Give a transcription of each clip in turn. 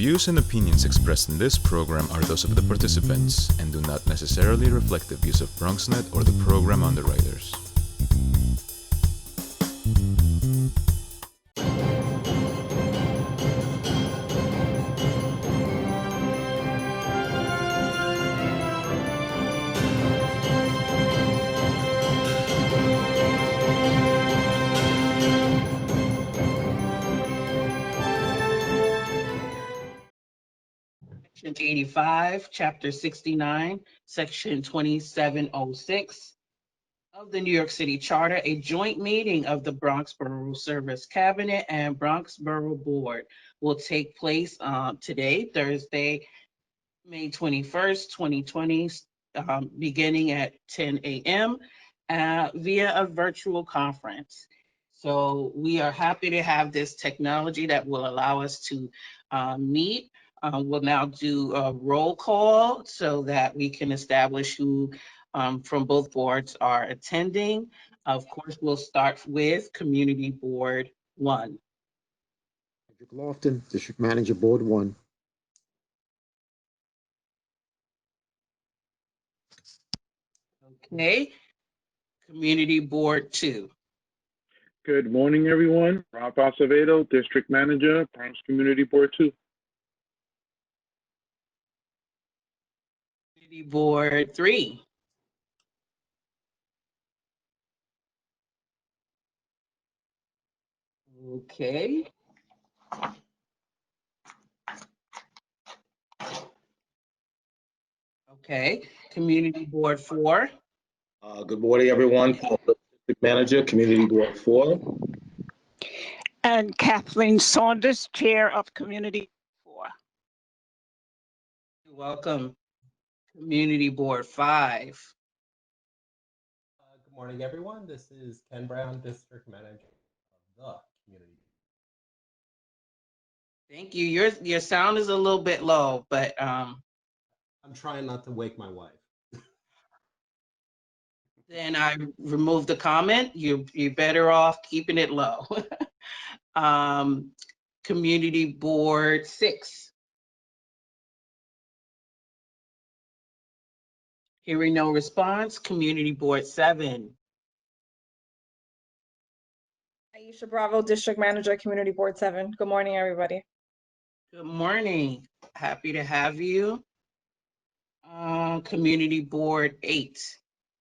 views and opinions expressed in this program are those of the participants and do not necessarily reflect the views of Bronxnet or the program underwriters. Section 85, Chapter 69, Section 2706 of the New York City Charter, a joint meeting of the Bronx Borough Service Cabinet and Bronx Borough Board will take place today, Thursday, May 21st, 2020, beginning at 10 a.m. Via a virtual conference. So we are happy to have this technology that will allow us to meet. We'll now do a roll call so that we can establish who from both boards are attending. Of course, we'll start with Community Board 1. Patrick Lofton, District Manager, Board 1. Okay, Community Board 2. Good morning, everyone. Rob Acevedo, District Manager, Bronx Community Board 2. Community Board 3. Okay. Okay, Community Board 4. Good morning, everyone. District Manager, Community Board 4. And Kathleen Saunders, Chair of Community 4. Welcome, Community Board 5. Good morning, everyone. This is Ken Brown, District Manager of the Community. Thank you. Your sound is a little bit low, but I'm trying not to wake my wife. then I removed the comment. You're better off keeping it low. Community Board 6. Hearing no response. Community Board 7. Aisha Bravo, District Manager, Community Board 7. Good morning, everybody. Good morning. Happy to have you. Community Board 8.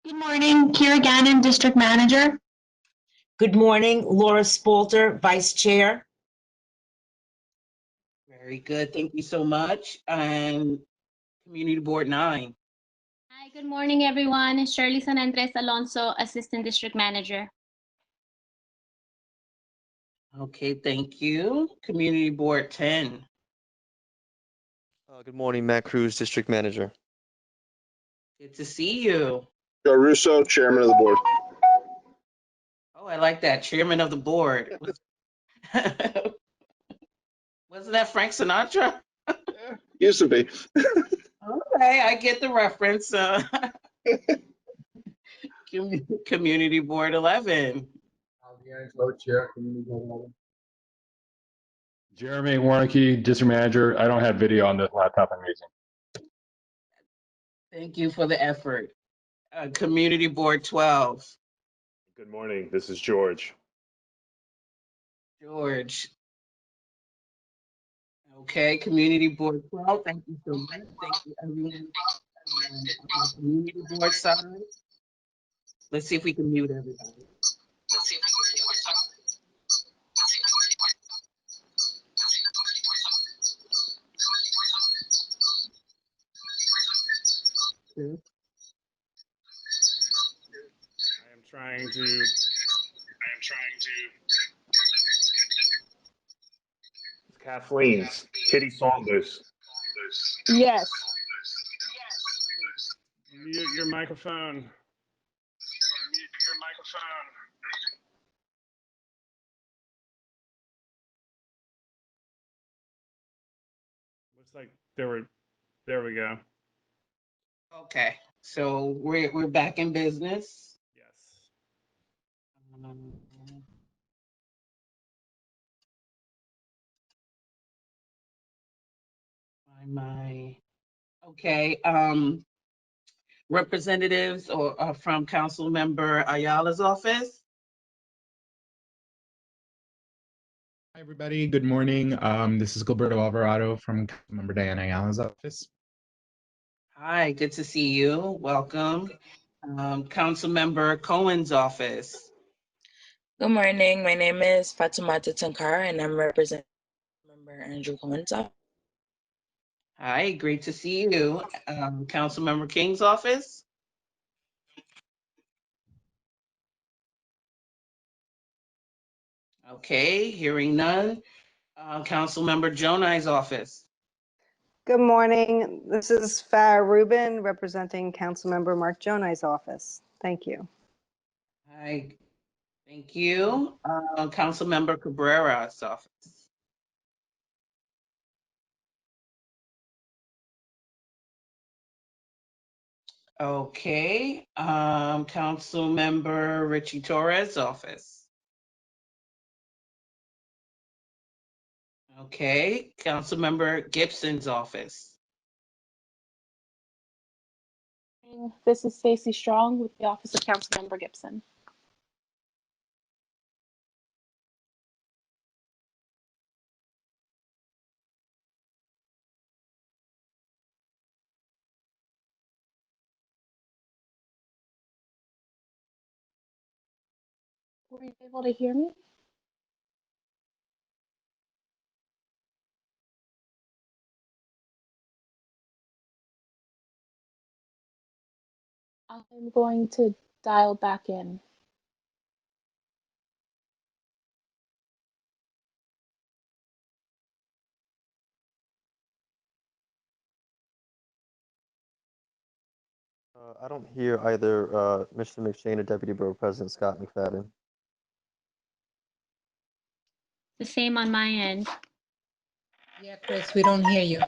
Good morning, Kira Gannon, District Manager. Good morning, Laura Spalter, Vice Chair. Very good. Thank you so much. And Community Board 9. Hi, good morning, everyone. Shirley San Andres Alonso, Assistant District Manager. Okay, thank you. Community Board 10. Good morning, Matt Cruz, District Manager. Good to see you. Joe Russo, Chairman of the Board. Oh, I like that. Chairman of the board. Wasn't that Frank Sinatra? Used to be. Okay, I get the reference. Community Board 11. D'Angelo, Chair, Community Board 11. Jeremy Warnke, District Manager. I don't have video on this laptop I'm using. Thank you for the effort. Community Board 12. Good morning. This is George. George. Okay, Community Board 12. Thank you so much. Thank you, everyone. On the Community Board side. Let's see if we can mute everybody. I am trying to. Kathleen's. Kitty Saunders. Yes. Mute your microphone. Looks like there we go. Okay, so we're back in business. Yes. Okay, representatives or from Council Member Ayala's office? Hi, everybody. Good morning. This is Gilberto Alvarado from Member Diana Ayala's office. Hi, good to see you. Welcome. Council Member Cohen's office. Good morning. My name is Fatumata Tankara, and I'm representing Member Andrew Cohen's office. Hi, great to see you. Council Member King's office. Okay, hearing none. Council Member Jonai's office. Good morning. This is Farah Rubin representing Councilmember Mark Jonai's office. Thank you. Hi, thank you. Council Member Cabrera's office. Okay, Council Member Richie Torres' office. Okay, Council Member Gibson's office. This is Stacey Strong with the Office of Councilmember Gibson. Were you able to hear me? I'm going to dial back in. I don't hear either Mr. McShane or Deputy Borough President Scott McFadden. The same on my end. Yeah, Chris, we don't hear you.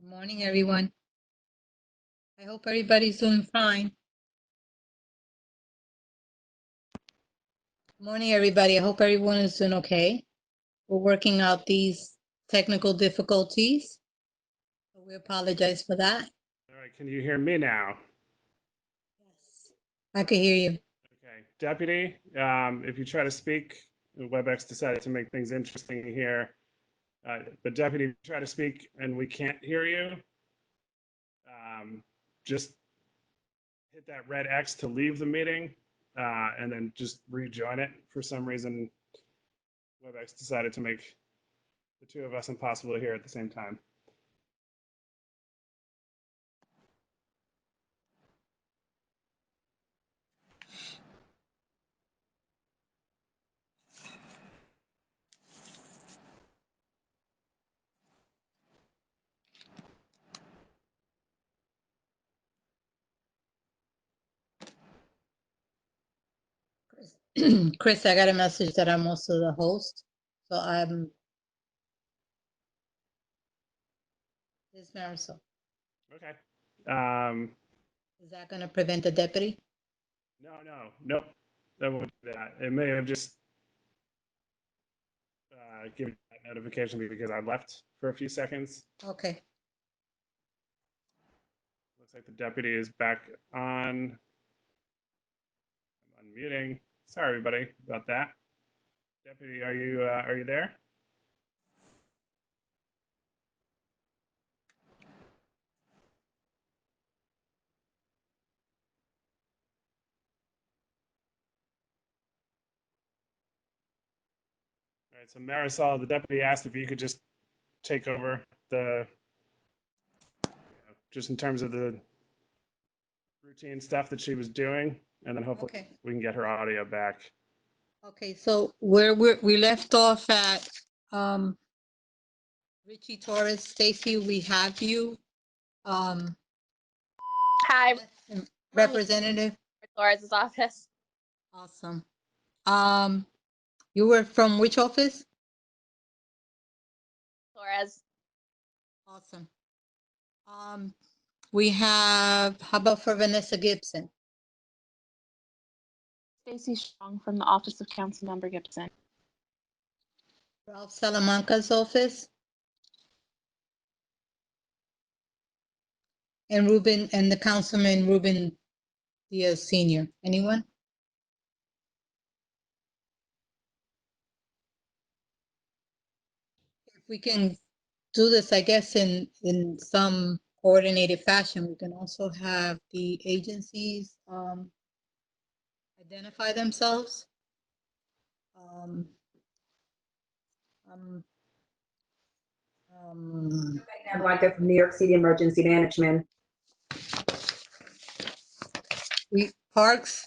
Good morning, everyone. I hope everybody's doing fine. Good morning, everybody. I hope everyone is doing okay. We're working out these technical difficulties. We apologize for that. All right, can you hear me now? I can hear you. Okay, Deputy, if you try to speak, WebEx decided to make things interesting here. But Deputy, if you try to speak and we can't hear you, just hit that red X to leave the meeting and then just rejoin it. For some reason, WebEx decided to make the two of us impossible to hear at the same time. Chris, I got a message that I'm also the host. So I'm this Marisol. Okay. Is that going to prevent the deputy? Nope. That won't do that. It may have just given that notification because I left for a few seconds. Okay. Looks like the deputy is back on. I'm unmuting. Sorry, everybody, about that. Deputy, are you there? All right, so Marisol, the deputy asked if you could just take over the, just in terms of the routine stuff that she was doing, and then hopefully we can get her audio back. Okay, so we left off at Richie Torres. Stacy, we have you. Hi, Representative. Torres' office. Awesome. You were from which office? Torres. Awesome. We have, how about for Vanessa Gibson? Stacy Strong from the Office of Councilmember Gibson. Ralph Salamanca's office? And Ruben, and the Councilman Ruben Diaz Senior. Anyone? If we can do this, I guess, in some coordinated fashion, we can also have the agencies identify themselves. Blanca from New York City Emergency Management. Parks.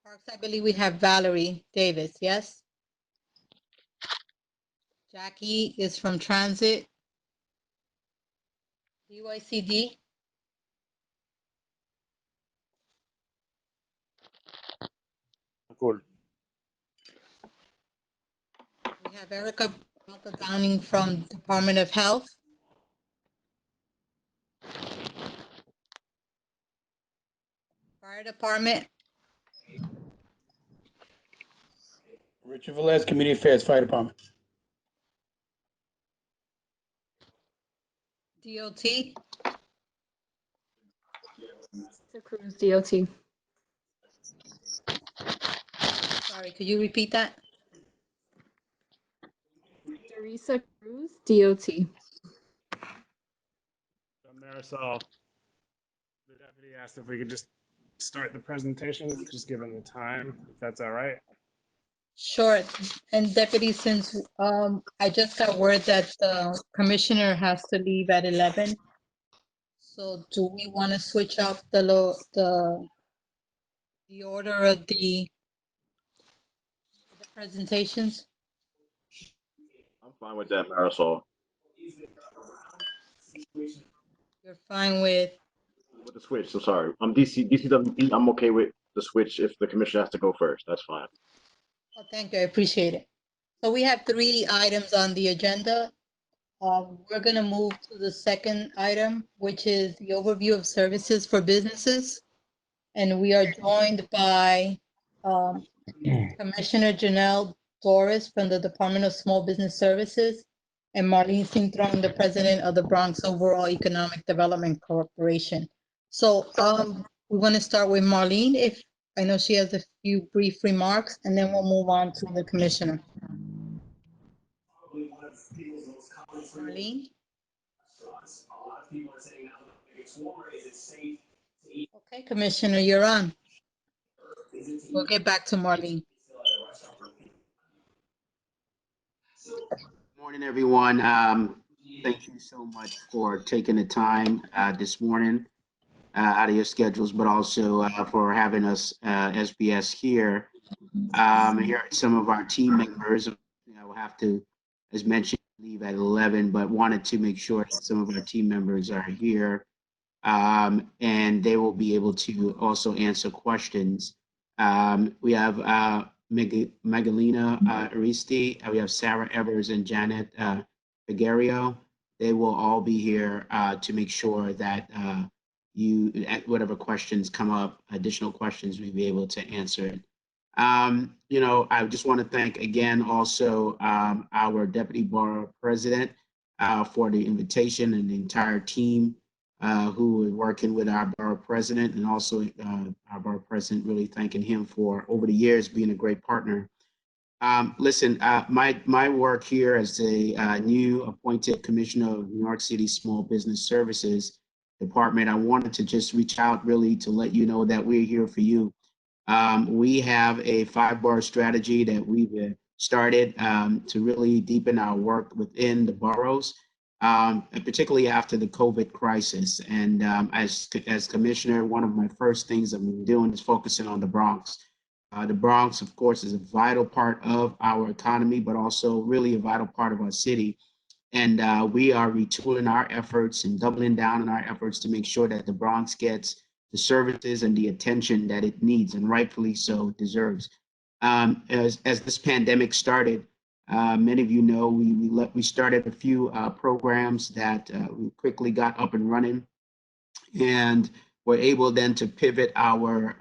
Parks, I believe we have Valerie Davis, yes? Jackie is from Transit. DYCD. Cool. We have Erica Downing from Department of Health. Fire Department. Richard Velez, Community Affairs Fire Department. DOT. Cruz, DOT. Sorry, could you repeat that? Teresa Cruz, DOT. So Marisol, the deputy asked if we could just start the presentation, just given the time, if that's all right. Sure. And Deputy, since I just got word that the commissioner has to leave at 11. So do we want to switch up the order of the presentations? I'm fine with that, Marisol. You're fine with the switch. So sorry. I'm DCWP. I'm okay with the switch if the commissioner has to go first. That's fine. Oh, thank you. I appreciate it. So we have 3 items on the agenda. We're going to move to the second item, which is the overview of services for businesses. And we are joined by Commissioner Janelle Doris from the Department of Small Business Services and Marlene Sintron, the president of the Bronx Overall Economic Development Corporation. So we want to start with Marlene, if I know she has a few brief remarks, and then we'll move on to the commissioner. Marlene? Okay, Commissioner, you're on. We'll get back to Marlene. Morning, everyone. Thank you so much for taking the time this morning out of your schedules, but also for having us SBS here. Here are some of our team members. I will have to, as mentioned, leave at 11, but wanted to make sure that some of our team members are here. and they will be able to also answer questions. We have Magdalena Aristi, we have Sarah Evers and Janet Figuerio. They will all be here to make sure that whatever questions come up, additional questions, we'll be able to answer it. I just want to thank again also our Deputy Borough President for the invitation and the entire team who are working with our Borough President, and also our Borough President, really thanking him for over the years being a great partner. Listen, my work here as a new appointed Commissioner of New York City Small Business Services Department, I wanted to just reach out really to let you know that we're here for you. We have a 5-bar strategy that we've started to really deepen our work within the boroughs, and particularly after the COVID crisis. And as Commissioner, one of my first things that we've been doing is focusing on the Bronx. The Bronx, of course, is a vital part of our economy, but also really a vital part of our city. And we are retooling our efforts and doubling down on our efforts to make sure that the Bronx gets the services and the attention that it needs, and rightfully so deserves. As this pandemic started, many of you know we started a few programs that we quickly got up and running, and were able then to pivot our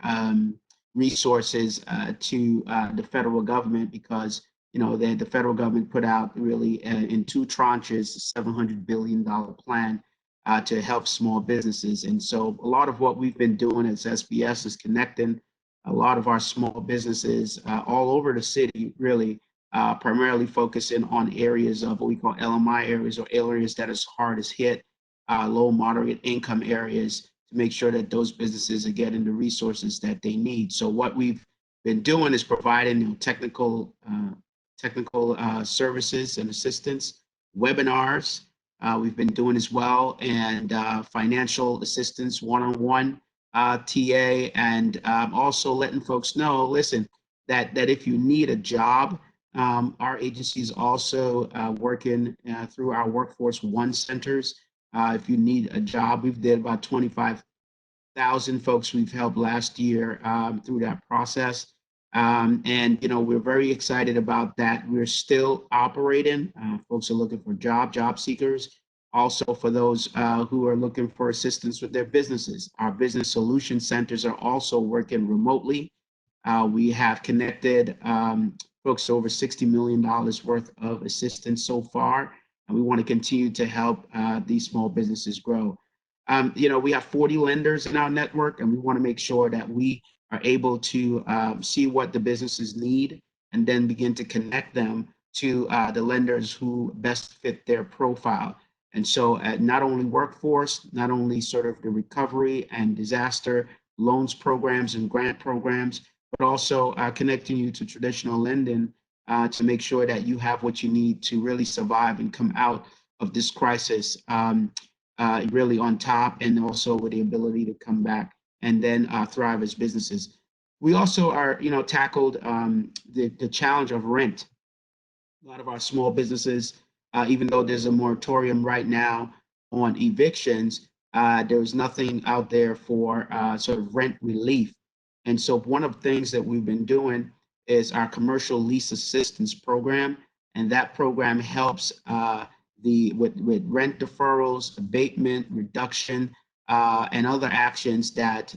resources to the federal government, because the federal government put out really in 2 tranches, a $700 billion plan to help small businesses. And so a lot of what we've been doing as SBS is connecting a lot of our small businesses all over the city, really primarily focusing on areas of what we call LMI areas, or areas that is hardest hit, low moderate income areas, to make sure that those businesses are getting the resources that they need. So what we've been doing is providing technical services and assistance, webinars, we've been doing as well, and financial assistance, one-on-one TA, and also letting folks know, listen, that if you need a job, our agency is also working through our Workforce One centers. If you need a job, we've did about 25,000 folks we've helped last year through that process. And we're very excited about that. We're still operating. Folks are looking for job seekers. Also for those who are looking for assistance with their businesses. Our business solution centers are also working remotely. We have connected folks over $60 million worth of assistance so far, and we want to continue to help these small businesses grow. We have 40 lenders in our network, and we want to make sure that we are able to see what the businesses need, and then begin to connect them to the lenders who best fit their profile. And so not only workforce, not only sort of the recovery and disaster loans programs and grant programs, but also connecting you to traditional lending to make sure that you have what you need to really survive and come out of this crisis really on top, and also with the ability to come back and then thrive as businesses. We also are, tackled the challenge of rent. A lot of our small businesses, even though there's a moratorium right now on evictions, there's nothing out there for sort of rent relief. And so one of the things that we've been doing is our commercial lease assistance program, and that program helps with rent deferrals, abatement, reduction, and other actions that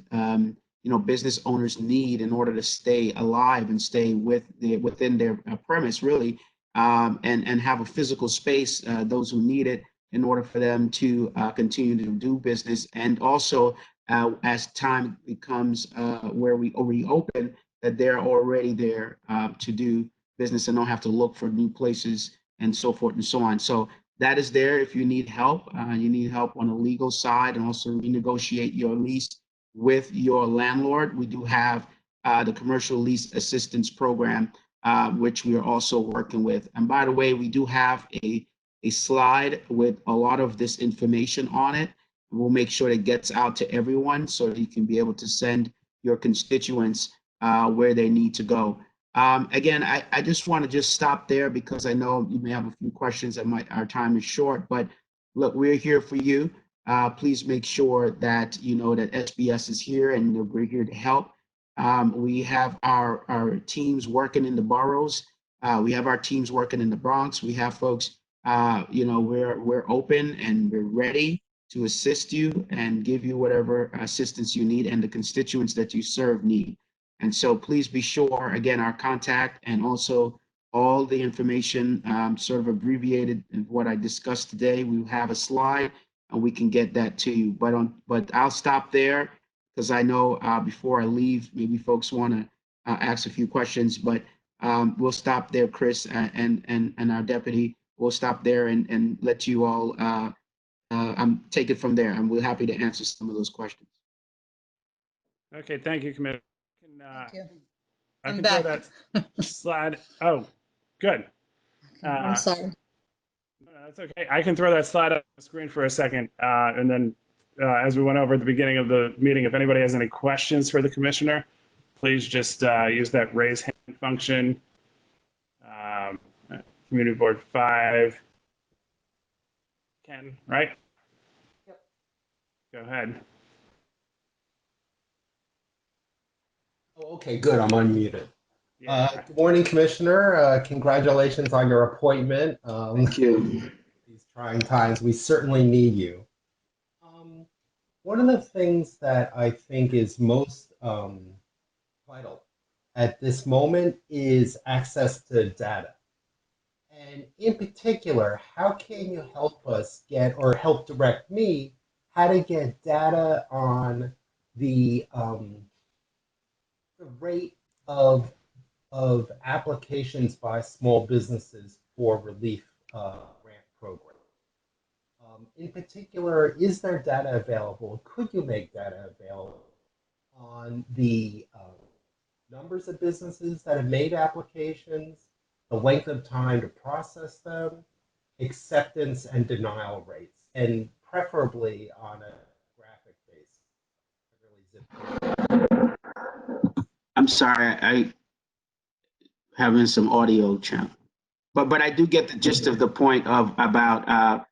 business owners need in order to stay alive and stay within their premise, really, and have a physical space, those who need it, in order for them to continue to do business. And also, as time becomes where we reopen, that they're already there to do business and don't have to look for new places and so forth and so on. So that is there if you need help. You need help on the legal side, and also renegotiate your lease with your landlord. We do have the commercial lease assistance program, which we are also working with. And by the way, we do have a slide with a lot of this information on it. We'll make sure it gets out to everyone so that you can be able to send your constituents where they need to go. Again, I just want to stop there, because I know you may have a few questions. Our time is short, but look, we're here for you. please make sure that you know that SBS is here and we're here to help. We have our teams working in the boroughs. We have our teams working in the Bronx. We have folks, you know, we're open and we're ready to assist you and give you whatever assistance you need and the constituents that you serve need. And so please be sure, again, our contact and also all the information sort of abbreviated in what I discussed today. We have a slide and we can get that to you. But I'll stop there because I know before I leave, maybe folks want to ask a few questions, but we'll stop there, Chris and our deputy. We'll stop there and let you all take it from there. And we're happy to answer some of those questions. Okay, thank you, Commissioner. Thank you. I I'm can back. throw that slide. Oh, good. I'm sorry. No, that's okay. I can throw that slide up on the screen for a second. And then as we went over at the beginning of the meeting, if anybody has any questions for the commissioner, please just use that raise hand function. Community Board 5. Ken, right? Yep. Go ahead. Oh, okay, good. I'm unmuted. Yeah. Good morning, Commissioner. Congratulations on your appointment. Thank you. These trying times, we certainly need you. One of the things that I think is most vital at this moment is access to data. And in particular, how can you help us get, or help direct me, how to get data on the rate of applications by small businesses for relief grant program? In particular, is there data available? Could you make data available on the numbers of businesses that have made applications, the length of time to process them, acceptance and denial rates, and preferably on a graphic basis? I'm sorry, I having some audio challenge, but I do get the gist of the point of about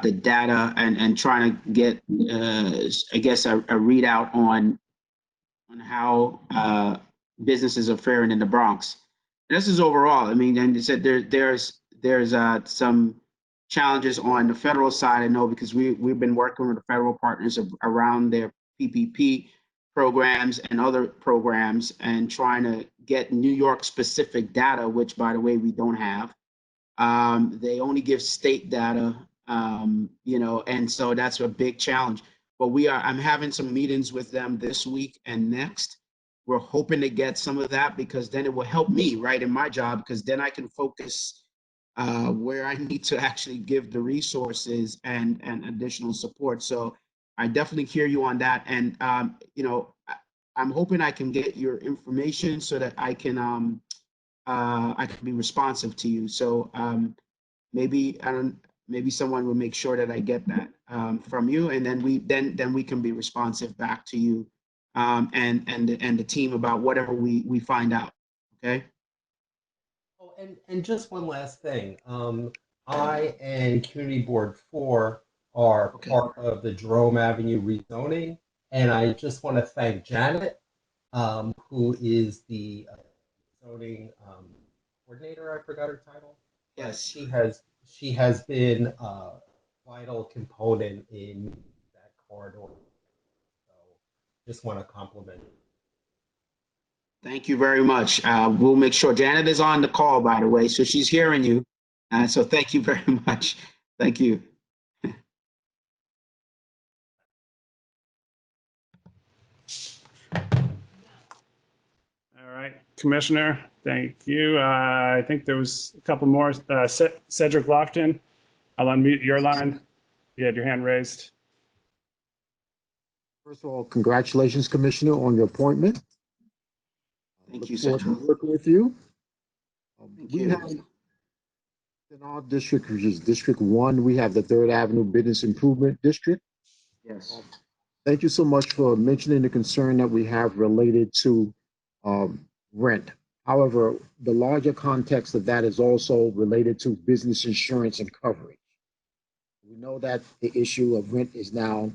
the data and trying to get I guess a readout on how businesses are faring in the Bronx. This is overall. I mean, and it said there's some challenges on the federal side. I know because we've been working with the federal partners around their PPP programs and other programs and trying to get New York specific data, which by the way, we don't have. They only give state data, you know, and so that's a big challenge. But I'm having some meetings with them this week and next. We're hoping to get some of that because then it will help me, right, in my job, because then I can focus where I need to actually give the resources and additional support. So I definitely hear you on that. And, you know, I'm hoping I can get your information so that I can be responsive to you. So maybe someone will make sure that I get that from you, and then we can be responsive back to you and the team about whatever we find out. Okay. Oh, and just one last thing. I and Community Board 4 are part of the Jerome Avenue rezoning, and I just want to thank Janet, who is the zoning coordinator. I forgot her title. Yes, she has been a vital component in that corridor. So just want to compliment her. Thank you very much. We'll make sure Janet is on the call, by the way, so she's hearing you. So thank you very much. Thank you. All right, Commissioner, thank you. I think there was a couple more. Cedric Lofton, I'll unmute your line. You had your hand raised. First of all, congratulations, Commissioner, on your appointment. Thank you, Look forward Cedric. to working with you. Thank We you. have in our district, which is District 1, we have the 3rd Avenue Business Improvement District. Yes. Thank you so much for mentioning the concern that we have related to rent. However, the larger context of that is also related to business insurance and coverage. We know that the issue of rent is now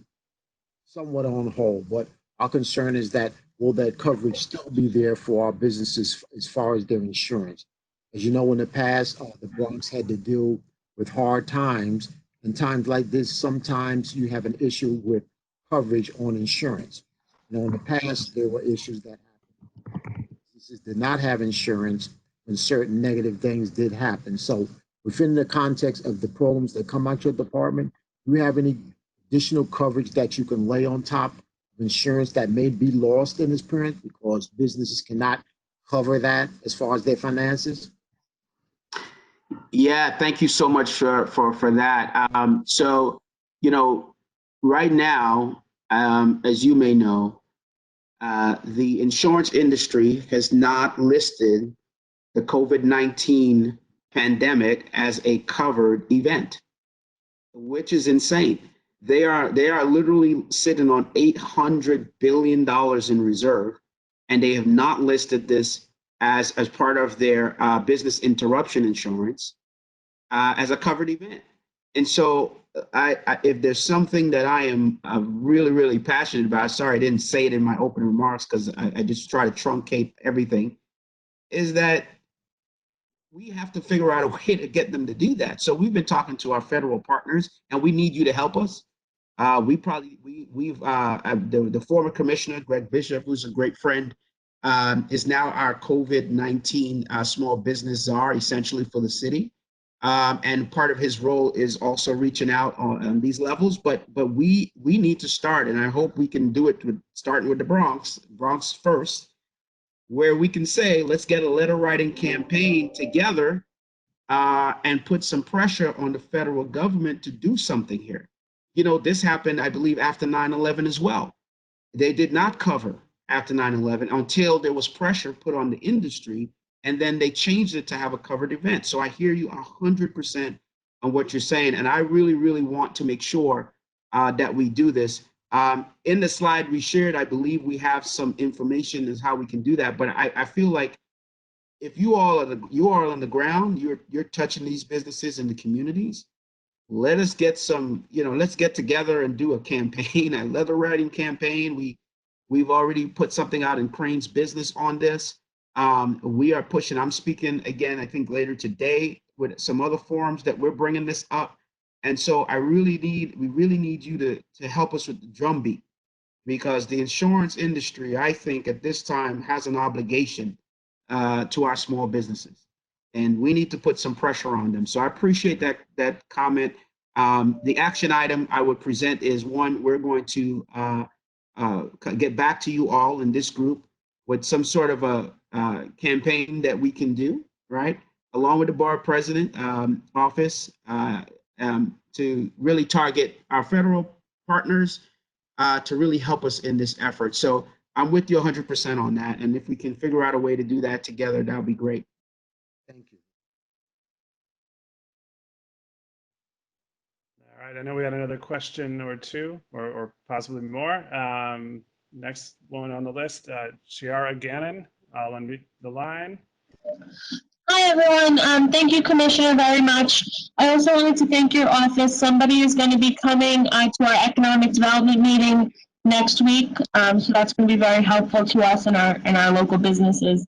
somewhat on hold, but our concern is that will that coverage still be there for our businesses as far as their insurance? As you know, in the past, the Bronx had to deal with hard times. In times like this, sometimes you have an issue with coverage on insurance. You know, in the past, there were issues that businesses did not have insurance when certain negative things did happen. So within the context of the programs that come out your department, do you have any additional coverage that you can lay on top of insurance that may be lost in this period because businesses cannot cover that as far as their finances? Yeah, thank you so much for that. So, you know, right now, as you may know, the insurance industry has not listed the COVID-19 pandemic as a covered event, which is insane. They are literally sitting on $800 billion in reserve, and they have not listed this as part of their business interruption insurance as a covered event. And so if there's something that I am really, really passionate about, sorry, I didn't say it in my opening remarks because I just try to truncate everything, is that we have to figure out a way to get them to do that. So we've been talking to our federal partners, and we need you to help us. The former commissioner, Greg Bishop, who's a great friend, is now our COVID-19 small business czar, essentially, for the city. And part of his role is also reaching out on these levels. But we need to start, and I hope we can do it starting with the Bronx first, where we can say, let's get a letter writing campaign together and put some pressure on the federal government to do something here. You know, this happened, I believe, after 9/11 as well. They did not cover after 9/11 until there was pressure put on the industry, and then they changed it to have a covered event. So I hear you 100% on what you're saying, and I really, really want to make sure that we do this. In the slide we shared, I believe we have some information as how we can do that, but I feel like if you all are on the ground, you're touching these businesses in the communities. Let us get some, let's get together and do a campaign, a letter writing campaign. We've already put something out in Crane's Business on this. We are pushing, I'm speaking again, I think later today with some other forums that we're bringing this up. And so we really need you to help us with the drumbeat, because the insurance industry, I think at this time has an obligation to our small businesses, and we need to put some pressure on them. So I appreciate that comment. The action item I would present is one, we're going to get back to you all in this group with some sort of a campaign that we can do, right? Along with the Borough President office to really target our federal partners to really help us in this effort. So I'm with you 100% on that. And if we can figure out a way to do that together, that would be great. Thank you. All right, I know we had another question or two, or possibly more. Next one on the list, Chiara Gannon, I'll unmute the line. Hi, everyone. Thank you, Commissioner, very much. I also wanted to thank your office. Somebody is going to be coming to our economic development meeting next week, so that's going to be very helpful to us and our local businesses.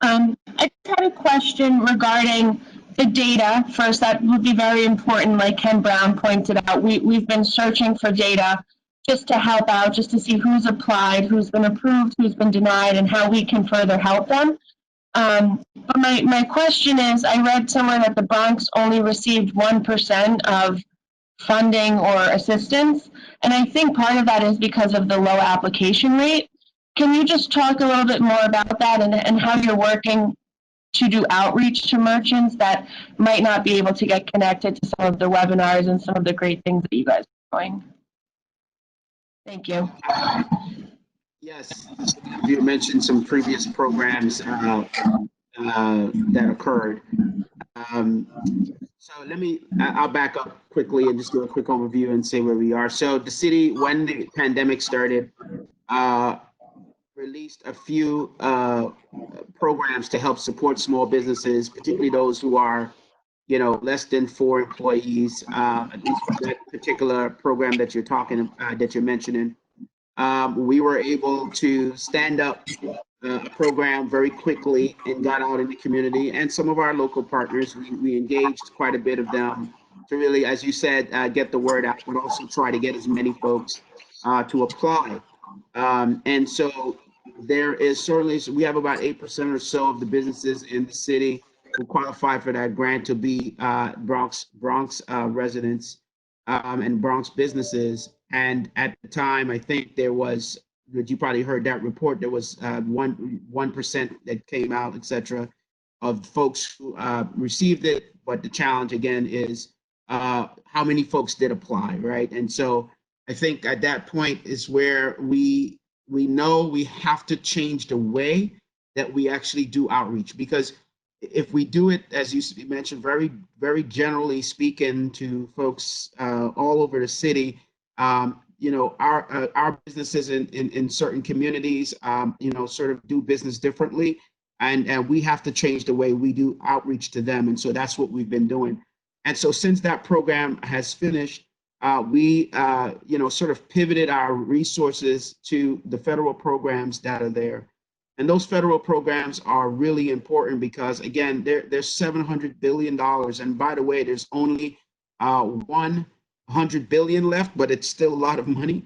I just had a question regarding the data. First, that would be very important, like Ken Brown pointed out. We've been searching for data just to help out, just to see who's applied, who's been approved, who's been denied, and how we can further help them. But my question is, I read somewhere that the Bronx only received 1% of funding or assistance, and I think part of that is because of the low application rate. Can you just talk a little bit more about that and how you're working to do outreach to merchants that might not be able to get connected to some of the webinars and some of the great things that you guys are doing? Thank you. Yes, you mentioned some previous programs that occurred. So I'll back up quickly and just do a quick overview and say where we are. So the city, when the pandemic started, released a few programs to help support small businesses, particularly those who are, less than 4 employees, at least for that particular program that you're mentioning. We were able to stand up a program very quickly and got out in the community. And some of our local partners, we engaged quite a bit of them to really, as you said, get the word out, but also try to get as many folks to apply. And so there is certainly, we have about 8% or so of the businesses in the city who qualify for that grant to be Bronx residents and Bronx businesses. And at the time, I think there was, you probably heard that report, there was 1% that came out, et cetera, of folks who received it. But the challenge again is how many folks did apply, right? And so I think at that point is where we know we have to change the way that we actually do outreach, because if we do it, as you mentioned, very, very generally speaking to folks all over the city, our businesses in certain communities, sort of do business differently, and we have to change the way we do outreach to them. And so that's what we've been doing. And so since that program has finished, we sort of pivoted our resources to the federal programs that are there. And those federal programs are really important because, again, there's $700 billion. And by the way, there's only 100 billion left, but it's still a lot of money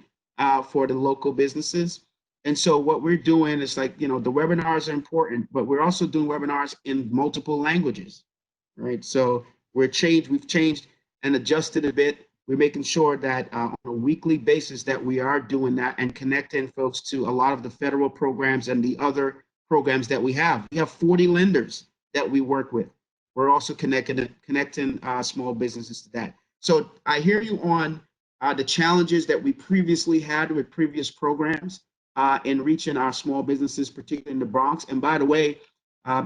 for the local businesses. And so what we're doing is the webinars are important, but we're also doing webinars in multiple languages, right? So we've changed and adjusted a bit. We're making sure that on a weekly basis that we are doing that and connecting folks to a lot of the federal programs and the other programs that we have. We have 40 lenders that we work with. We're also connecting small businesses to that. So I hear you on the challenges that we previously had with previous programs in reaching our small businesses, particularly in the Bronx. And by the way,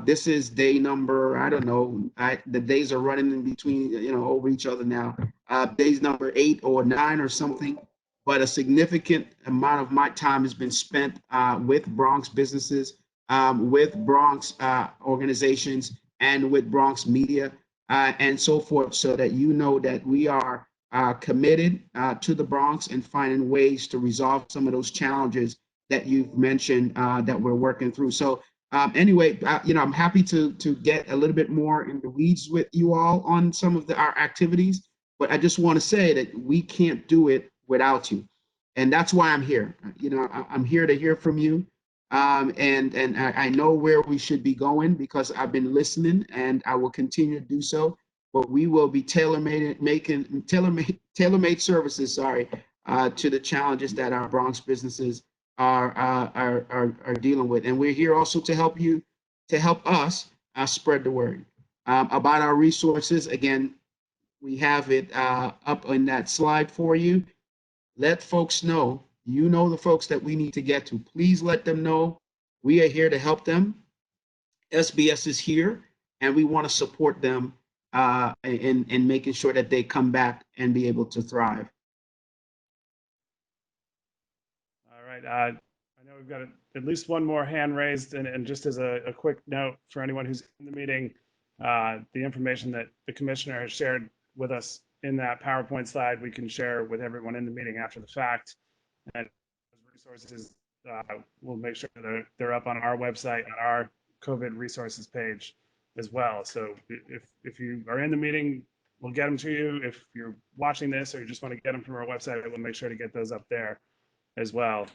this is day number, I don't know, the days are running in between, over each other now. Days number 8 or 9 or something, but a significant amount of my time has been spent with Bronx businesses, with Bronx organizations, and with Bronx media and so forth, so that that we are committed to the Bronx and finding ways to resolve some of those challenges that you've mentioned that we're working through. So anyway, I'm happy to get a little bit more in the weeds with you all on some of our activities, but I just want to say that we can't do it without you. And that's why I'm here. I'm here to hear from you. And I know where we should be going because I've been listening and I will continue to do so, but we will be tailor-made services, to the challenges that our Bronx businesses are dealing with. And we're here also to help us spread the word about our resources. Again, we have it up on that slide for you. Let folks know, the folks that we need to get to. Please let them know we are here to help them. SBS is here, and we want to support them in making sure that they come back and be able to thrive. All right. I know we've got at least one more hand raised, and just as a quick note for anyone who's in the meeting, the information that the commissioner has shared with us in that PowerPoint slide, we can share with everyone in the meeting after the fact. And those resources, we'll make sure that they're up on our website, on our COVID resources page as well. So if you are in the meeting, we'll get them to you. If you're watching this or you just want to get them from our website, we'll make sure to get those up there as well.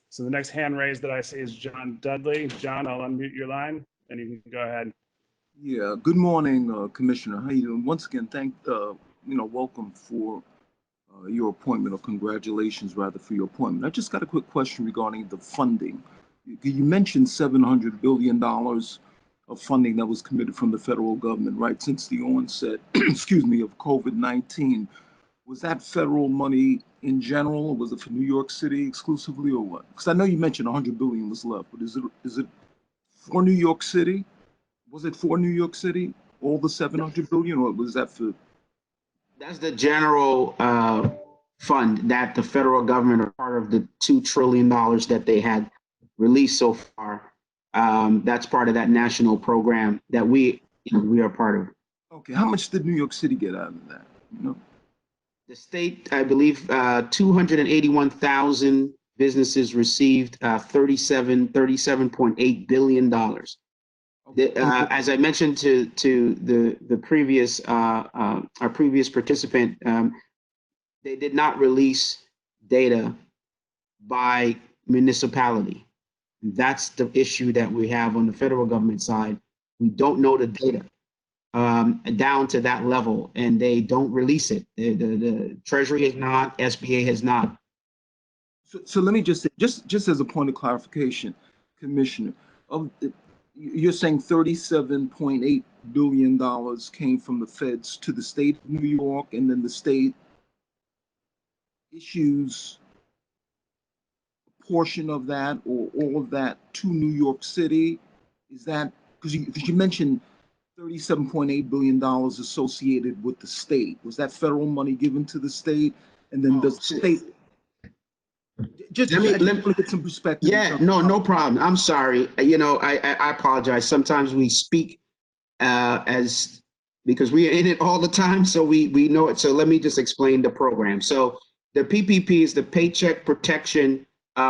So the next hand raised that I see is John Dudley. John, I'll unmute your line and you can go ahead. Yeah, good morning, Commissioner. How you doing? Once again, welcome for your appointment, or congratulations rather for your appointment. I just got a quick question regarding the funding. You mentioned $700 billion of funding that was committed from the federal government, right? Since the onset, excuse me, of COVID-19. Was that federal money in general, or was it for New York City exclusively, or what? Because I know you mentioned $100 billion was left, but is it for New York City? Was it for New York City, all the $700 billion, or was that for? That's the general fund that the federal government, are part of the $2 trillion that they had released so far. That's part of that national program that we are part of. Okay, how much did New York City get out of that? You know? The state, I believe, 281,000 businesses received $37.8 billion. As I mentioned to the previous our previous participant, they did not release data by municipality. That's the issue that we have on the federal government side. We don't know the data down to that level, and they don't release it. The Treasury has not, SBA has not. So let me just say, just as a point of clarification, Commissioner, you're saying $37.8 billion came from the feds to the state of New York, and then the state issues a portion of that or all of that to New York City? Is that because you mentioned $37.8 billion associated with the state? Was that federal money given to the state? And then does the state just let me get some perspective? Yeah, no problem. I'm sorry. You know, I apologize. Sometimes we speak as because we are in it all the time, so we know it. So let me just explain the program. So the PPP is the Paycheck Protection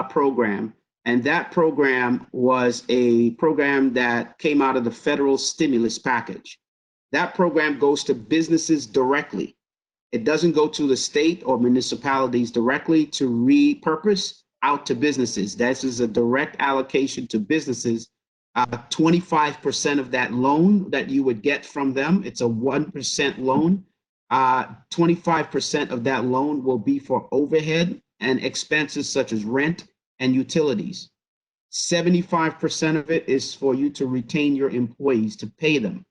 Program, and that program was a program that came out of the federal stimulus package. That program goes to businesses directly. It doesn't go to the state or municipalities directly to repurpose out to businesses. This is a direct allocation to businesses. 25% of that loan that you would get from them, it's a 1% loan. 25% of that loan will be for overhead and expenses such as rent and utilities. 75% of it is for you to retain your employees, to pay them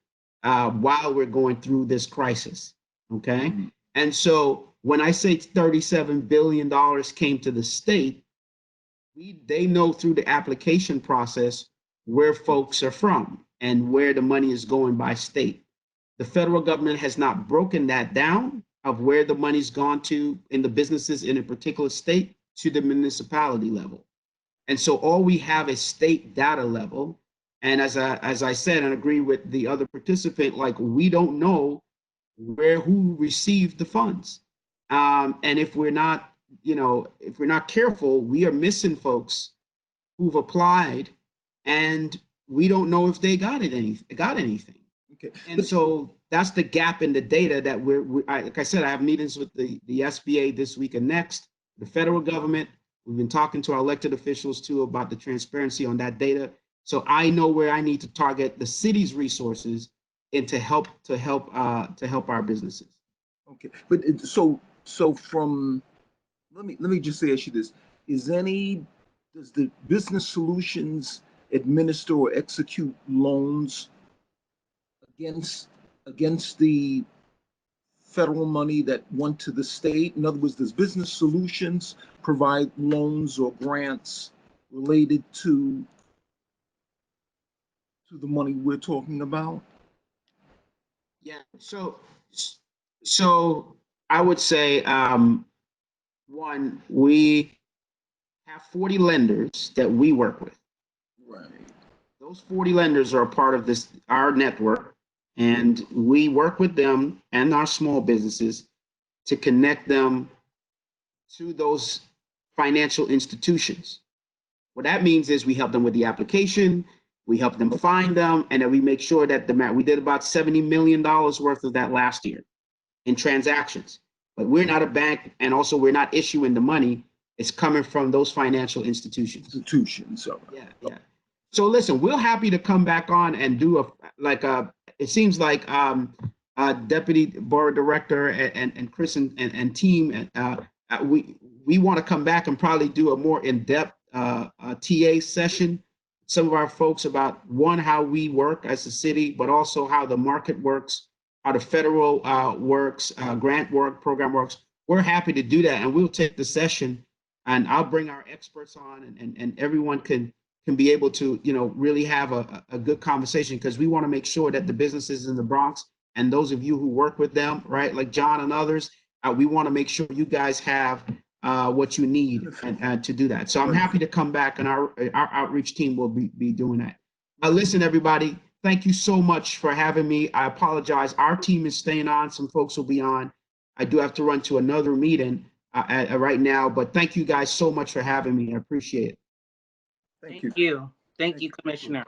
while we're going through this crisis, okay? Mm-hmm. And so when I say $37 billion came to the state, they know through the application process where folks are from and where the money is going by state. The federal government has not broken that down of where the money's gone to in the businesses in a particular state to the municipality level. And so all we have is state data level. And as I said, and agree with the other participant, like we don't know who received the funds. And if we're not, if we're not careful, we are missing folks who've applied and we don't know if they got anything. Okay. And so that's the gap in the data that like I said, I have meetings with the SBA this week and next, the federal government. We've been talking to our elected officials too about the transparency on that data. So I know where I need to target the city's resources and to help our businesses. Okay, but so from let me just ask you this: does the Business Solutions administer or execute loans against the federal money that went to the state? In other words, does Business Solutions provide loans or grants related to the money we're talking about? Yeah, so I would say, one, we have 40 lenders that we work with. Right. Those 40 lenders are a part of our network, and we work with them and our small businesses to connect them to those financial institutions. What that means is we help them with the application, we help them find them, and then we make sure that we did about $70 million worth of that last year in transactions. But we're not a bank, and also we're not issuing the money. It's coming from those financial institutions. So yeah. So listen, we're happy to come back on and do it seems like Deputy Borough Director and Chris and team, we want to come back and probably do a more in-depth TA session. Some of our folks about how we work as a city, but also how the market works, how the federal works, grant work, program works. We're happy to do that, and we'll take the session, and I'll bring our experts on, and everyone can be able to really have a good conversation, because we want to make sure that the businesses in the Bronx and those of you who work with them, right, like John and others, we want to make sure you guys have what you need and to do that. So I'm happy to come back, and our outreach team will be doing that. Listen, everybody, thank you so much for having me. I apologize. Our team is staying on. Some folks will be on. I do have to run to another meeting right now, but thank you guys so much for having me. I appreciate it. Thank you. Thank you, Commissioner.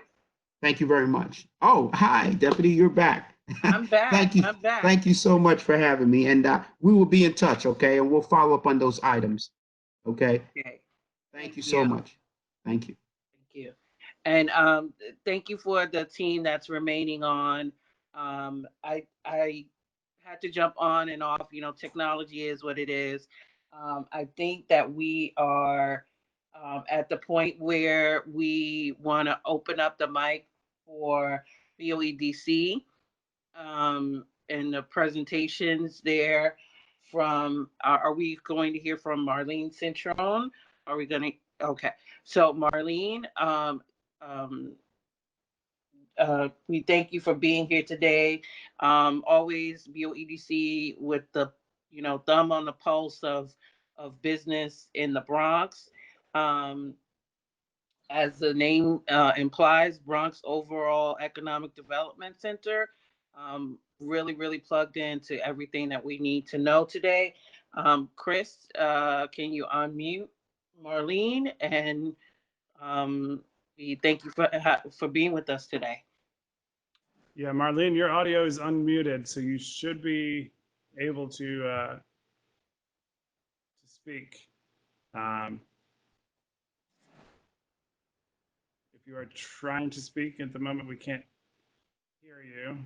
Thank you very much. Oh, hi, Deputy, you're back. I'm back. Thank you. I'm back. Thank you so much for having me. And we will be in touch, okay? And we'll follow up on those items, okay? Okay. Thank you so much. Thank you. Thank you. And thank you for the team that's remaining on. I had to jump on and off. You know, technology is what it is. I think that we are at the point where we want to open up the mic for BOEDC and the presentations there from, are we going to hear from Marlene Cintrone? Are we going to, okay. So Marlene, we thank you for being here today. Always BOEDC with the, you know, thumb on the pulse of business in the Bronx. As the name implies, Bronx Overall Economic Development Center. Really plugged into everything that we need to know today. Chris, can you unmute Marlene? And we thank you for being with us today. Yeah, Marlene, your audio is unmuted, so you should be able to speak. If you are trying to speak at the moment, we can't hear you.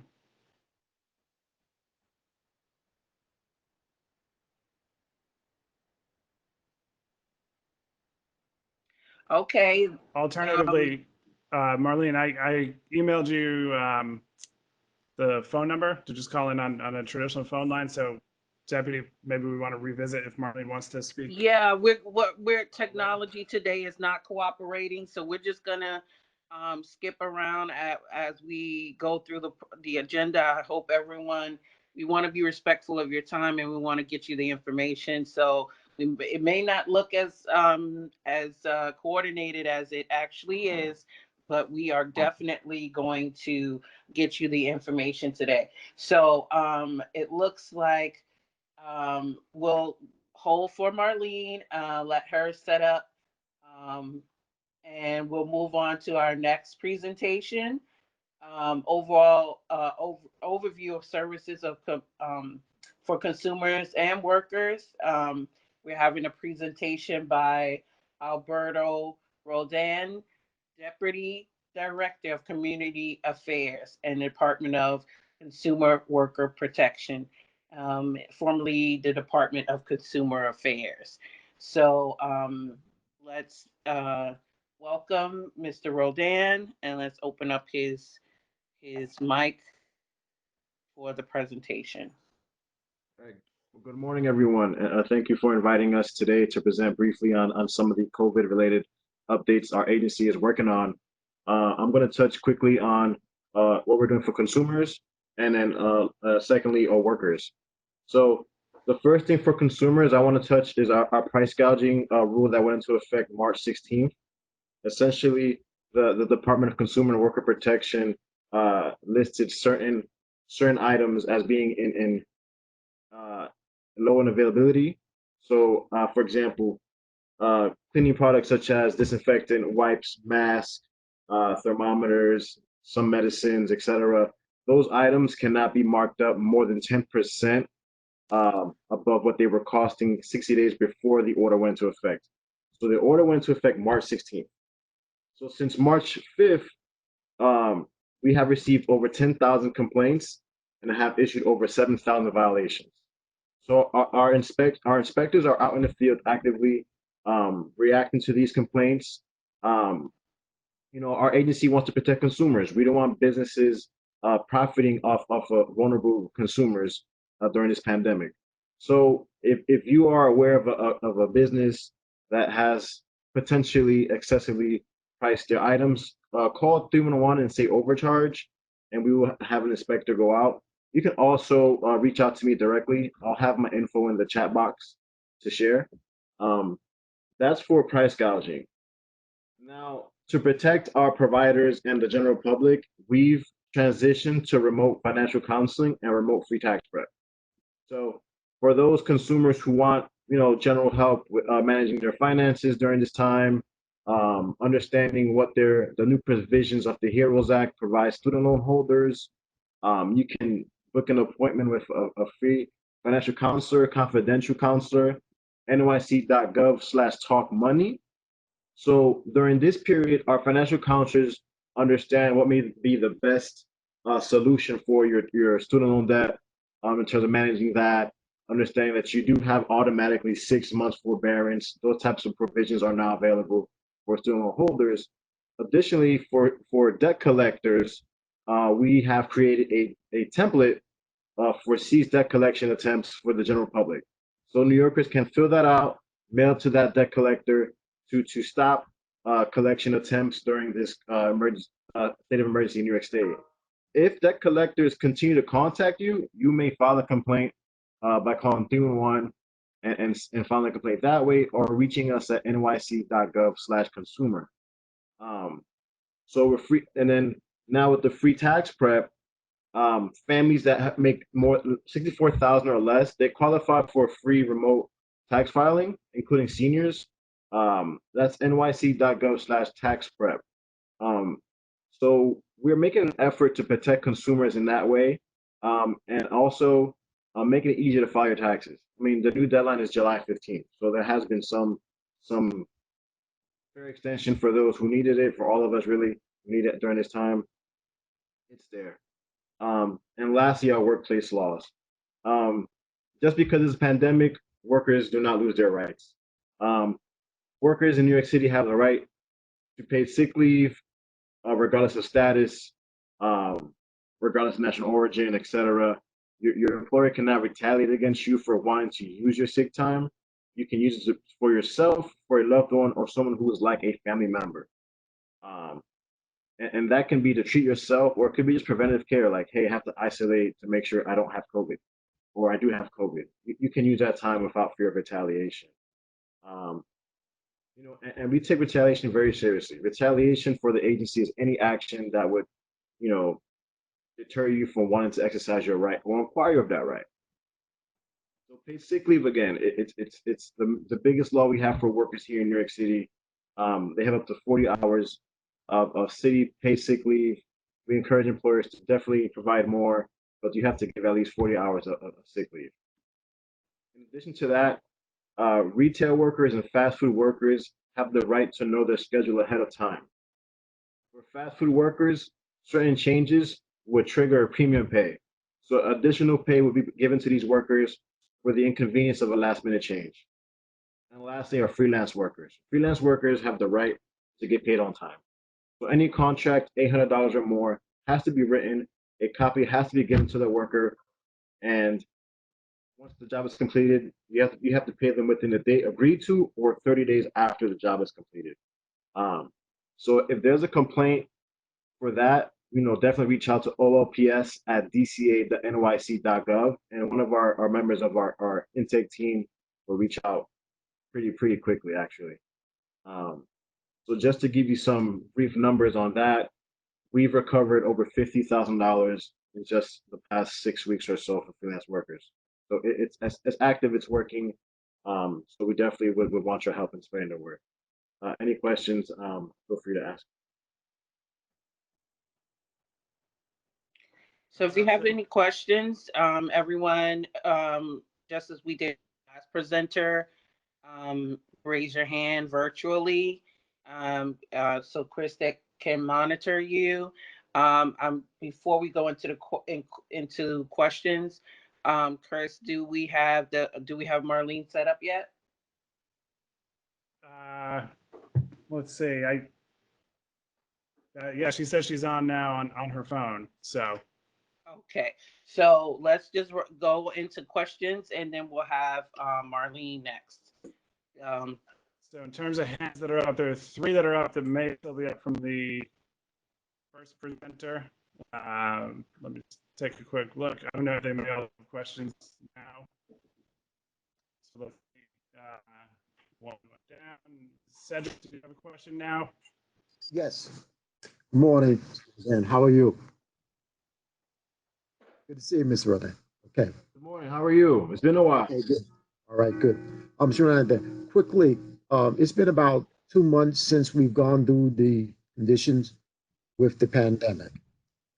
Okay. Alternatively, Marlene, I emailed you the phone number to just call in on a traditional phone line. So, Deputy, maybe we want to revisit if Marlene wants to speak. Yeah, we're technology today is not cooperating, so we're just gonna skip around as we go through the agenda. I hope everyone, we want to be respectful of your time and we want to get you the information. So it may not look as coordinated as it actually is, but we are definitely going to get you the information today. So it looks like we'll hold for Marlene, let her set up, and we'll move on to our next presentation. Overall overview of services for consumers and workers. We're having a presentation by Alberto Roldan, Deputy Director of Community Affairs and Department of Consumer Worker Protection, formerly the Department of Consumer Affairs. So let's welcome Mr. Roldan, and let's open up his mic for the presentation. Well, good morning, everyone. Thank you for inviting us today to present briefly on some of the COVID-related updates our agency is working on. I'm going to touch quickly on what we're doing for consumers, and then secondly, our workers. So the first thing for consumers I want to touch is our price gouging rule that went into effect March 16th. Essentially, the Department of Consumer and Worker Protection listed certain items as being in low in availability. So, for example, cleaning products such as disinfectant, wipes, masks, thermometers, some medicines, etc. Those items cannot be marked up more than 10% above what they were costing 60 days before the order went into effect. So the order went into effect March 16th. So since March 5th, we have received over 10,000 complaints and have issued over 7,000 violations. So our inspectors are out in the field actively reacting to these complaints. You know, our agency wants to protect consumers. We don't want businesses profiting off of vulnerable consumers during this pandemic. So if you are aware of a business that has potentially excessively priced their items, call 311 and say overcharge, and we will have an inspector go out. You can also reach out to me directly. I'll have my info in the chat box to share. That's for price gouging. Now, to protect our providers and the general public, we've transition to remote financial counseling and remote free tax prep. So for those consumers who want, general help with managing their finances during this time, understanding what the new provisions of the HEROES Act provides student loan holders, you can book an appointment with a free financial counselor, confidential counselor, nyc.gov/talk money. So during this period, our financial counselors understand what may be the best solution for your student loan debt in terms of managing that, understanding that you do have automatically 6 months forbearance. Those types of provisions are now available for student loan holders. Additionally, for debt collectors, we have created a template for seized debt collection attempts for the general public. So New Yorkers can fill that out, mail it to that debt collector to stop collection attempts during this state of emergency in New York State. If debt collectors continue to contact you, you may file a complaint by calling 311 and filing a complaint that way, or reaching us at nyc.gov/consumer. So we're free. And then now with the free tax prep, families that make more $64,000 or less, they qualify for free remote tax filing, including seniors. That's nyc.gov/tax prep. So we're making an effort to protect consumers in that way, and also making it easier to file your taxes. I mean, the new deadline is July 15th, so there has been some fair extension for those who needed it. For all of us really who need it during this time, it's there. And lastly, our workplace laws. Just because it's a pandemic, workers do not lose their rights. Workers in New York City have the right to paid sick leave, regardless of status, regardless of national origin, etc. Your employer cannot retaliate against you for wanting to use your sick time. You can use it for yourself, for a loved one, or someone who is like a family member. And that can be to treat yourself, or it could be just preventative care, like, hey, I have to isolate to make sure I don't have COVID, or I do have COVID. You can use that time without fear of retaliation. And we take retaliation very seriously. Retaliation for the agency is any action that would, deter you from wanting to exercise your right or inquire of that right. So paid sick leave, again, it's the biggest law we have for workers here in New York City. They have up to 40 hours of city paid sick leave. We encourage employers to definitely provide more, but you have to give at least 40 hours of sick leave. In addition to that, retail workers and fast food workers have the right to know their schedule ahead of time. For fast food workers, certain changes would trigger a premium pay. So additional pay would be given to these workers for the inconvenience of a last-minute change. And lastly, are freelance workers. Freelance workers have the right to get paid on time. So any contract, $800 or more, has to be written. A copy has to be given to the worker, and once the job is completed, you have to pay them within the date agreed to, or 30 days after the job is completed. So if there's a complaint for that, definitely reach out to olps@dca.nyc.gov, and one of our members of our intake team will reach out pretty quickly, actually. So just to give you some brief numbers on that, we've recovered over $50,000 in just the past 6 weeks or so for freelance workers. So it's active, it's working. So we definitely would want your help in spreading the word. Any questions, feel free to ask. So if you have any questions, everyone, just as we did last presenter, raise your hand virtually, so Chris that can monitor you. Before we go into into questions, Chris, do we have Marlene set up yet? Let's see. Yeah, she says she's on now on her phone. So. Okay, so let's just go into questions, and then we'll have Marlene next. So in terms of hands that are up, there are 3 that are up that may still be up from the first presenter. Let me just take a quick look. I don't know if they may have questions now. So let's see. One down. Cedric, do you have a question now? Yes. Good morning, and how are you? Good to see you, Ms. Rutherford. Okay. Good morning. How are you? It's been a while. Okay, good. All right, good. Sharon, quickly, it's been about 2 months since we've gone through the conditions with the pandemic.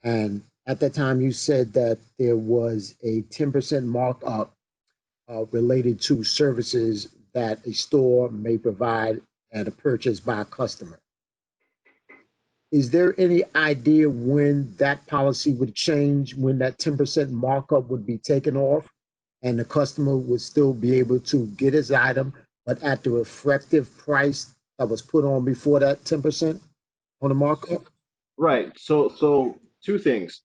And at that time, you said that there was a 10% markup related to services that a store may provide at a purchase by a customer. Is there any idea when that policy would change, when that 10% markup would be taken off and the customer would still be able to get his item, but at the effective price that was put on before that 10% on the markup? Right. So two things.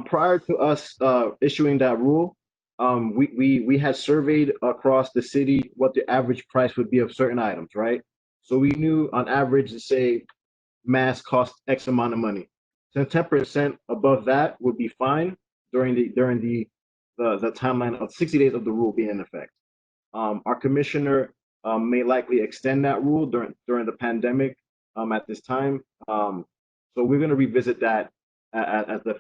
Prior to us issuing that rule, we had surveyed across the city what the average price would be of certain items, right? So we knew on average to say mask cost X amount of money. So 10% above that would be fine during the timeline of 60 days of the rule being in effect. Our commissioner may likely extend that rule during the pandemic at this time. So we're going to revisit that as the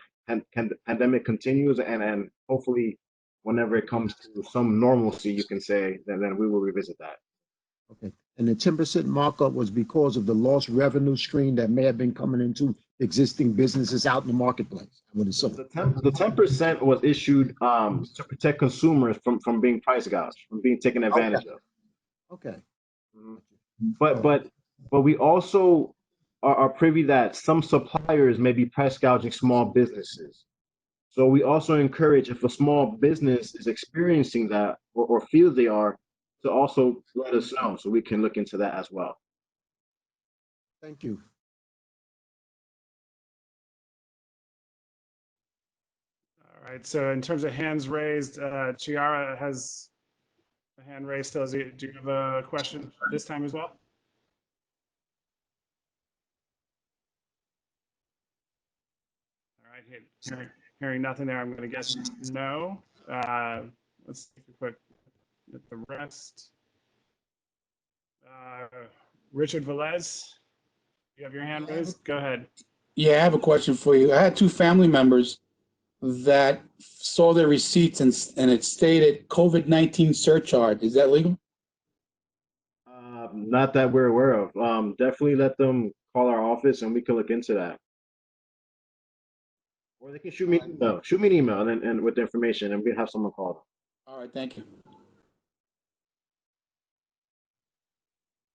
pandemic continues, and hopefully whenever it comes to some normalcy, you can say, then we will revisit that. Okay. And the 10% markup was because of the lost revenue stream that may have been coming into existing businesses out in the marketplace, I would assume. The 10% was issued to protect consumers from being price gouged, from being taken advantage of. Okay. But we also are privy that some suppliers may be price gouging small businesses. So we also encourage, if a small business is experiencing that or feels they are, to also let us know so we can look into that as well. Thank you. All right, so in terms of hands raised, Chiara has a hand raised still. Do you have a question this time as well? All right, hearing nothing there, I'm going to guess no. Let's take a quick look at the rest. Richard Velez, you have your hand raised? Go ahead. Yeah, I have a question for you. I had two family members that saw their receipts and it stated COVID-19 surcharge. Is that legal? Not that we're aware of. Definitely let them call our office and we can look into that. Or they can shoot me an email and with the information, and we have someone call them. All right, thank you.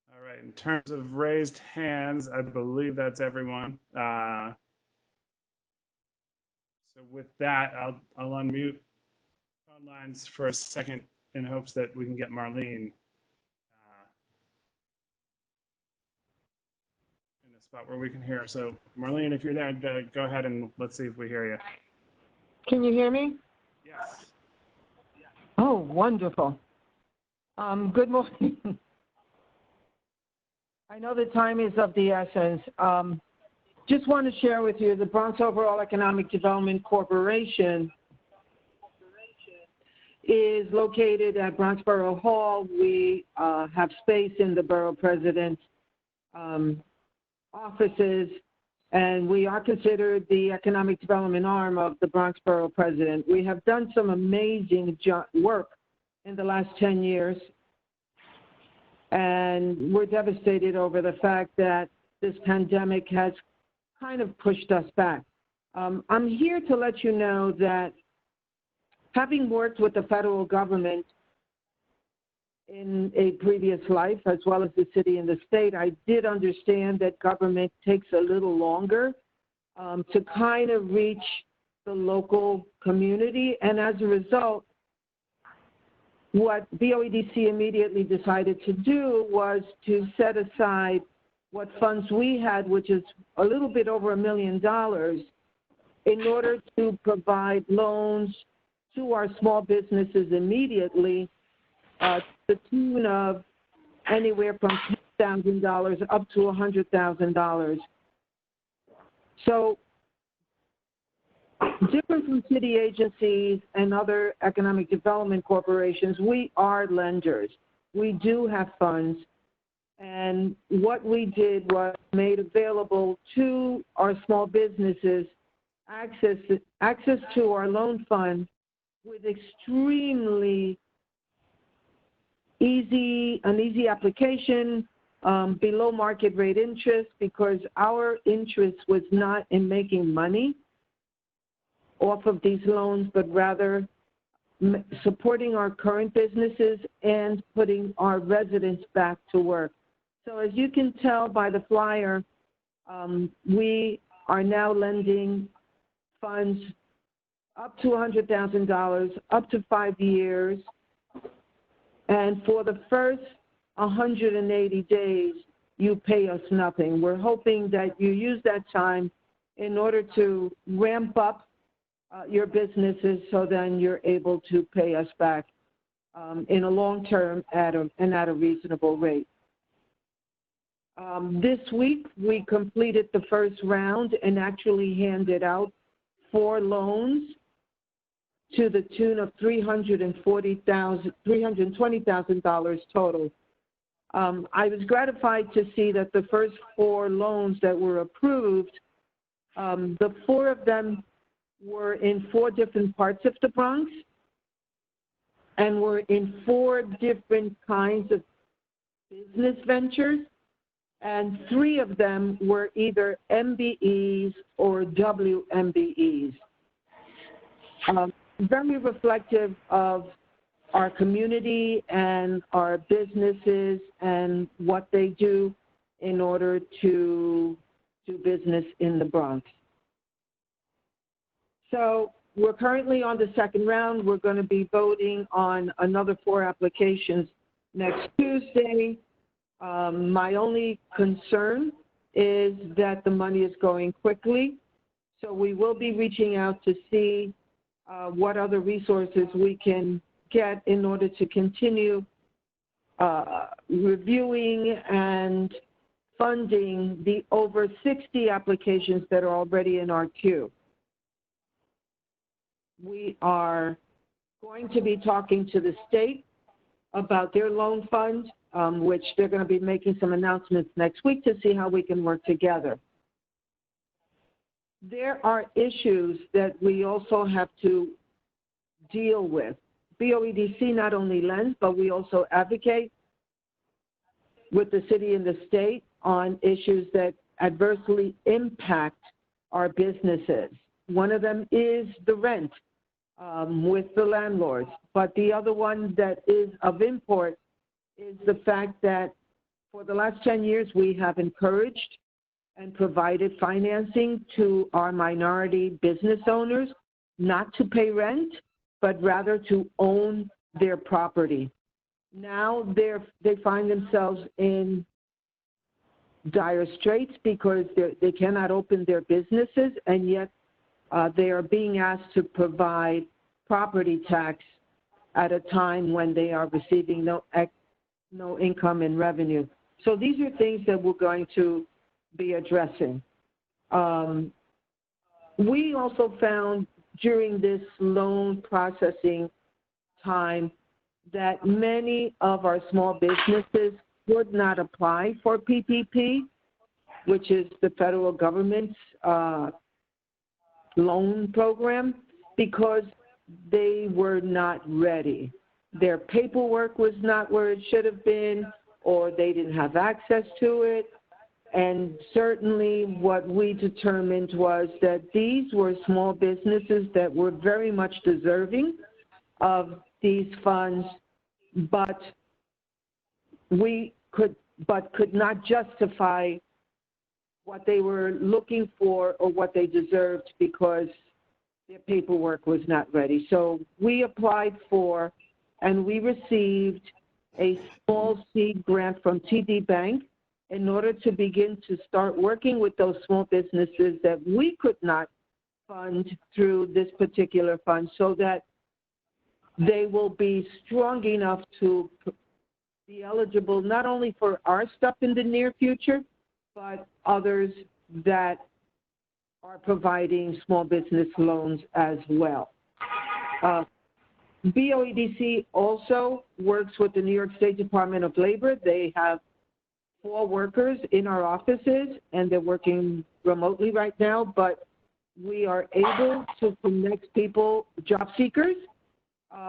All right, in terms of raised hands, I believe that's everyone. So with that, I'll unmute phone lines for a second in hopes that we can get Marlene in a spot where we can hear her. So Marlene, if you're there, go ahead and let's see if we hear you. Can you hear me? Yes. Oh, wonderful. Good morning. I know the time is of the essence. Just want to share with you the Bronx Overall Economic Development Corporation is located at Bronx Borough Hall. We have space in the borough president's offices, and we are considered the economic development arm of the Bronx Borough president. We have done some amazing work in the last 10 years, and we're devastated over the fact that this pandemic has kind of pushed us back. I'm here to let you know that having worked with the federal government in a previous life, as well as the city and the state, I did understand that government takes a little longer to kind of reach the local community. And as a result, what BOEDC immediately decided to do was to set aside what funds we had, which is a little bit over $1 million, in order to provide loans to our small businesses immediately to the tune of anywhere from $10,000 up to $100,000. So different from city agencies and other economic development corporations, we are lenders. We do have funds. And what we did was made available to our small businesses access to our loan fund with extremely an easy application, below market rate interest, because our interest was not in making money off of these loans, but rather supporting our current businesses and putting our residents back to work. So as you can tell by the flyer, we are now lending funds up to $100,000, up to 5 years. And for the first 180 days, you pay us nothing. We're hoping that you use that time in order to ramp up your businesses, so then you're able to pay us back in a long term at a reasonable rate. This week, we completed the first round and actually handed out 4 loans to the tune of $320,000 total. I was gratified to see that the first 4 loans that were approved, the 4 of them were in 4 different parts of the Bronx and were in 4 different kinds of business ventures, and 3 of them were either MBEs or WMBEs. Very reflective of our community and our businesses and what they do in order to do business in the Bronx. So we're currently on the second round. We're going to be voting on another 4 applications next Tuesday. My only concern is that the money is going quickly. So we will be reaching out to see what other resources we can get in order to continue reviewing and funding the over 60 applications that are already in our queue. We are going to be talking to the state about their loan fund, which they're going to be making some announcements next week to see how we can work together. There are issues that we also have to deal with. BOEDC not only lends, but we also advocate with the city and the state on issues that adversely impact our businesses. One of them is the rent with the landlords, but the other one that is of import is the fact that for the last 10 years, we have encouraged and provided financing to our minority business owners not to pay rent, but rather to own their property. Now they find themselves in dire straits because they cannot open their businesses, and yet they are being asked to provide property tax at a time when they are receiving no income and revenue. So these are things that we're going to be addressing. We also found during this loan processing time that many of our small businesses would not apply for PPP, which is the federal government's loan program, because they were not ready. Their paperwork was not where it should have been, or they didn't have access to it. And certainly what we determined was that these were small businesses that were very much deserving of these funds, but could not justify what they were looking for or what they deserved because their paperwork was not ready. So we applied for and we received a small seed grant from TD Bank in order to begin to start working with those small businesses that we could not fund through this particular fund, so that they will be strong enough to be eligible not only for our stuff in the near future, but others that are providing small business loans as well. BOEDC also works with the New York State Department of Labor. They have 4 workers in our offices, and they're working remotely right now, but we are able to connect people, job seekers,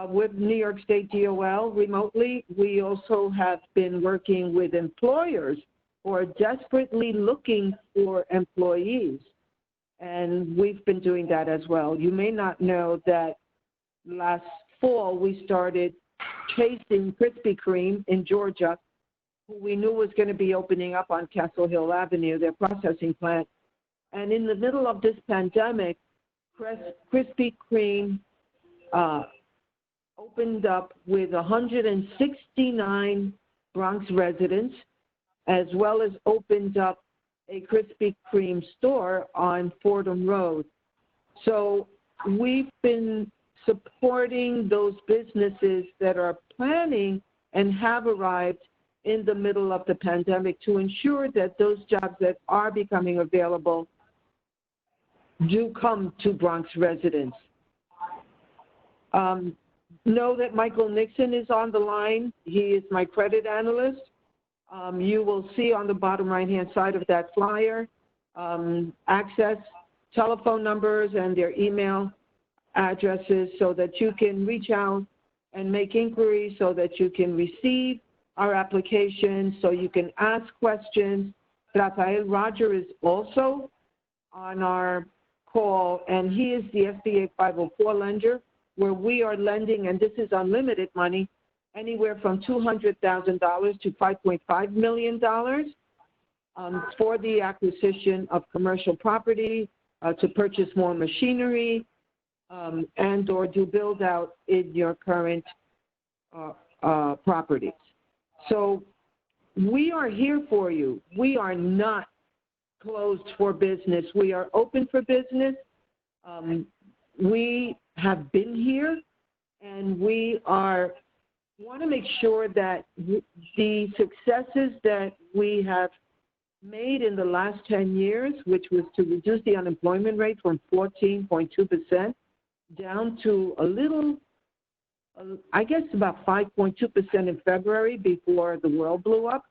with New York State DOL remotely. We also have been working with employers who are desperately looking for employees, and we've been doing that as well. You may not know that last fall we started chasing Krispy Kreme in Georgia, who we knew was going to be opening up on Castle Hill Avenue, their processing plant. And in the middle of this pandemic, Krispy Kreme opened up with 169 Bronx residents, as well as opened up a Krispy Kreme store on Fordham Road. So we've been supporting those businesses that are planning and have arrived in the middle of the pandemic to ensure that those jobs that are becoming available do come to Bronx residents. Know that Michael Nixon is on the line. He is my credit analyst. You will see on the bottom right-hand side of that flyer access, telephone numbers, and their email addresses so that you can reach out and make inquiries, so that you can receive our application, so you can ask questions. Rafael Roger is also on our call, and he is the SBA 504 lender, where we are lending, and this is unlimited money, anywhere from $200,000 to $5.5 million for the acquisition of commercial property, to purchase more machinery, and or do build out in your current properties. So we are here for you. We are not closed for business. We are open for business. We have been here, and we want to make sure that the successes that we have made in the last 10 years, which was to reduce the unemployment rate from 14.2% down to a little, I guess about 5.2% in February before the world blew up,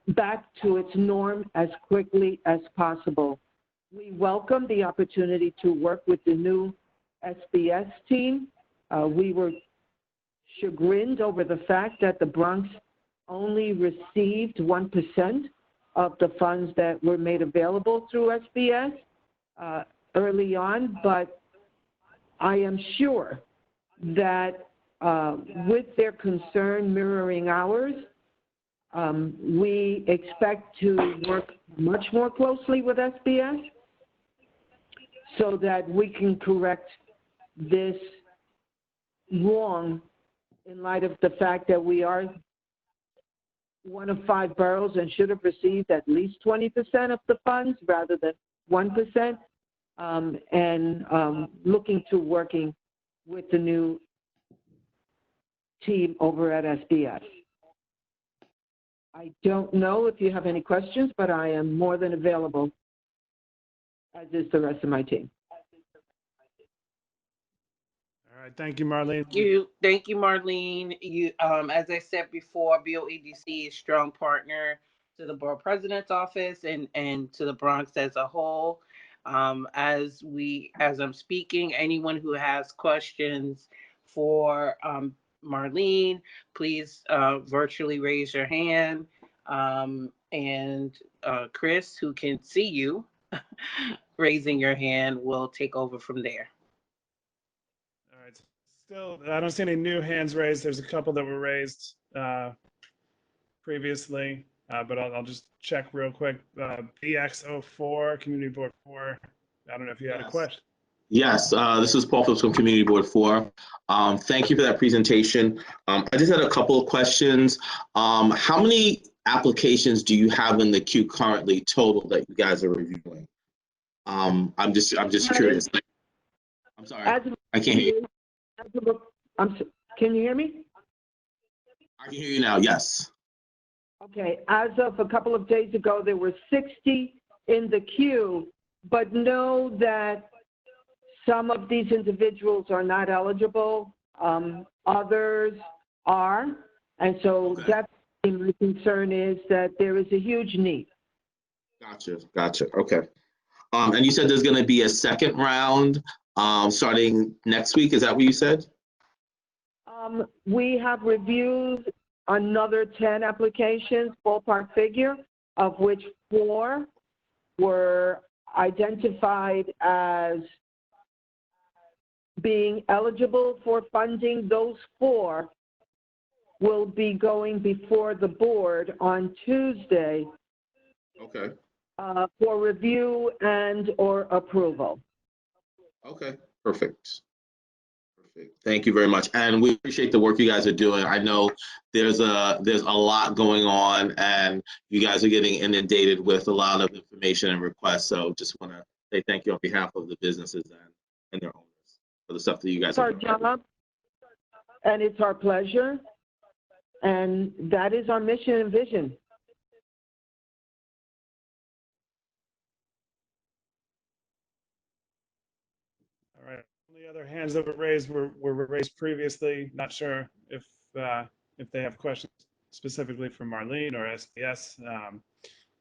back to its norm as quickly as possible. We welcome the opportunity to work with the new SBS team. We were chagrined over the fact that the Bronx only received 1% of the funds that were made available through SBS early on, but I am sure that with their concern mirroring ours, we expect to work much more closely with SBS so that we can correct this wrong in light of the fact that we are one of 5 boroughs and should have received at least 20% of the funds rather than 1%, and looking to working with the new team over at SBS. I don't know if you have any questions, but I am more than available, as is the rest of my team. All right, thank you, Marlene. Thank you, Marlene. As I said before, BOEDC is a strong partner to the Borough President's Office and to the Bronx as a whole. As I'm speaking, anyone who has questions for Marlene, please virtually raise your hand. And Chris, who can see you raising your hand, will take over from there. All right. Still, I don't see any new hands raised. There's a couple that were raised previously, but I'll just check real quick. BX04, Community Board 4. I don't know if you had a question. Yes, this is Paul Phillips from Community Board 4. Thank you for that presentation. I just had a couple of questions. How many applications do you have in the queue currently total that you guys are reviewing? I'm just curious. I'm sorry, I can't hear you. Can you hear me? I can hear you now, yes. Okay, as of a couple of days ago, there were 60 in the queue, but know that some of these individuals are not eligible, others are, and so that's my concern is that there is a huge need. Gotcha, okay. And you said there's going to be a second round starting next week. Is that what you said? We have reviewed another 10 applications, ballpark figure, of which 4 were identified as being eligible for funding. Those 4 will be going before the board on Tuesday. Okay. For review and or approval. Okay, perfect. Perfect. Thank you very much. And we appreciate the work you guys are doing. I know there's a lot going on and you guys are getting inundated with a lot of information and requests. So just want to say thank you on behalf of the businesses and their owners for the stuff that you guys It's our are doing. job, and it's our pleasure, and that is our mission and vision. All right. The other hands that were raised were raised previously. Not sure if they have questions specifically for Marlene or SBS,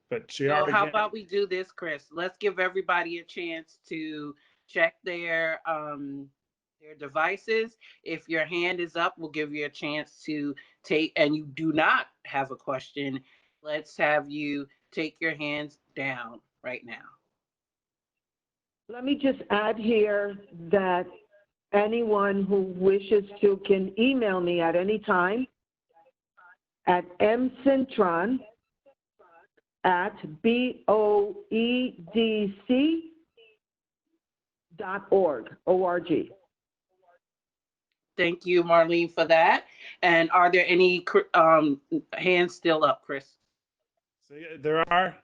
but she So already. how about we do this, Chris? Let's give everybody a chance to check their devices. If your hand is up, we'll give you a chance to take, and you do not have a question, let's have you take your hands down right now. Let me just add here that anyone who wishes to can email me at any time at mcintron@boedc.org, O-R-G. Thank you, Marlene, for that. And are there any hands still up, Chris? So yeah, there are.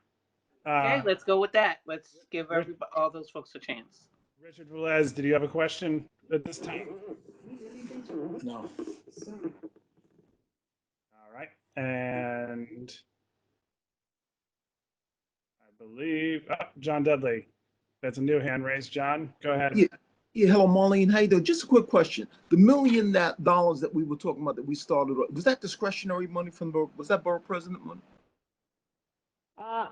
Okay, let's go with that. Let's give everybody, all those folks a chance. Richard Velez, did you have a question at this time? No. All right. And I believe John Dudley. That's a new hand raised. John, go ahead. Yeah, hello, Marlene. How you doing? Just a quick question. The $1 million that we were talking about that we started, was that discretionary money from the, was that borough president money?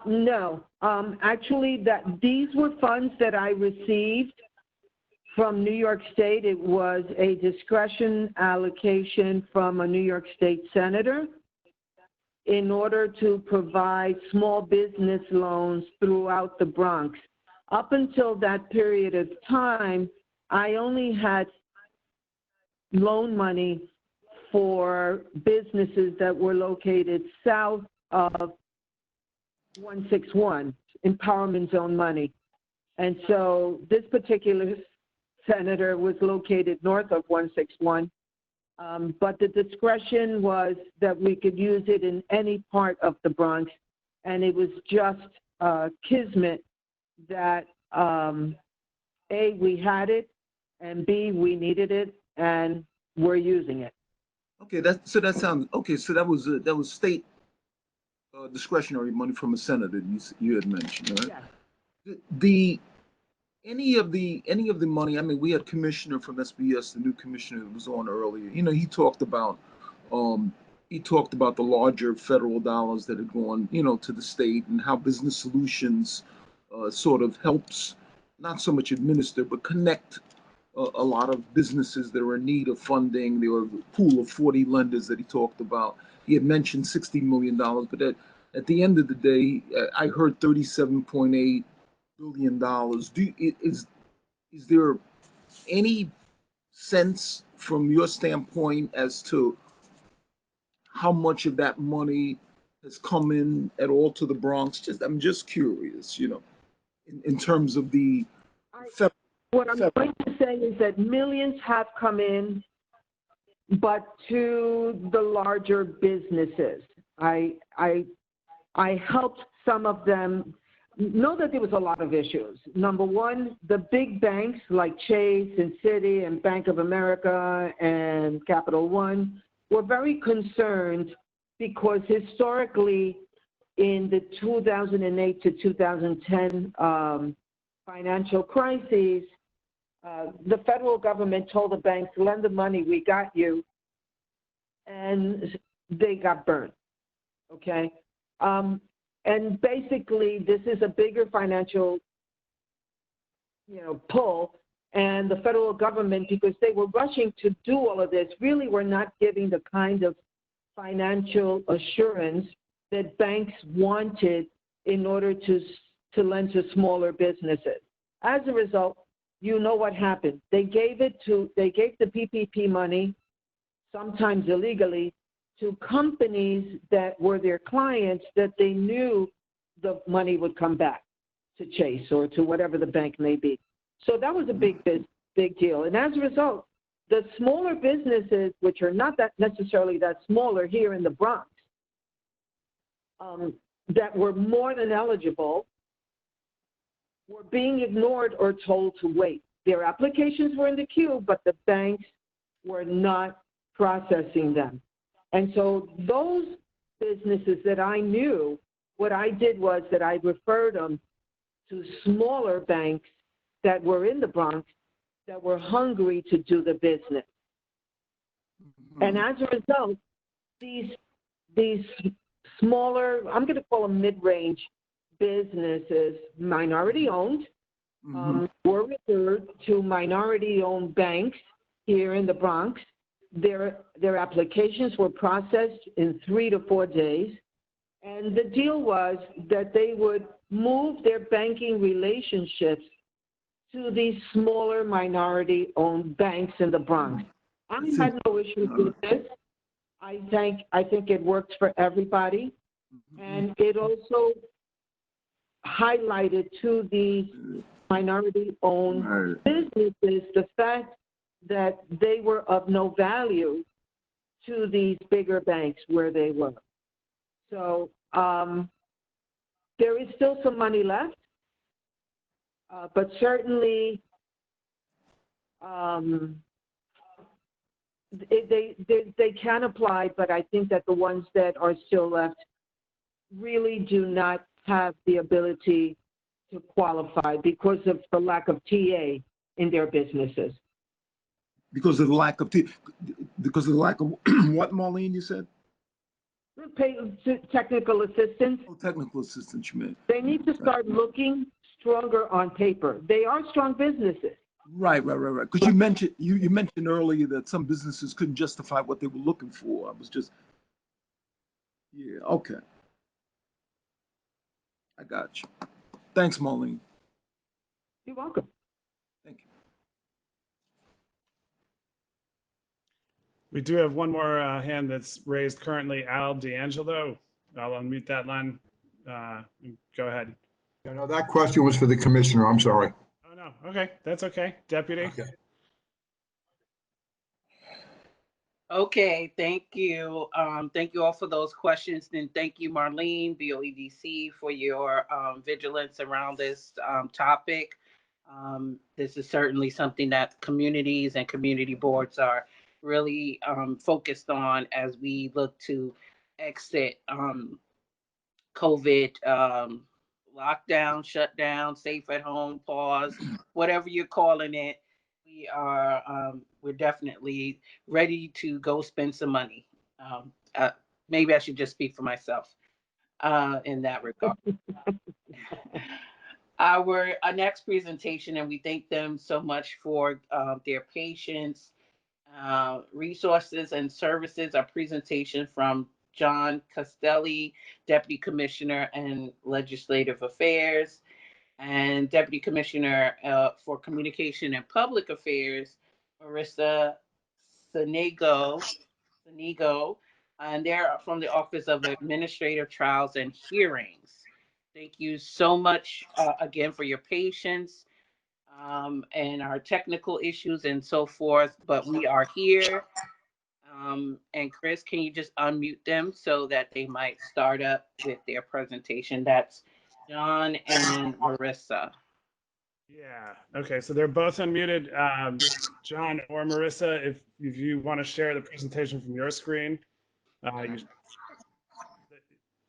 No, actually these were funds that I received from New York State. It was a discretion allocation from a New York State senator in order to provide small business loans throughout the Bronx. Up until that period of time, I only had loan money for businesses that were located south of 161, empowerment zone money. And so this particular senator was located north of 161, but the discretion was that we could use it in any part of the Bronx, and it was just kismet that A, we had it, and B, we needed it, and we're using it. Okay, that sounds okay. So that was state discretionary money from a senator you had mentioned, right? Yeah. Any of the money. I mean, we had commissioner from SBS, the new commissioner that was on earlier. You know, he talked about the larger federal dollars that had gone, you know, to the state, and how Business Solutions sort of helps not so much administer but connect a lot of businesses that are in need of funding. There were a pool of 40 lenders that he talked about. He had mentioned $60 million, but at the end of the day, I heard $37.8 billion. Is there any sense from your standpoint as to how much of that money has come in at all to the Bronx? I'm just curious, you know, in terms of the What I'm going to say is that millions have come in, but to the larger businesses. I helped some of them know that there was a lot of issues. Number one, the big banks like Chase and Citi and Bank of America and Capital One were very concerned because historically in the 2008 to 2010 financial crises, the federal government told the banks, lend the money, we got you, and they got burned, okay? And basically, this is a bigger financial pull. And the federal government, because they were rushing to do all of this, really were not giving the kind of financial assurance that banks wanted in order to lend to smaller businesses. As a result, you know what happened. They gave the PPP money, sometimes illegally, to companies that were their clients that they knew the money would come back to Chase or to whatever the bank may be. So that was a big deal. And as a result, the smaller businesses, which are not that necessarily that smaller here in the Bronx, that were more than eligible, were being ignored or told to wait. Their applications were in the queue, but the banks were not processing them. And so those businesses that I knew, what I did was that I referred them to smaller banks that were in the Bronx that were hungry to do the business. And as a result, these smaller, I'm going to call them mid-range businesses, minority-owned, were referred to minority-owned banks here in the Bronx. Their applications were processed in 3 to 4 days. And the deal was that they would move their banking relationships to these smaller minority-owned banks in the Bronx. I had no issues with this. I think it worked for everybody. And it also highlighted to these minority-owned businesses the fact that they were of no value to these bigger banks where they were. So there is still some money left, but certainly they can apply, but I think that the ones that are still left really do not have the ability to qualify because of the lack of TA in their businesses. Because of the lack of what, Marlene, you said? Technical assistance. Oh, technical assistance, you meant. They need to start looking stronger on paper. They are strong businesses. Right. Because you mentioned earlier that some businesses couldn't justify what they were looking for. I was just, yeah, okay. I got you. Thanks, Marlene. You're welcome. Thank you. We do have one more hand that's raised currently, Al D'Angelo. I'll unmute that line. Go ahead. Yeah, no, that question was for the commissioner. I'm sorry. Oh, no. Okay. That's okay. Deputy. Okay. Okay, thank you. Thank you all for those questions. And thank you, Marlene, BOEDC, for your vigilance around this topic. This is certainly something that communities and community boards are really focused on as we look to exit COVID lockdown, shutdown, safe at home, pause, whatever you're calling it. We're definitely ready to go spend some money. Maybe I should just speak for myself in that regard. Our next presentation, and we thank them so much for their patience, resources and services. Our presentation from John Castelli, Deputy Commissioner and Legislative Affairs, and Deputy Commissioner for Communication and Public Affairs, Marissa Sanigo, and they're from the Office of Administrative Trials and Hearings. Thank you so much again for your patience and our technical issues and so forth, but we are here. And Chris, can you just unmute them so that they might start up with their presentation? That's John and Marissa. Yeah. Okay. So they're both unmuted. John or Marissa, if you want to share the presentation from your screen,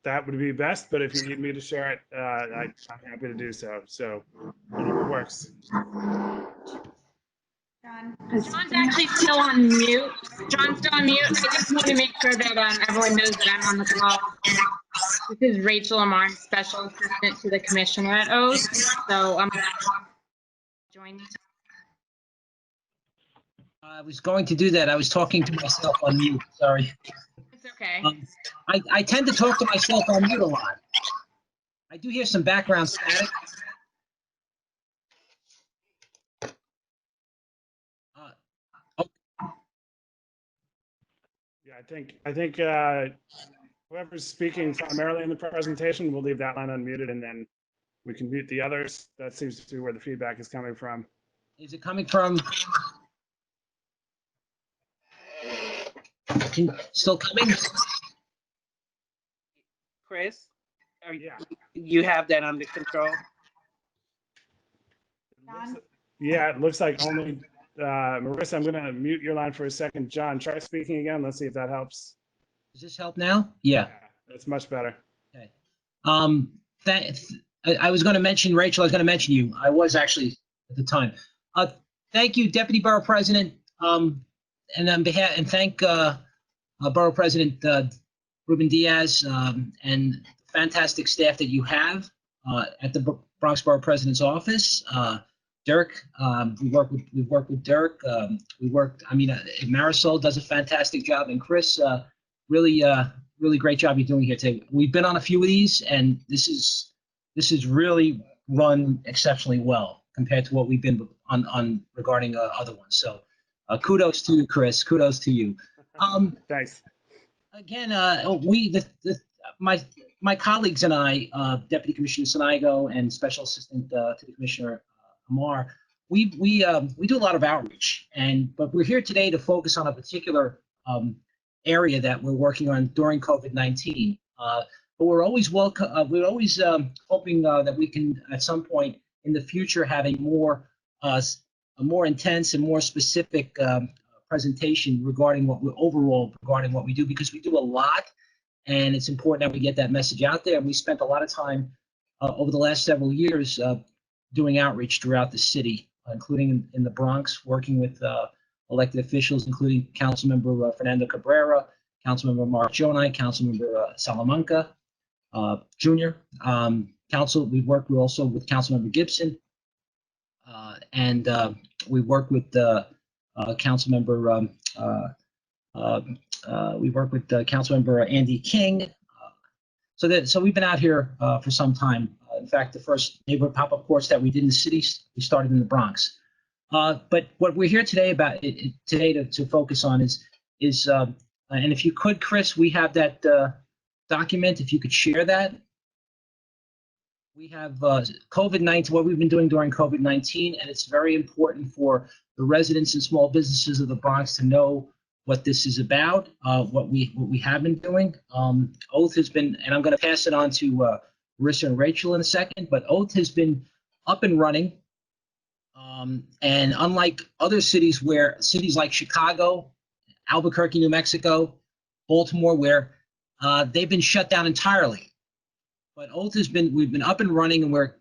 that would be best. But if you need me to share it, I'm happy to do so. So whatever works. John's actually still on mute. John's still on mute. I just want to make sure that everyone knows that I'm on the call. This is Rachel Amar, Special Assistant to the Commissioner at Oath. So join me? I was going to do that. I was talking to myself on mute. Sorry. It's okay. I tend to talk to myself on mute a lot. I do hear some background static. Yeah, I think whoever's speaking primarily in the presentation, we'll leave that line unmuted and then we can mute the others. That seems to be where the feedback is coming from. Is it coming from? Still coming? Chris, you have that under control? Yeah, it looks like only Marissa, I'm going to mute your line for a second. John, try speaking again. Let's see if that helps. Does this help now? Yeah. It's much better. Okay. I was going to mention Rachel. I was going to mention you. I was actually at the time. Thank you, Deputy Borough President. And on behalf, and thank Borough President Ruben Diaz and the fantastic staff that you have at the Bronx Borough President's office. Dirk, we've worked with Dirk. Marisol does a fantastic job, and Chris, really great job you're doing here today. We've been on a few of these, and this is really run exceptionally well compared to what we've been on regarding other ones. So kudos to you, Chris. Kudos to you. Thanks. Again, my colleagues and I, Deputy Commissioner Sinigo and Special Assistant to the Commissioner Amar, we do a lot of outreach, but we're here today to focus on a particular area that we're working on during COVID-19. But we're always welcome. We're always hoping that we can, at some point in the future, have a more intense and more specific presentation regarding what we do, because we do a lot, and it's important that we get that message out there. And we spent a lot of time over the last several years doing outreach throughout the city, including in the Bronx, working with elected officials, including Councilmember Fernando Cabrera, Councilmember Mark Jonai, Councilmember Salamanca Jr. We worked also with Councilmember Gibson, and we worked with Councilmember Councilmember Andy King. So we've been out here for some time. In fact, the first neighborhood pop-up courts that we did in the city, we started in the Bronx. But what we're here today to focus on is and if you could, Chris, we have that document. If you could share that. We have COVID-19, what we've been doing during COVID-19, and it's very important for the residents and small businesses of the Bronx to know what this is about, what we have been doing. Oath has been, and I'm going to pass it on to Marissa and Rachel in a second, but Oath has been up and running. And unlike other cities like Chicago, Albuquerque, New Mexico, Baltimore, where they've been shut down entirely. But Oath we've been up and running, and we're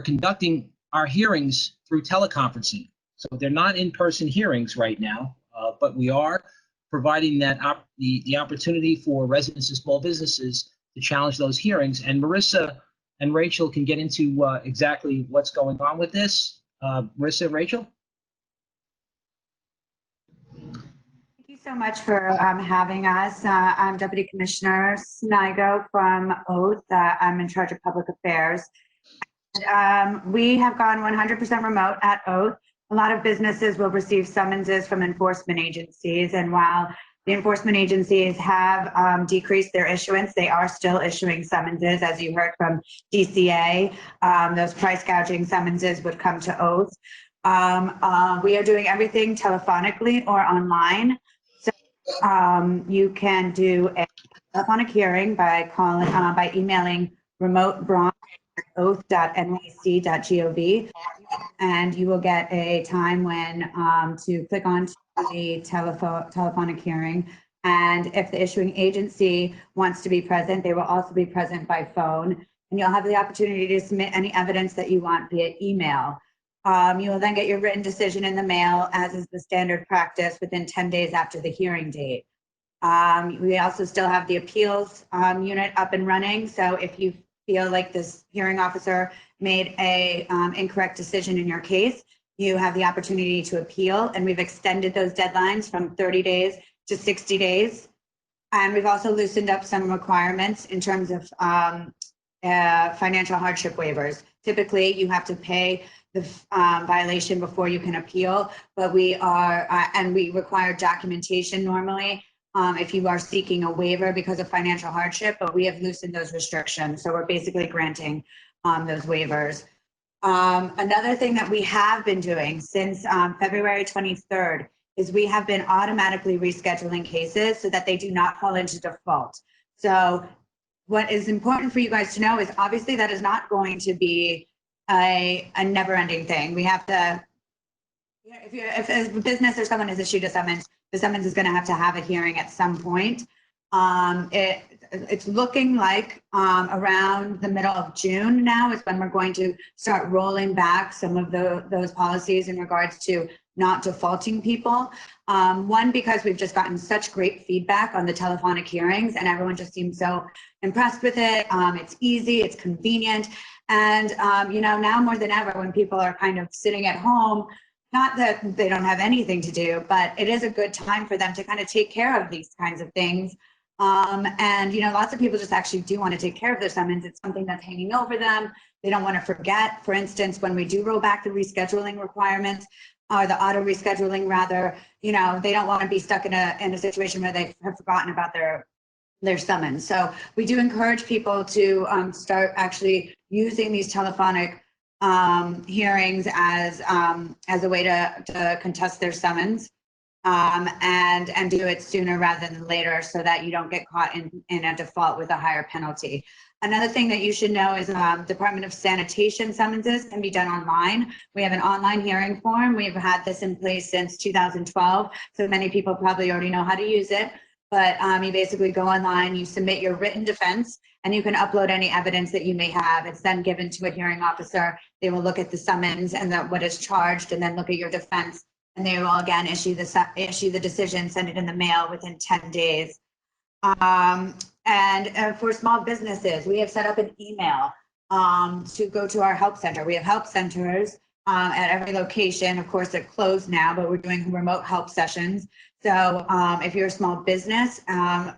conducting our hearings through teleconferencing. So they're not in-person hearings right now, but we are providing the opportunity for residents and small businesses to challenge those hearings. And Marissa and Rachel can get into exactly what's going on with this. Marissa and Rachel? Thank you so much for having us. I'm Deputy Commissioner Sinigo from Oath. I'm in charge of public affairs. We have gone 100% remote at Oath. A lot of businesses will receive summonses from enforcement agencies, and while the enforcement agencies have decreased their issuance, they are still issuing summonses, as you heard from DCA. Those price gouging summonses would come to Oath. We are doing everything telephonically or online. So you can do a telephonic hearing by emailing remotebronx@oath.nyc.gov, and you will get a time when to click on the telephonic hearing. And if the issuing agency wants to be present, they will also be present by phone, and you'll have the opportunity to submit any evidence that you want via email. You will then get your written decision in the mail, as is the standard practice, within 10 days after the hearing date. We also still have the appeals unit up and running. So if you feel like this hearing officer made a incorrect decision in your case, you have the opportunity to appeal, and we've extended those deadlines from 30 days to 60 days. And we've also loosened up some requirements in terms of financial hardship waivers. Typically, you have to pay the violation before you can appeal, but we are, and we require documentation normally if you are seeking a waiver because of financial hardship, but we have loosened those restrictions. So we're basically granting those waivers. Another thing that we have been doing since February 23rd is we have been automatically rescheduling cases so that they do not fall into default. So what is important for you guys to know is obviously that is not going to be a never-ending thing. We have to, if a business or someone has issued a summons, the summons is going to have a hearing at some point. It's looking like around the middle of June now is when we're going to start rolling back some of those policies in regards to not defaulting people. One, because we've just gotten such great feedback on the telephonic hearings and everyone just seems so impressed with it. It's easy, it's convenient. And, you know, now more than ever, when people are kind of sitting at home, not that they don't have anything to do, but it is a good time for them to kind of take care of these kinds of things. And, you know, lots of people just actually do want to take care of their summons. It's something that's hanging over them. They don't want to forget. For instance, when we do roll back the rescheduling requirements, or the auto rescheduling rather, you know, they don't want to be stuck in a situation where they have forgotten about their summons. So we do encourage people to start actually using these telephonic hearings as a way to contest their summons. And do it sooner rather than later so that you don't get caught in a default with a higher penalty. Another thing that you should know is Department of Sanitation summonses can be done online. We have an online hearing form. We've had this in place since 2012, so many people probably already know how to use it. But you basically go online, you submit your written defense, and you can upload any evidence that you may have. It's then given to a hearing officer. They will look at the summons and what is charged, and then look at your defense. And they will again issue the decision, send it in the mail within 10 days. And for small businesses, we have set up an email to go to our help center. We have help centers at every location. Of course, they're closed now, but we're doing remote help sessions. So if you're a small business, our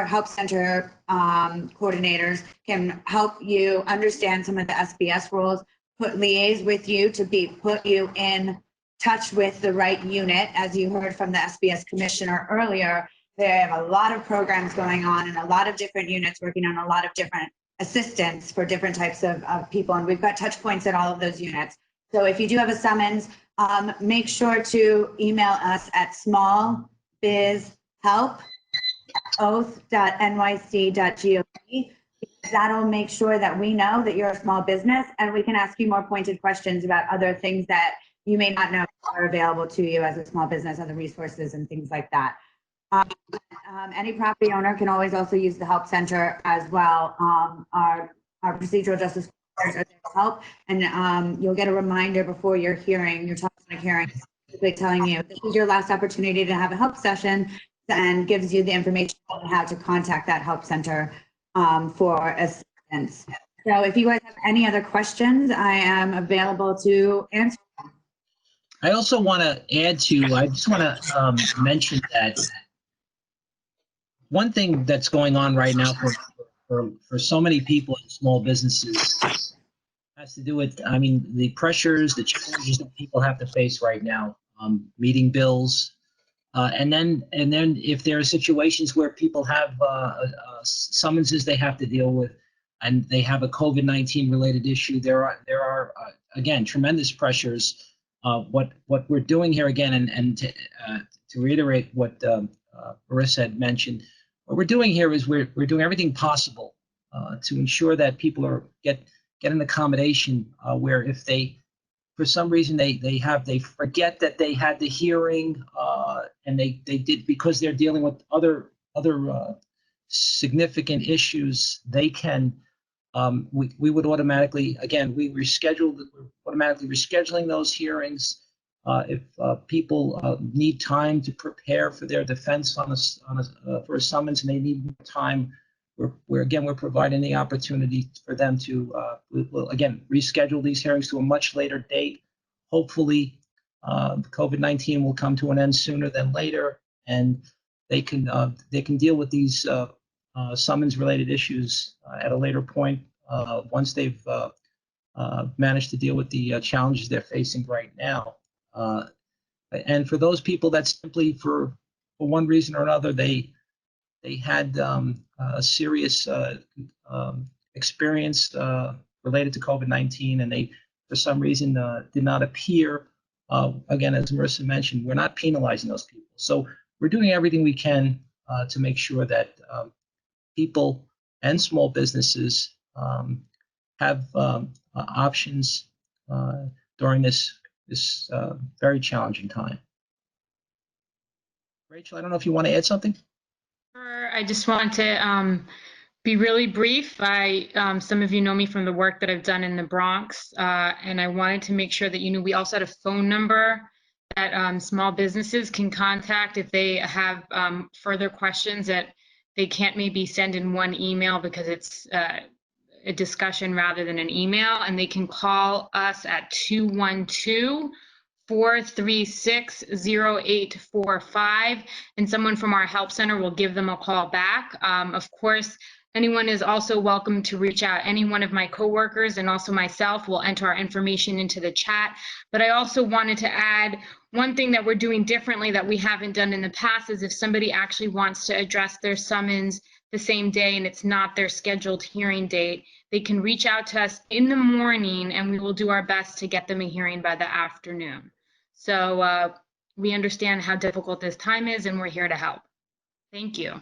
help center coordinators can help you understand some of the SBS rules, liaise with you to put you in touch with the right unit. As you heard from the SBS commissioner earlier, they have a lot of programs going on and a lot of different units working on a lot of different assistance for different types of people. And we've got touch points at all of those units. So if you do have a summons, make sure to email us at smallbizhelp@oath.nyc.gov. That'll make sure that we know that you're a small business and we can ask you more pointed questions about other things that you may not know are available to you as a small business, other resources and things like that. Any property owner can always also use the help center as well. Our procedural justice coordinators are there to help, and you'll get a reminder before your hearing, your telephonic hearing, basically telling you this is your last opportunity to have a help session, and gives you the information on how to contact that help center for assistance. So if you guys have any other questions, I am available to answer. I also want to add to, I just want to mention that one thing that's going on right now for so many people in small businesses has to do with, I mean, the pressures, the challenges that people have to face right now, meeting bills. And then if there are situations where people have summonses they have to deal with, and they have a COVID-19 related issue, there are again, tremendous pressures. What we're doing here again, and to reiterate what Marissa had mentioned, what we're doing here is we're doing everything possible to ensure that people get an accommodation where if they, for some reason, they forget that they had the hearing and they did, because they're dealing with other significant issues, they can we would automatically, again, we're automatically rescheduling those hearings. If people need time to prepare for their defense for a summons, and they need more time, we're providing the opportunity for them to, we'll again, reschedule these hearings to a much later date. Hopefully, COVID-19 will come to an end sooner than later, and they can deal with these summons-related issues at a later point once they've managed to deal with the challenges they're facing right now. And for those people that simply, for one reason or another, they had a serious experience related to COVID-19, and they, for some reason, did not appear. Again, as Marissa mentioned, we're not penalizing those people. So we're doing everything we can to make sure that people and small businesses have options during this very challenging time. Rachel, I don't know if you want to add something? Sure. I just want to be really brief. Some of you know me from the work that I've done in the Bronx, and I wanted to make sure that you knew we also had a phone number that small businesses can contact if they have further questions that they can't maybe send in one email because it's a discussion rather than an email, and they can call us at 212-436-0845, and someone from our help center will give them a call back. Of course, anyone is also welcome to reach out. Any one of my coworkers and also myself will enter our information into the chat. But I also wanted to add one thing that we're doing differently that we haven't done in the past is if somebody actually wants to address their summons the same day and it's not their scheduled hearing date, they can reach out to us in the morning and we will do our best to get them a hearing by the afternoon. So we understand how difficult this time is and we're here to help. Thank you.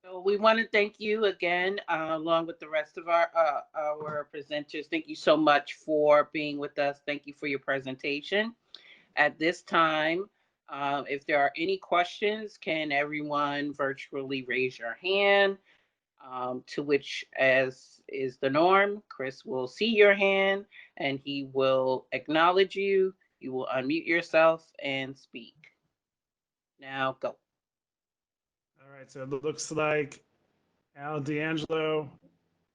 So we want to thank you again, along with the rest of our presenters. Thank you so much for being with us. Thank you for your presentation. At this time, if there are any questions, can everyone virtually raise your hand? To which, as is the norm, Chris will see your hand and he will acknowledge you. You will unmute yourself and speak. Now go. All right, so it looks like Al D'Angelo,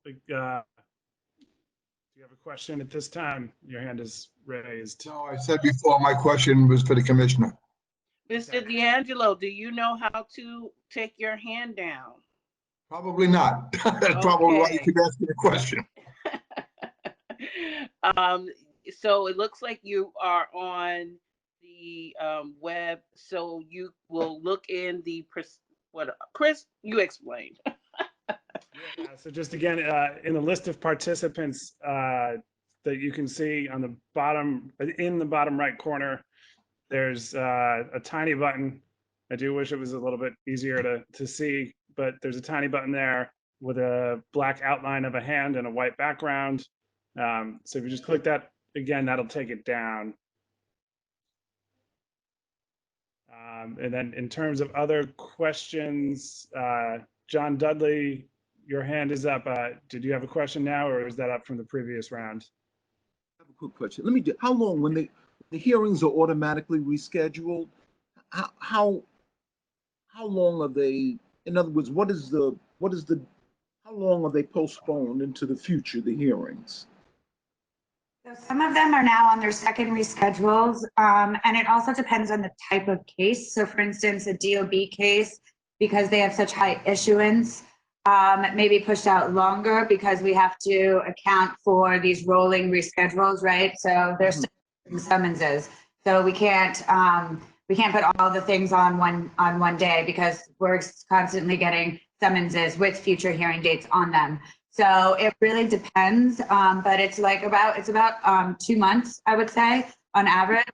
do you have a question at this time? Your hand is raised. No, I said before, my question was for the commissioner. Mr. D'Angelo, do you know how to take your hand down? Probably not. That's probably why you could ask me a question. So it looks like you are on the web, so you will look in the, Chris, you explained. Yeah, so just again, in the list of participants that you can see on the bottom, in the bottom right corner, there's a tiny button. I do wish it was a little bit easier to see, but there's a tiny button there with a black outline of a hand and a white background. So if you just click that, again, that'll take it down. And then in terms of other questions, John Dudley, your hand is up. Did you have a question now, or is that up from the previous round? I have a quick question. Let me do, how long, when the hearings are automatically rescheduled, how long are they, in other words, how long are they postponed into the future, the hearings? So some of them are now on their second reschedules, and it also depends on the type of case. So for instance, a DOB case, because they have such high issuance, may be pushed out longer because we have to account for these rolling reschedules, right? So there's still summonses. So we can't put all the things on one day because we're constantly getting summonses with future hearing dates on them. So it really depends, but it's about 2 months, I would say, on average.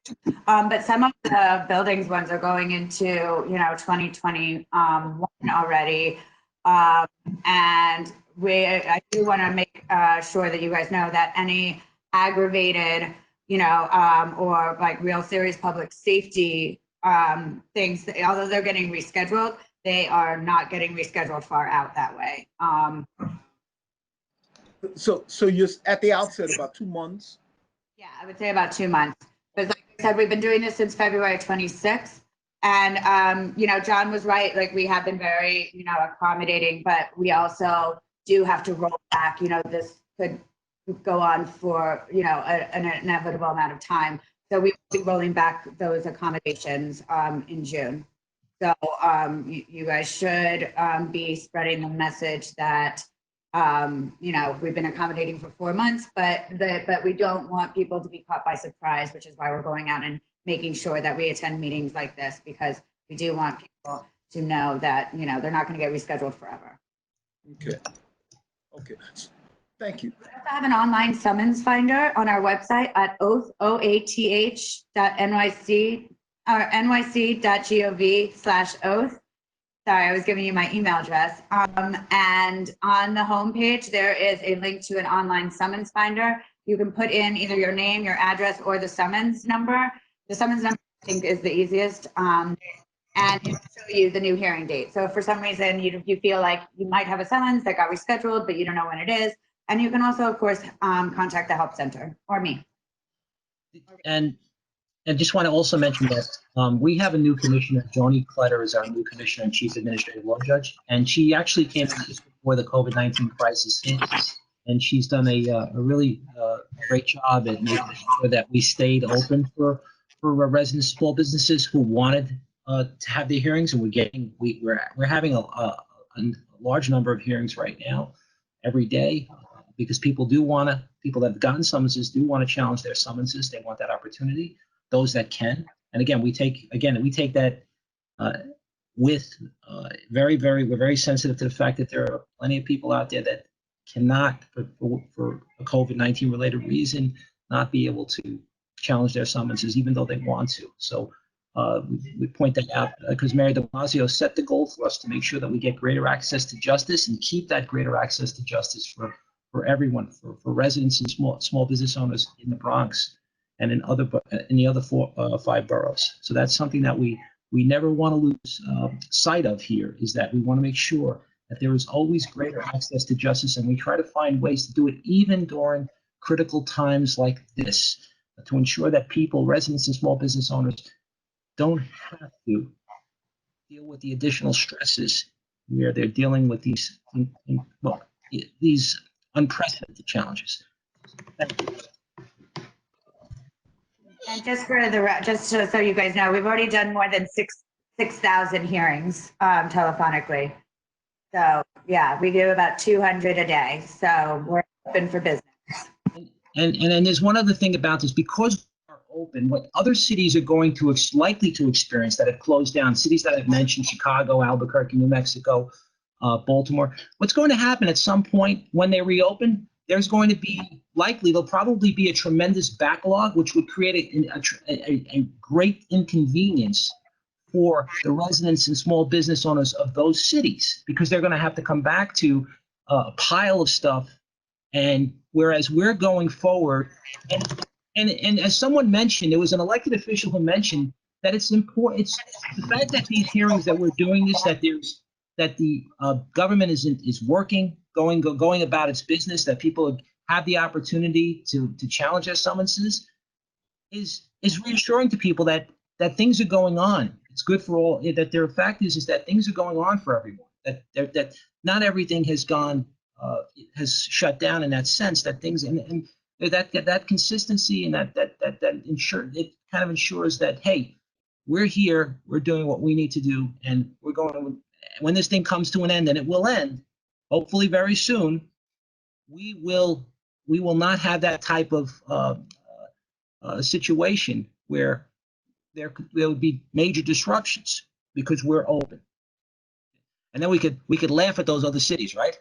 But some of the buildings ones are going into 2021 already, and I do want to make sure that you guys know that any aggravated, or like real serious public safety things, although they're getting rescheduled, they are not getting rescheduled far out that way. So you're at the outset about 2 months? Yeah, I would say about 2 months. Because like I said, we've been doing this since February 26th. And, John was right, like we have been very, accommodating, but we also do have to roll back, this could go on for, an inevitable amount of time. So we will be rolling back those accommodations in June. So you guys should be spreading the message that, we've been accommodating for 4 months, but we don't want people to be caught by surprise, which is why we're going out and making sure that we attend meetings like this, because we do want people to know that, they're not going to get rescheduled forever. Okay. Okay. Thank you. We also have an online summons finder on our website at oath.nyc or nyc.gov/oath. Sorry, I was giving you my email address. And on the homepage, there is a link to an online summons finder. You can put in either your name, your address, or the summons number. The summons number, I think, is the easiest. And it'll show you the new hearing date. So if for some reason you feel like you might have a summons that got rescheduled, but you don't know when it is. And you can also, of course, contact the help center or me. And I just want to also mention that we have a new commissioner. Joni Kletter is our new commissioner and chief administrative law judge. And she actually came in just before the COVID-19 crisis hit. And she's done a really great job at making sure that we stayed open for residents, small businesses who wanted to have their hearings. And we're having a large number of hearings right now, every day, because people that have gotten summonses do want to challenge their summonses. They want that opportunity. Those that can, and again, we take that with we're very sensitive to the fact that there are plenty of people out there that cannot, for a COVID-19 related reason, not be able to challenge their summonses, even though they want to. So we point that out because Mayor de Blasio set the goal for us to make sure that we get greater access to justice and keep that greater access to justice for everyone, for residents and small business owners in the Bronx and in the other 5 boroughs. So that's something that we never want to lose sight of here, is that we want to make sure that there is always greater access to justice, and we try to find ways to do it even during critical times like this, to ensure that people, residents and small business owners, don't have to deal with the additional stresses where they're dealing with these unprecedented challenges. Thank you. And just so you guys know, we've already done more than 6,000 hearings telephonically. So yeah, we do about 200 a day. So we're open for business. And there's one other thing about this, because we are open, what other cities are going to likely to experience that have closed down, cities that I've mentioned, Chicago, Albuquerque, New Mexico, Baltimore. What's going to happen at some point when they reopen, there's going to be there'll probably be a tremendous backlog, which would create a great inconvenience for the residents and small business owners of those cities, because they're going to have to come back to a pile of stuff. And whereas we're going forward, and as someone mentioned, there was an elected official who mentioned that it's important. It's the fact that these hearings that we're doing this, that the government is working, going about its business, that people have the opportunity to challenge their summonses, is reassuring to people that things are going on. It's good for all. That their fact is that things are going on for everyone. That not everything has has shut down in that sense. That things and that consistency and that kind of ensures that, hey, we're here, we're doing what we need to do, and we're going to. When this thing comes to an end, and it will end, hopefully very soon, we will not have that type of situation where there would be major disruptions, because we're open. And then we could laugh at those other cities, right?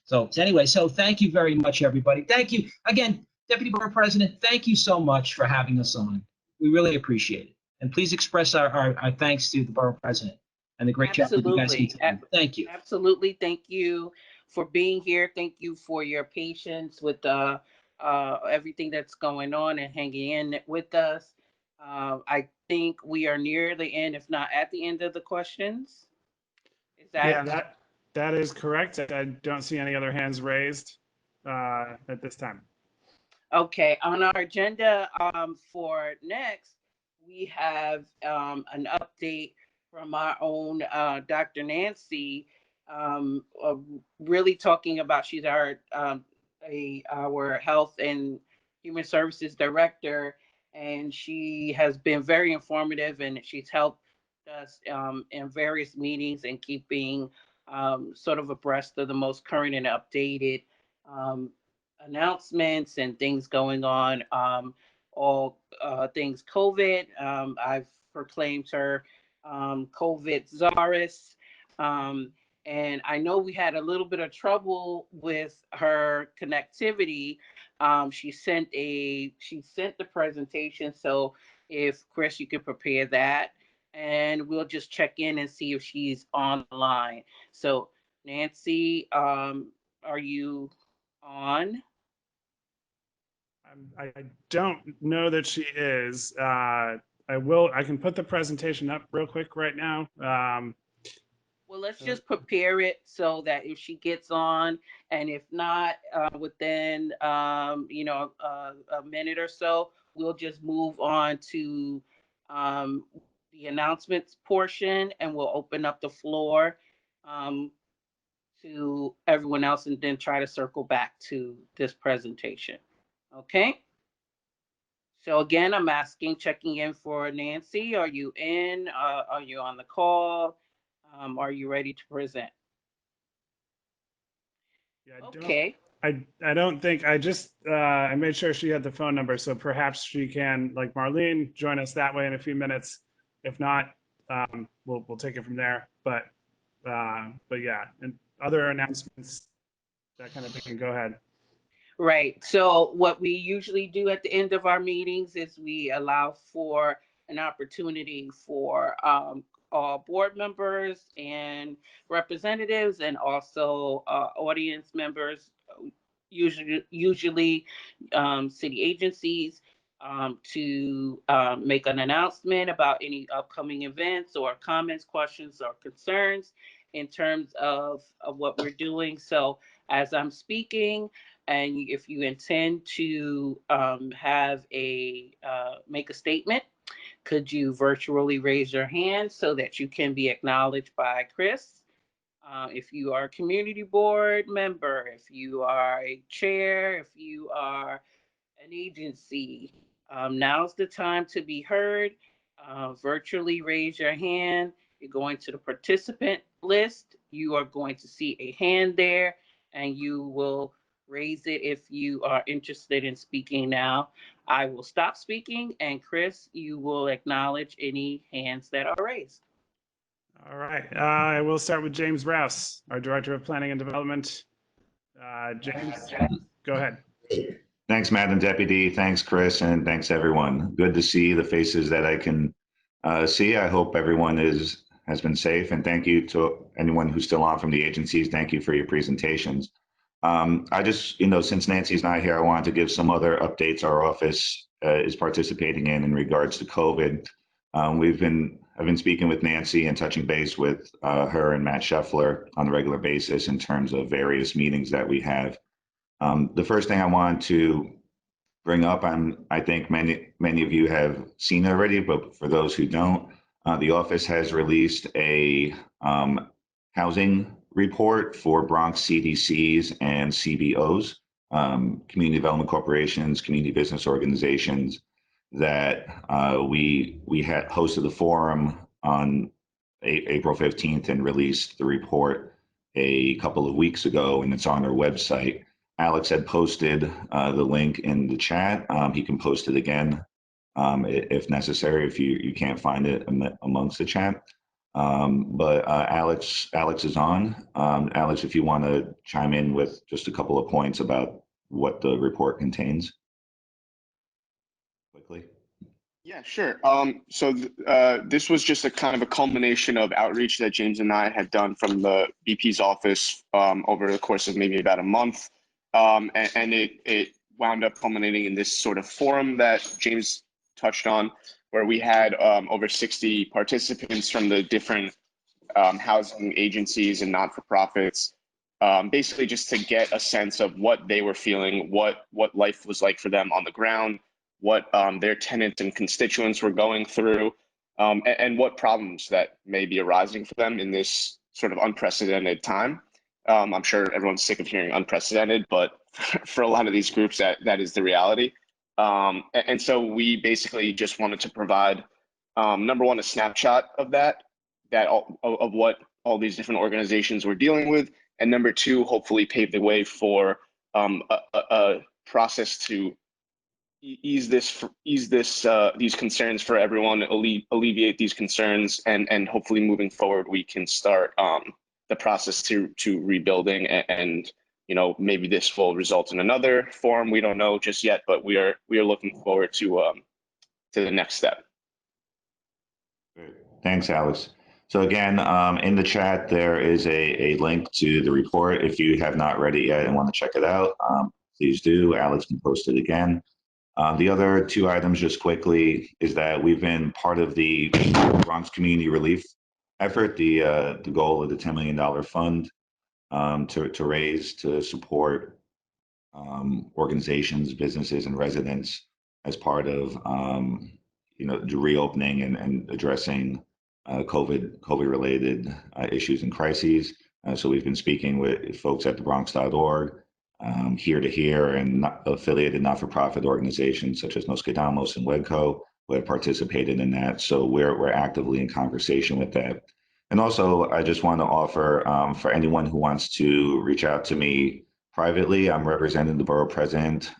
So anyway, so thank you very much, everybody. Thank you again, Deputy Borough President. Thank you so much for having us on. We really appreciate it. And please express our thanks to the Borough President and the great job that you guys do. Thank you. Absolutely. Thank you for being here. Thank you for your patience with everything that's going on and hanging in with us. I think we are near the end, if not at the end of the questions. Is that? Yeah, that is correct. I don't see any other hands raised at this time. Okay, on our agenda for next, we have an update from our own Dr. Nancy, really talking about, she's our health and human services director, and she has been very informative, and she's helped us in various meetings and keeping sort of abreast of the most current and updated announcements and things going on, all things COVID. I've proclaimed her COVID czarist. And I know we had a little bit of trouble with her connectivity. She sent the presentation. So if Chris, you could prepare that, and we'll just check in and see if she's online. So Nancy, are you on? I don't know that she is. I can put the presentation up real quick right now. Well, let's just prepare it so that if she gets on, and if not, within a minute or so, we'll just move on to the announcements portion, and we'll open up the floor to everyone else, and then try to circle back to this presentation. Okay. So again, I'm checking in for Nancy. Are you in? Are you on the call? Are you ready to present? Yeah, okay. I don't think, I made sure she had the phone number, so perhaps she can, like Marlene, join us that way in a few minutes. If not, we'll take it from there. But yeah, and other announcements, that kind of thing, go ahead. Right. So what we usually do at the end of our meetings is we allow for an opportunity for all board members and representatives, and also audience members, usually city agencies, to make an announcement about any upcoming events or comments, questions, or concerns in terms of what we're doing. So as I'm speaking, and if you intend to make a statement, could you virtually raise your hand so that you can be acknowledged by Chris? If you are a community board member, if you are a chair, if you are an agency, now's the time to be heard. Virtually raise your hand. You're going to the participant list. You are going to see a hand there, and you will raise it if you are interested in speaking now. I will stop speaking, and Chris, you will acknowledge any hands that are raised. All right. I will start with James Rouse, our Director of Planning and Development. James, go ahead. Thanks, Madam Deputy. Thanks, Chris, and thanks, everyone. Good to see the faces that I can see. I hope everyone has been safe, and thank you to anyone who's still on from the agencies. Thank you for your presentations. I just, since Nancy's not here, I wanted to give some other updates our office is participating in regards to COVID. I've been speaking with Nancy and touching base with her and Matt Scheffler on a regular basis in terms of various meetings that we have. The first thing I wanted to bring up, I think many of you have seen it already, but for those who don't, the office has released a housing report for Bronx CDCs and CBOs, community development corporations, community business organizations, that we had hosted the forum on April 15th and released the report a couple of weeks ago, and it's on our website. Alex had posted the link in the chat. He can post it again if necessary, if you can't find it amongst the chat. But Alex is on. Alex, if you want to chime in with just a couple of points about what the report contains. Quickly. Yeah, sure. So this was just a kind of a culmination of outreach that James and I had done from the VP's office over the course of maybe about a month. And it wound up culminating in this sort of forum that James touched on, where we had over 60 participants from the different housing agencies and not-for-profits, basically just to get a sense of what they were feeling, what life was like for them on the ground, what their tenants and constituents were going through, and what problems that may be arising for them in this sort of unprecedented time. I'm sure everyone's sick of hearing unprecedented, but for a lot of these groups, that is the reality. And so we basically just wanted to provide, number one, a snapshot of of what all these different organizations were dealing with, and number two, hopefully pave the way for a process to ease these concerns for everyone, alleviate these concerns, and hopefully moving forward we can start the process to rebuilding, and maybe this will result in another forum. We don't know just yet, but we are looking forward to the next step. Thanks, Alex. So again, in the chat, there is a link to the report. If you have not read it yet and want to check it out, please do. Alex can post it again. The other two items, just quickly, is that we've been part of the Bronx community relief effort, the goal of the $10 million fund to raise to support organizations, businesses, and residents as part of the reopening and addressing COVID-related issues and crises. So we've been speaking with folks at thebronx.org, Here to Here, and affiliated not-for-profit organizations such as Nostradamus and Wedco who have participated in that. So we're actively in conversation with that. And also, I just want to offer for anyone who wants to reach out to me privately, I'm representing the borough president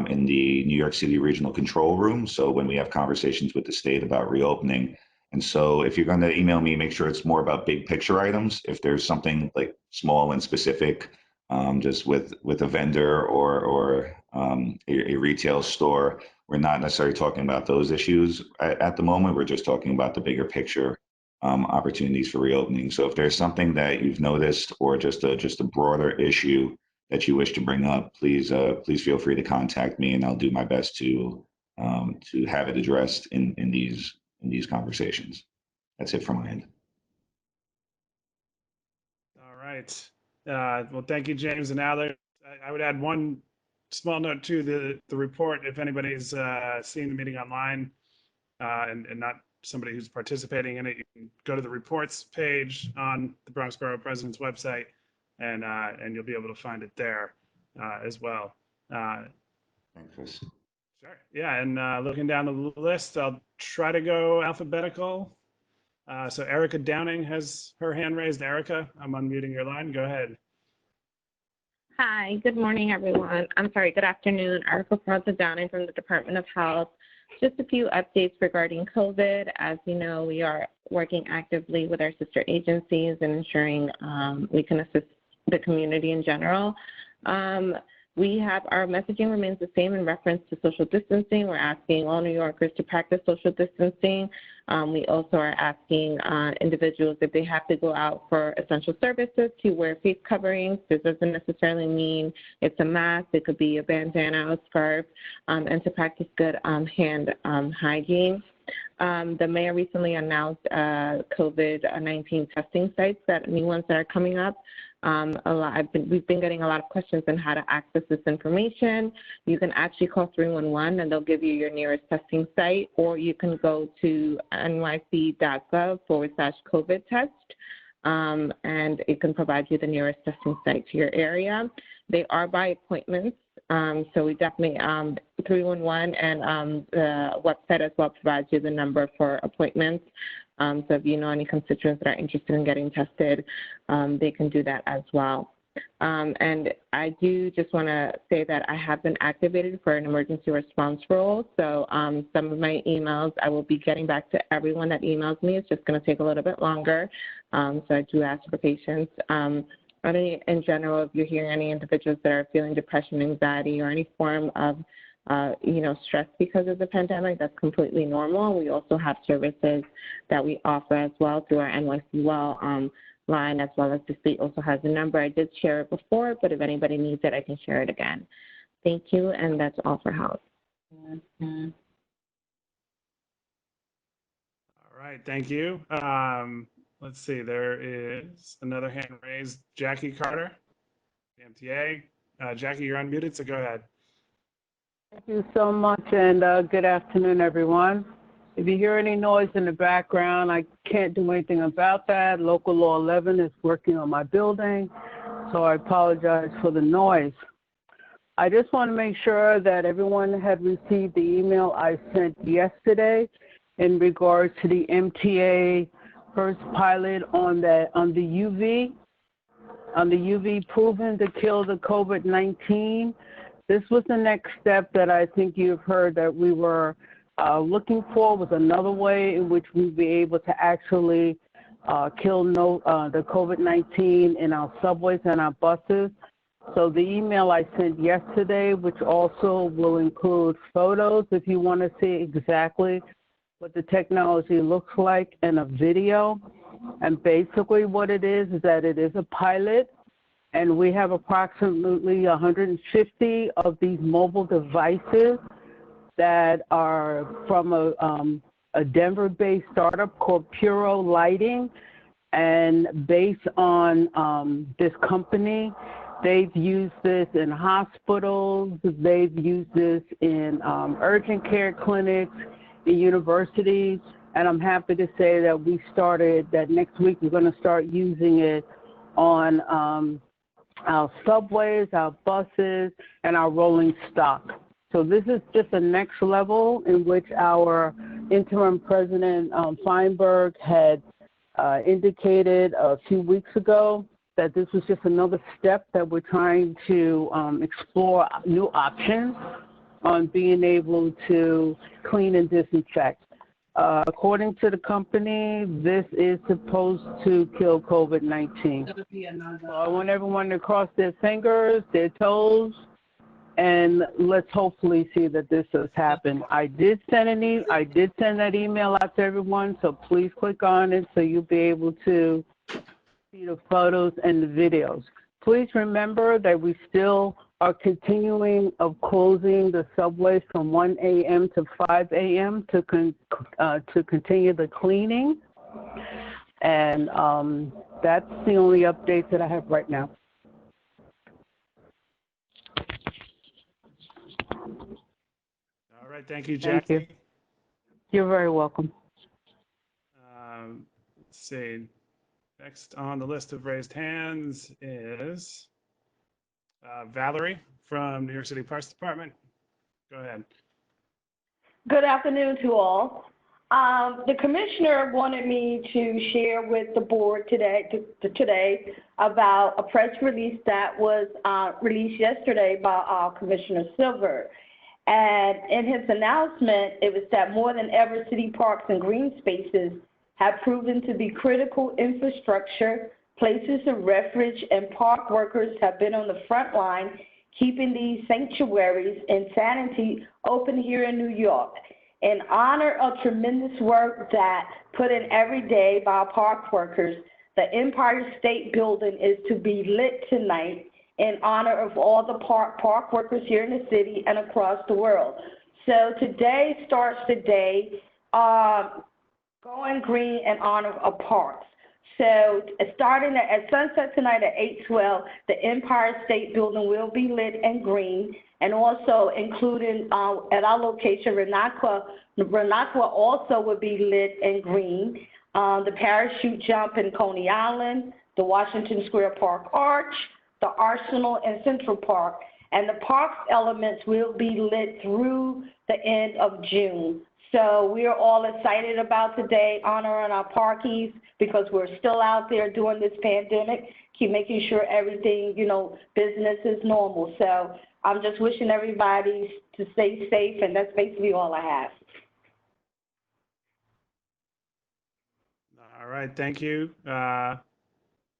in the New York City Regional Control Room. So when we have conversations with the state about reopening, and so if you're going to email me, make sure it's more about big picture items. If there's something like small and specific, just with a vendor or a retail store, we're not necessarily talking about those issues at the moment. We're just talking about the bigger picture opportunities for reopening. So if there's something that you've noticed or just a broader issue that you wish to bring up, please feel free to contact me, and I'll do my best to have it addressed in these conversations. That's it from my end. All right. Well, thank you, James. And now I would add one small note to the report. If anybody's seeing the meeting online and not somebody who's participating in it, you can go to the reports page on the Bronx Borough President's website, and you'll be able to find it there as well. Thanks, Chris. Sure. Yeah, and looking down the list, I'll try to go alphabetical. So Erica Downing has her hand raised. Erica, I'm unmuting your line. Go ahead. Hi, good morning, everyone. I'm sorry, good afternoon. Erica Downing from the Department of Health. Just a few updates regarding COVID. As you know, we are working actively with our sister agencies and ensuring we can assist the community in general. We have our messaging remains the same in reference to social distancing. We're asking all New Yorkers to practice social distancing. We also are asking individuals if they have to go out for essential services to wear face coverings. This doesn't necessarily mean it's a mask. It could be a bandana, a scarf, and to practice good hand hygiene. The mayor recently announced COVID-19 testing sites, new ones that are coming up. We've been getting a lot of questions on how to access this information. You can actually call 311 and they'll give you your nearest testing site, or you can go to nyc.gov/COVID test, and it can provide you the nearest testing site to your area. They are by appointments, so we definitely, 311 and the website as well provides you the number for appointments. So if you know any constituents that are interested in getting tested, they can do that as well. And I do just want to say that I have been activated for an emergency response role. So some of my emails, I will be getting back to everyone that emails me. It's just going to take a little bit longer. So I do ask for patience. In general, if you're hearing any individuals that are feeling depression, anxiety, or any form of stress because of the pandemic, that's completely normal. We also have services that we offer as well through our NYC Well line, as well as the state also has a number. I did share it before, but if anybody needs it, I can share it again. Thank you, and that's all for health. All right, thank you. Let's see, there is another hand raised, Jackie Carter, MTA. Jackie, you're unmuted, so go ahead. Thank you so much, and good afternoon, everyone. If you hear any noise in the background, I can't do anything about that. Local Law 11 is working on my building, so I apologize for the noise. I just want to make sure that everyone had received the email I sent yesterday in regards to the MTA first pilot on the UV proven to kill the COVID-19. This was the next step that I think you've heard that we were looking for, was another way in which we'd be able to actually kill the COVID-19 in our subways and our buses. So the email I sent yesterday, which also will include photos if you want to see exactly what the technology looks like, and a video. And basically what it is that it is a pilot, and we have approximately 150 of these mobile devices that are from a Denver-based startup called Puro Lighting. And based on this company, they've used this in hospitals, they've used this in urgent care clinics, in universities, and I'm happy to say that next week we're going to start using it on our subways, our buses, and our rolling stock. So this is just the next level in which our interim president, Feinberg, had indicated a few weeks ago that this was just another step that we're trying to explore new options on being able to clean and disinfect. According to the company, this is supposed to kill COVID-19. So I want everyone to cross their fingers, their toes, and let's hopefully see that this does happen. I did send that email out to everyone, so please click on it so you'll be able to see the photos and the videos. Please remember that we still are continuing of closing the subways from 1 a.m. to 5 a.m. to continue the cleaning. And that's the only updates that I have right now. All right, thank you, Jackie. Thank you. You're very welcome. Let's see. Next on the list of raised hands is Valerie from New York City Parks Department. Go ahead. Good afternoon to all. The commissioner wanted me to share with the board today about a press release that was released yesterday by Commissioner Silver. And in his announcement, it was that more than ever, city parks and green spaces have proven to be critical infrastructure, places of refuge, and park workers have been on the front line keeping these sanctuaries and sanity open here in New York. In honor of tremendous work that put in every day by our park workers, the Empire State Building is to be lit tonight in honor of all the park workers here in the city and across the world. So today starts the day going green in honor of parks. So starting at sunset tonight at 8:12, the Empire State Building will be lit in green, and also including at our location, Renaqua also will be lit in green. The parachute jump in Coney Island, the Washington Square Park Arch, the Arsenal and Central Park, and the park's elements will be lit through the end of June. So we are all excited about today, honoring our parkies, because we're still out there during this pandemic, keep making sure everything, business is normal. So I'm just wishing everybody to stay safe, and that's basically all I have. All right, thank you.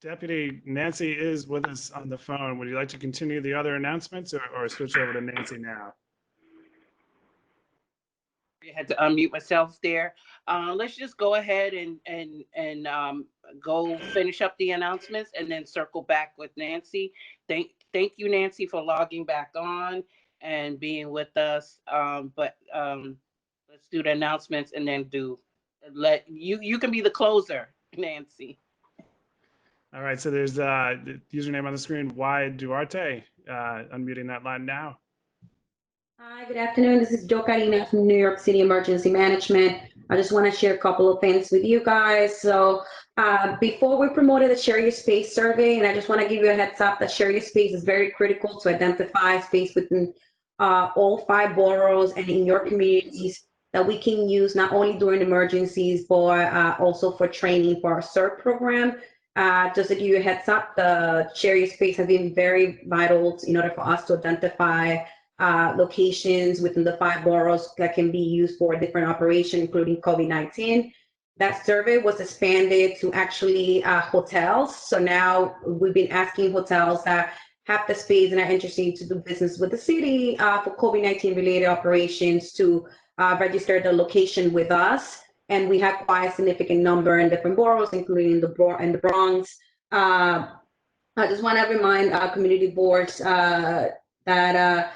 Deputy Nancy is with us on the phone. Would you like to continue the other announcements or switch over to Nancy now? I had to unmute myself there. Let's just go ahead and go finish up the announcements and then circle back with Nancy. Thank you, Nancy, for logging back on and being with us. But let's do the announcements and then let you can be the closer, Nancy. All right, so there's the username on the screen, Y Duarte, unmuting that line now. Hi, good afternoon. This is Jo Carina from New York City Emergency Management. I just want to share a couple of things with you guys. So before we promoted the Share Your Space survey, and I just want to give you a heads up that Share Your Space is very critical to identify space within all 5 boroughs and in your communities that we can use not only during emergencies, but also for training for our CERT program. Just to give you a heads up, the Share Your Space has been very vital in order for us to identify locations within the 5 boroughs that can be used for different operations, including COVID-19. That survey was expanded to actually hotels. So now we've been asking hotels that have the space and are interested to do business with the city for COVID-19 related operations to register the location with us. And we have quite a significant number in different boroughs, including the Bronx. I just want to remind community boards that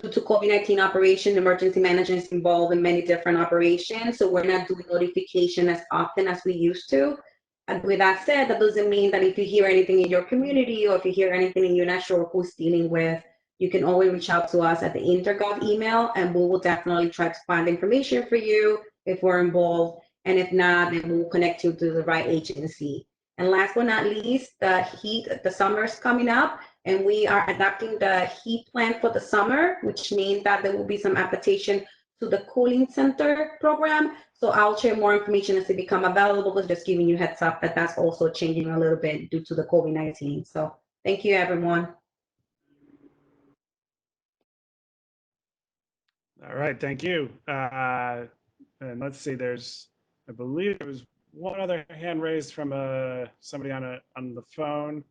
due to COVID-19 operation, emergency management is involved in many different operations. So we're not doing notification as often as we used to. And with that said, that doesn't mean that if you hear anything in your community or if you hear anything and you're not sure who's dealing with, you can always reach out to us at the Intergov email, and we will definitely try to find information for you if we're involved. And if not, then we'll connect you to the right agency. And last but not least, the summer is coming up, and we are adopting the heat plan for the summer, which means that there will be some application to the cooling center program. So I'll share more information as they become available, but just giving you heads up that that's also changing a little bit due to the COVID-19. So thank you, everyone. All right, thank you. And let's see, I believe there was one other hand raised from somebody on the phone.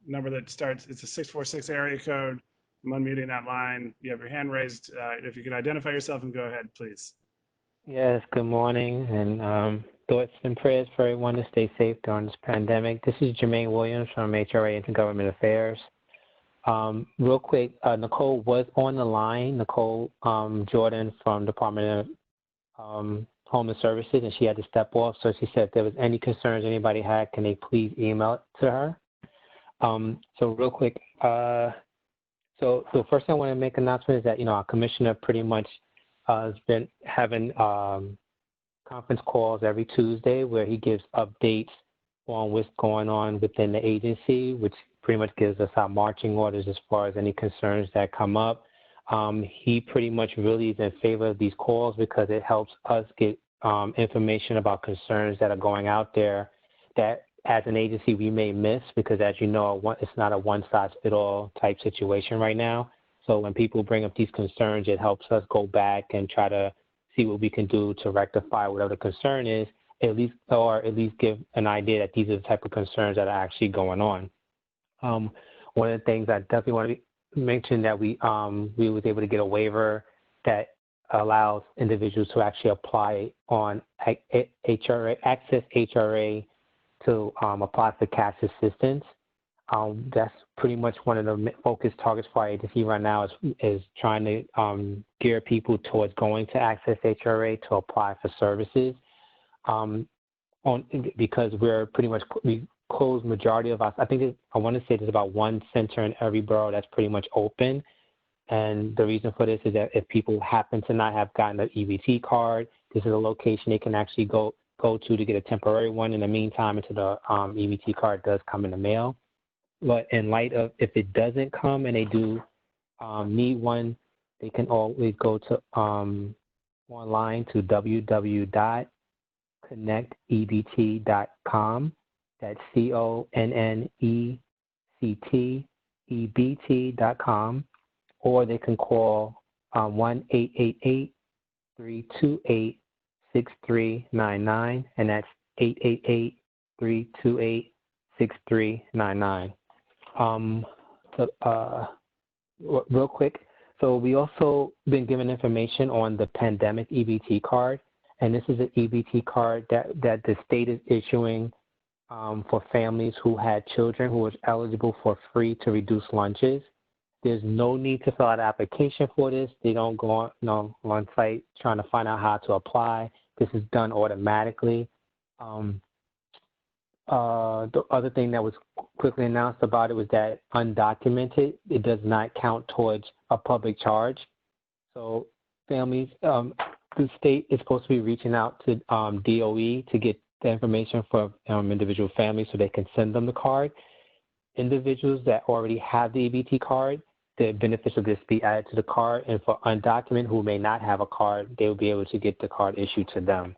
Number that starts, it's a 646 area code. I'm unmuting that line. You have your hand raised. If you could identify yourself and go ahead, please. Yes, good morning, and thoughts and prayers for everyone to stay safe during this pandemic. This is Jermaine Williams from HRA Intergovernment Affairs. Real quick, Nicole was on the line, Nicole Jordan from Department of Homeless Services, and she had to step off. So she said if there was any concerns anybody had, can they please email it to her? So real quick, so first thing I want to make an announcement is that, our commissioner pretty much has been having conference calls every Tuesday where he gives updates on what's going on within the agency, which pretty much gives us our marching orders as far as any concerns that come up. He pretty much really is in favor of these calls because it helps us get information about concerns that are going out there that as an agency we may miss, because as you know, it's not a one-size-fits-all type situation right now. So when people bring up these concerns, it helps us go back and try to see what we can do to rectify whatever the concern is, at least give an idea that these are the type of concerns that are actually going on. One of the things I definitely want to mention that we was able to get a waiver that allows individuals to actually apply on Access HRA to apply for cash assistance. That's pretty much one of the focus targets for our agency right now is trying to gear people towards going to Access HRA to apply for services. Because we're pretty much, we closed majority of us. I want to say there's about one center in every borough that's pretty much open. And the reason for this is that if people happen to not have gotten the EBT card, this is a location they can actually go to get a temporary one in the meantime until the EBT card does come in the mail. But in light of if it doesn't come and they do need one, they can always go to online to www.connectebt.com. That's CONNECTEBT.com, or they can call 1-888-328-6399, and that's 888-328-6399. Real quick, so we also been given information on the Pandemic EBT card, and this is an EBT card that the state is issuing for families who had children who was eligible for free to reduce lunches. There's no need to fill out an application for this. They don't go on site trying to find out how to apply. This is done automatically. the other thing that was quickly announced about it was that undocumented, it does not count towards a public charge. So families, the state is supposed to be reaching out to DOE to get the information for individual families so they can send them the card. Individuals that already have the EBT card, the benefits will just be added to the card, and for undocumented who may not have a card, they will be able to get the card issued to them.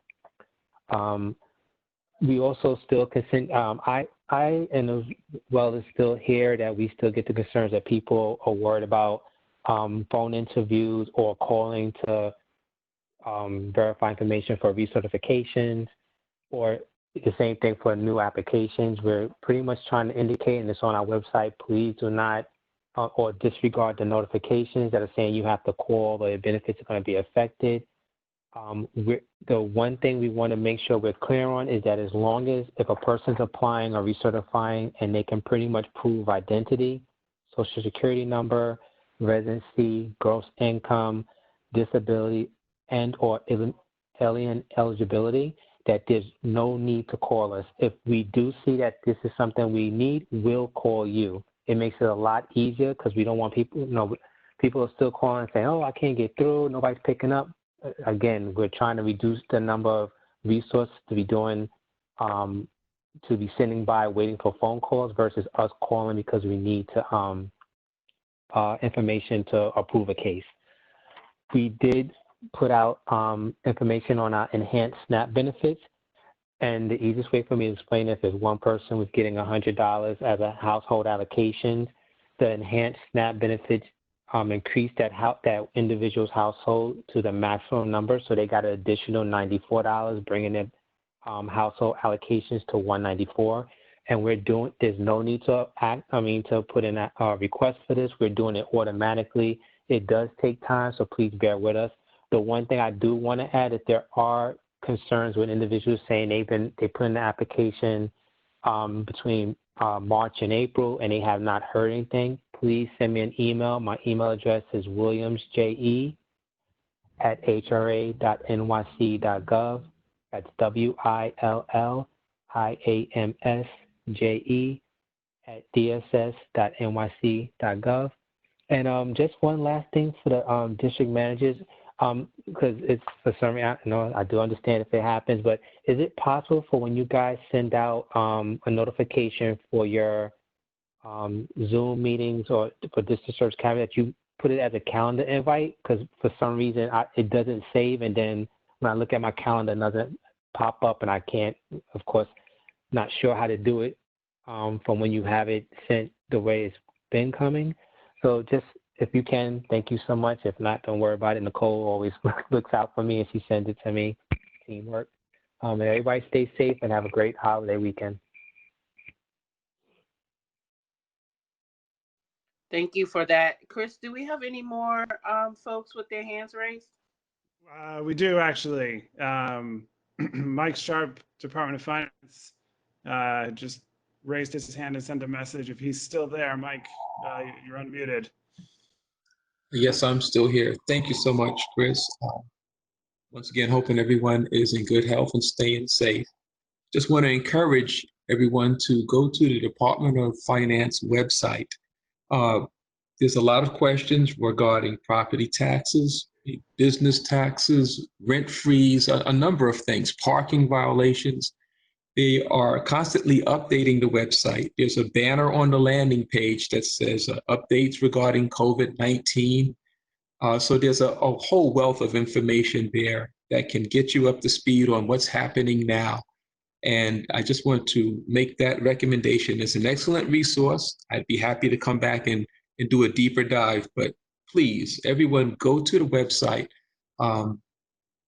We also still consent, I and as well as still hear that we still get the concerns that people are worried about phone interviews or calling to verify information for recertifications, or the same thing for new applications. We're pretty much trying to indicate, and it's on our website, please do not or disregard the notifications that are saying you have to call or your benefits are going to be affected. The one thing we want to make sure we're clear on is that as long as if a person's applying or recertifying and they can pretty much prove identity, social security number, residency, gross income, disability, and or alien eligibility, that there's no need to call us. If we do see that this is something we need, we'll call you. It makes it a lot easier because we don't want people, people are still calling and saying, oh, I can't get through, nobody's picking up. Again, we're trying to reduce the number of resources to be doing, to be sitting by waiting for phone calls versus us calling because we need to information to approve a case. We did put out information on our enhanced SNAP benefits, and the easiest way for me to explain this is one person was getting $100 as a household allocation. The enhanced SNAP benefits increased that individual's household to the maximum number, so they got an additional $94, bringing their household allocations to $194. And we're doing. There's no need to to put in a request for this. We're doing it automatically. It does take time, so please bear with us. The one thing I do want to add is there are concerns with individuals saying they put in the application between March and April and they have not heard anything. Please send me an email. My email address is williamsje@hra.nyc.gov. That's williamsje@dss.nyc.gov. And just one last thing for the district managers, because it's for some reason, I do understand if it happens, but is it possible for when you guys send out a notification for your Zoom meetings or for district service cabinet that you put it as a calendar invite? Because for some reason it doesn't save, and then when I look at my calendar, it doesn't pop up, and I can't, of course, not sure how to do it from when you have it sent the way it's been coming. So just if you can, thank you so much. If not, don't worry about it. Nicole always looks out for me and she sends it to me. Teamwork. And everybody stay safe and have a great holiday weekend. Thank you for that. Chris, do we have any more folks with their hands raised? We do actually. Mike Sharp, Department of Finance, just raised his hand and sent a message. If he's still there, Mike, you're unmuted. Yes, I'm still here. Thank you so much, Chris. Once again, hoping everyone is in good health and staying safe. Just want to encourage everyone to go to the Department of Finance website. There's a lot of questions regarding property taxes, business taxes, rent freeze, a number of things, parking violations. They are constantly updating the website. There's a banner on the landing page that says updates regarding COVID-19. So there's a whole wealth of information there that can get you up to speed on what's happening now. And I just want to make that recommendation. It's an excellent resource. I'd be happy to come back and do a deeper dive, but please, everyone go to the website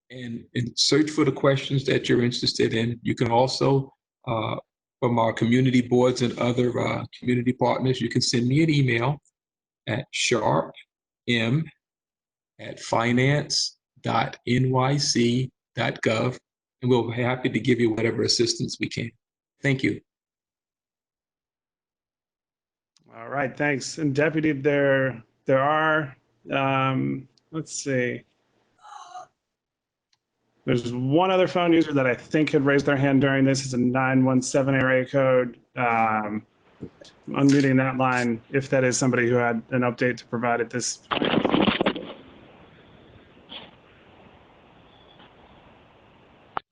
and search for the questions that you're interested in. You can also, from our community boards and other community partners, you can send me an email at sharpm@finance.nyc.gov, and we'll be happy to give you whatever assistance we can. Thank you. All right, thanks. And Deputy, there are, let's see. There's one other phone user that I think had raised their hand during this. It's a 917 area code. Unmuting that line if that is somebody who had an update to provide at this point.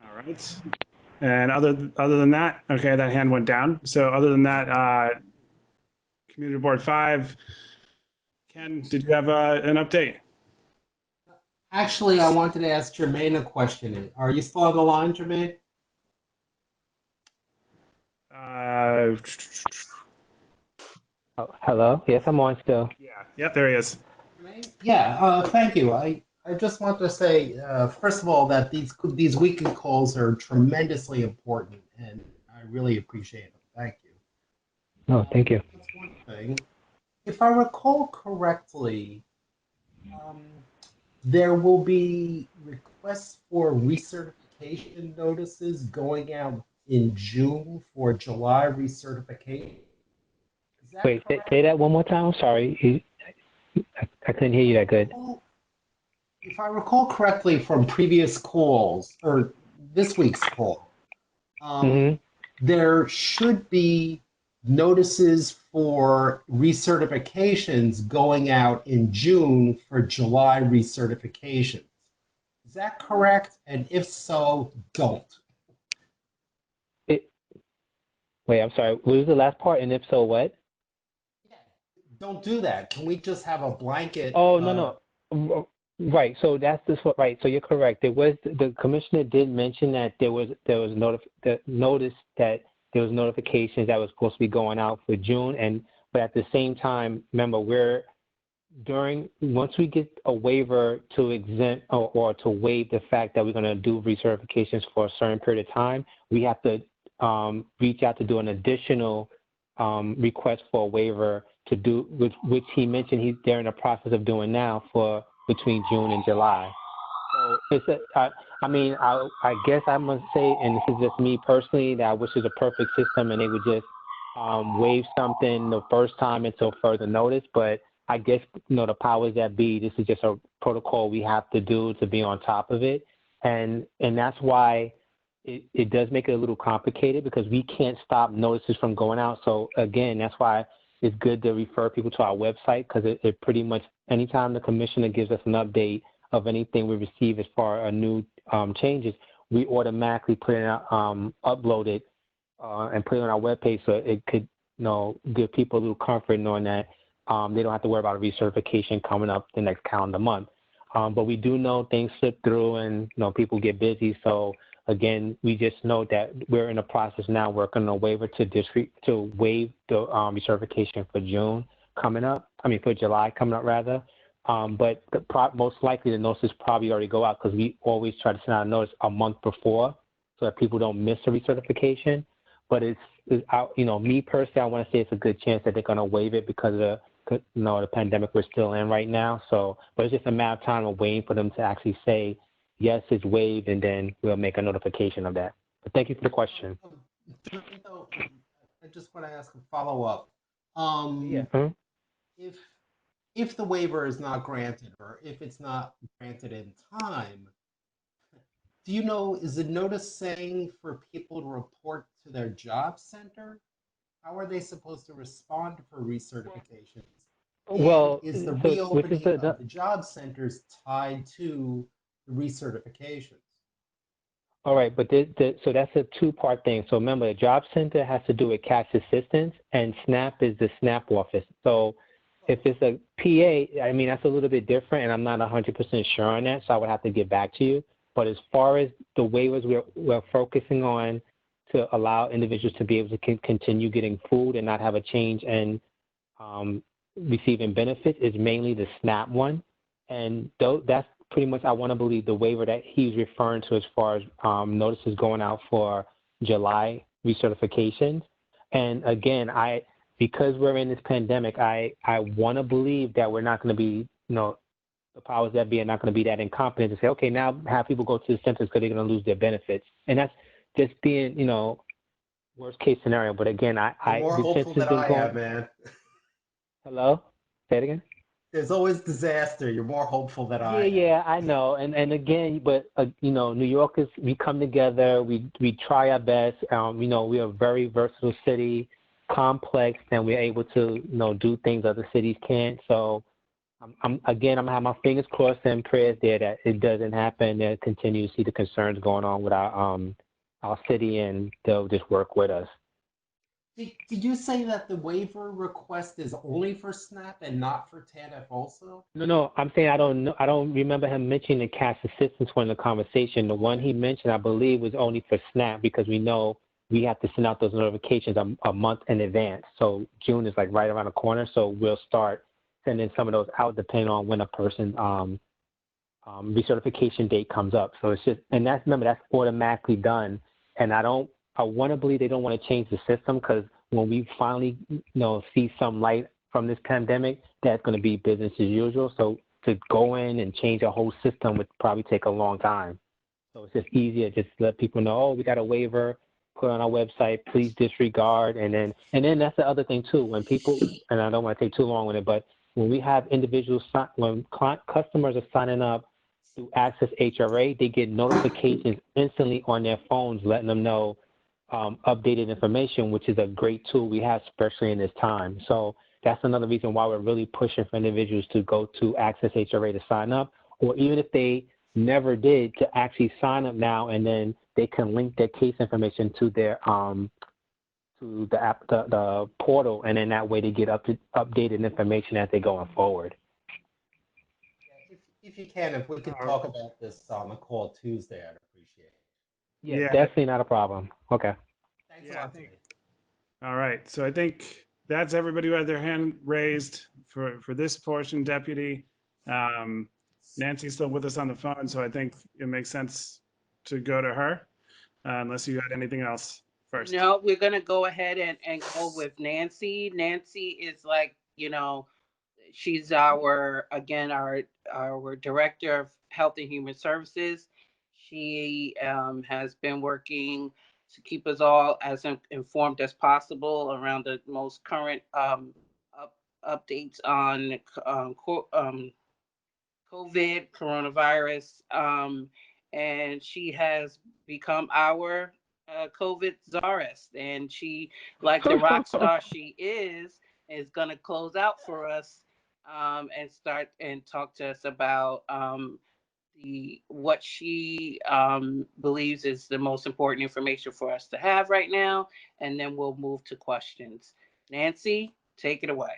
All right. And other than that, okay, that hand went down. So other than that, Community Board 5, Ken, did you have an update? Actually, I wanted to ask Jermaine a question. Are you still on the line, Jermaine? Oh, hello? Yes, I'm on still. Yep, there he is. Yeah, thank you. I just want to say, first of all, that these weekend calls are tremendously important, and I really appreciate them. Thank you. No, thank you. That's one thing. If I recall correctly, there will be requests for recertification notices going out in June for July recertification. Wait, say that one more time. I'm sorry. I couldn't hear you that good. If I recall correctly from previous calls, or this week's call, there should be notices for recertifications going out in June for July recertifications. Is that correct? And if so, don't. Wait, I'm sorry. What was the last part? And if so, what? Don't do that. Can we just have a blanket? Oh, no. Right. So that's this what, right. So you're correct. There was, the commissioner did mention that there was notice that there was notifications that was supposed to be going out for June. But at the same time, remember, once we get a waiver to exempt or to waive the fact that we're going to do recertifications for a certain period of time, we have to reach out to do an additional request for a waiver to do, which he mentioned they're in the process of doing now for between June and July. So I guess I must say, and this is just me personally, that I wish it was a perfect system and they would just waive something the first time until further notice. But I guess, the powers that be, this is just a protocol we have to do to be on top of it. And that's why it does make it a little complicated, because we can't stop notices from going out. So again, that's why it's good to refer people to our website, because it pretty much, anytime the commissioner gives us an update of anything we receive as far as new changes, we automatically put it upload it and put it on our webpage, so it could give people a little comfort knowing that they don't have to worry about a recertification coming up the next calendar month. But we do know things slip through and people get busy. So again, we just know that we're in the process now working on a waiver to waive the recertification for June coming up. For July coming up rather. But most likely the notices probably already go out, because we always try to send out a notice a month before so that people don't miss a recertification. But me personally, I want to say it's a good chance that they're going to waive it because of the pandemic we're still in right now. So, but it's just a matter of time of waiting for them to actually say, yes, it's waived, and then we'll make a notification of that. But thank you for the question. I just want to ask a follow-up. If the waiver is not granted, or if it's not granted in time, do you know, is the notice saying for people to report to their job center? How are they supposed to respond for recertifications? Well, is the reopening of the job centers tied to the recertifications? All right, but so that's a two-part thing. So remember, the job center has to do with cash assistance, and SNAP is the SNAP office. So if it's a PA, that's a little bit different, and I'm not 100% sure on that, so I would have to get back to you. But as far as the waivers we're focusing on to allow individuals to be able to continue getting food and not have a change in receiving benefits is mainly the SNAP one. And that's pretty much, I want to believe, the waiver that he's referring to as far as notices going out for July recertifications. And again, because we're in this pandemic, I want to believe that we're not going to be, the powers that be are not going to be that incompetent to say, okay, now have people go to the centers because they're going to lose their benefits. And that's just being, worst case scenario. But again, You're more hopeful than I am, man. Hello? Say it again? There's always disaster. You're more hopeful than I am. Yeah, I know. And again, but you know, New Yorkers, we come together, we try our best. You know, we are a very versatile city, complex, and we're able to, you know, do things other cities can't. So I'm gonna have my fingers crossed and prayers there that it doesn't happen, and continue to see the concerns going on with our city, and they'll just work with us. Did you say that the waiver request is only for SNAP and not for TANF also? No, I'm saying I don't know. I don't remember him mentioning the cash assistance one in the conversation. The one he mentioned, I believe, was only for SNAP because we know we have to send out those notifications a month in advance. So June is like right around the corner. So we'll start sending some of those out depending on when a person's recertification date comes up. So it's just, and remember, that's automatically done. And I want to believe they don't want to change the system because when we finally, you know, see some light from this pandemic, that's going to be business as usual. So to go in and change a whole system would probably take a long time. So it's just easier just to let people know, oh, we got a waiver, put it on our website, please disregard. And then that's the other thing too, when people, and I don't want to take too long with it, but when we have individuals, when customers are signing up through Access HRA, they get notifications instantly on their phones letting them know updated information, which is a great tool we have, especially in this time. So that's another reason why we're really pushing for individuals to go to Access HRA to sign up, or even if they never did, to actually sign up now, and then they can link their case information to their to the app, the portal, and then that way they get updated information as they're going forward. If you can, if we could talk about this on the call Tuesday, I'd appreciate it. Yeah, definitely not a problem. Okay. Thanks a lot. All right, so I think that's everybody who had their hand raised for this portion, Deputy. Nancy's still with us on the phone, so I think it makes sense to go to her, unless you had anything else first. No, we're gonna go ahead and go with Nancy. Nancy is like, you know, she's our Director of Health and Human Services. She has been working to keep us all as informed as possible around the most current updates on COVID, coronavirus, and she has become our COVID czarist. And she, like the rock star she is going to close out for us and start and talk to us about what she believes is the most important information for us to have right now, and then we'll move to questions. Nancy, take it away.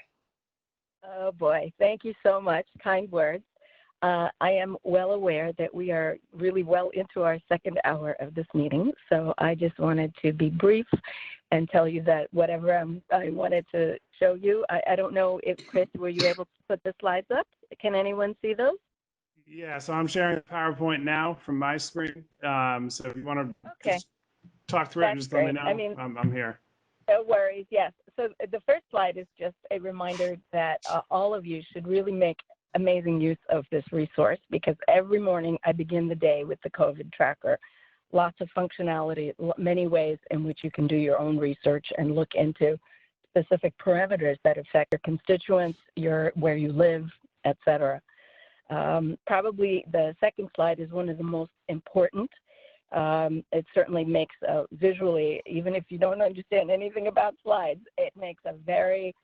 Oh boy, thank you so much. Kind words. I am well aware that we are really well into our second hour of this meeting, so I just wanted to be brief and tell you that whatever I wanted to show you, I don't know if, Chris, were you able to put the slides up? Can anyone see those? Yeah, so I'm sharing the PowerPoint now from my screen. So if you want to just talk through it, just let me know. I mean, I'm here. No worries. Yes. So the first slide is just a reminder that all of you should really make amazing use of this resource, because every morning I begin the day with the COVID tracker. Lots of functionality, many ways in which you can do your own research and look into specific parameters that affect your constituents, where you live, etc. Probably the second slide is one of the most important. It certainly makes visually, even if you don't understand anything about slides, it makes a very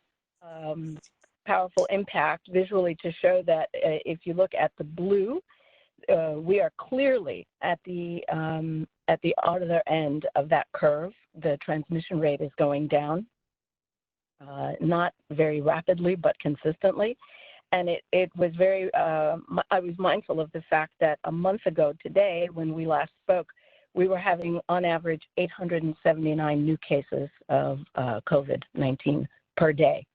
powerful impact visually to show that if you look at the blue, we are clearly at the other end of that curve. The transmission rate is going down, not very rapidly, but consistently. And it was very, I was mindful of the fact that a month ago today, when we last spoke, we were having on average 879 new cases of COVID-19 per day.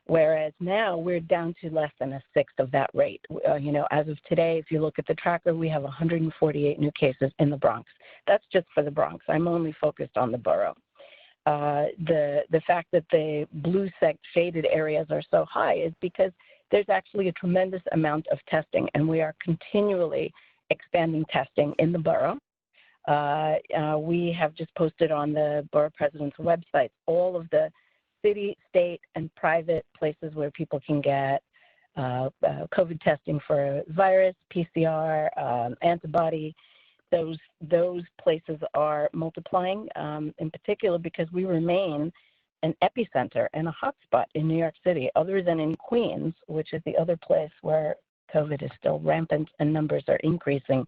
Whereas now we're down to less than a sixth of that rate. You know, as of today, if you look at the tracker, we have 148 new cases in the Bronx. That's just for the Bronx. I'm only focused on the borough. The fact that the blue shaded areas are so high is because there's actually a tremendous amount of testing, and we are continually expanding testing in the borough. We have just posted on the borough president's website all of the city, state, and private places where people can get COVID testing for virus, PCR, antibody. Those places are multiplying, in particular because we remain an epicenter and a hotspot in New York City, other than in Queens, which is the other place where COVID is still rampant and numbers are increasing.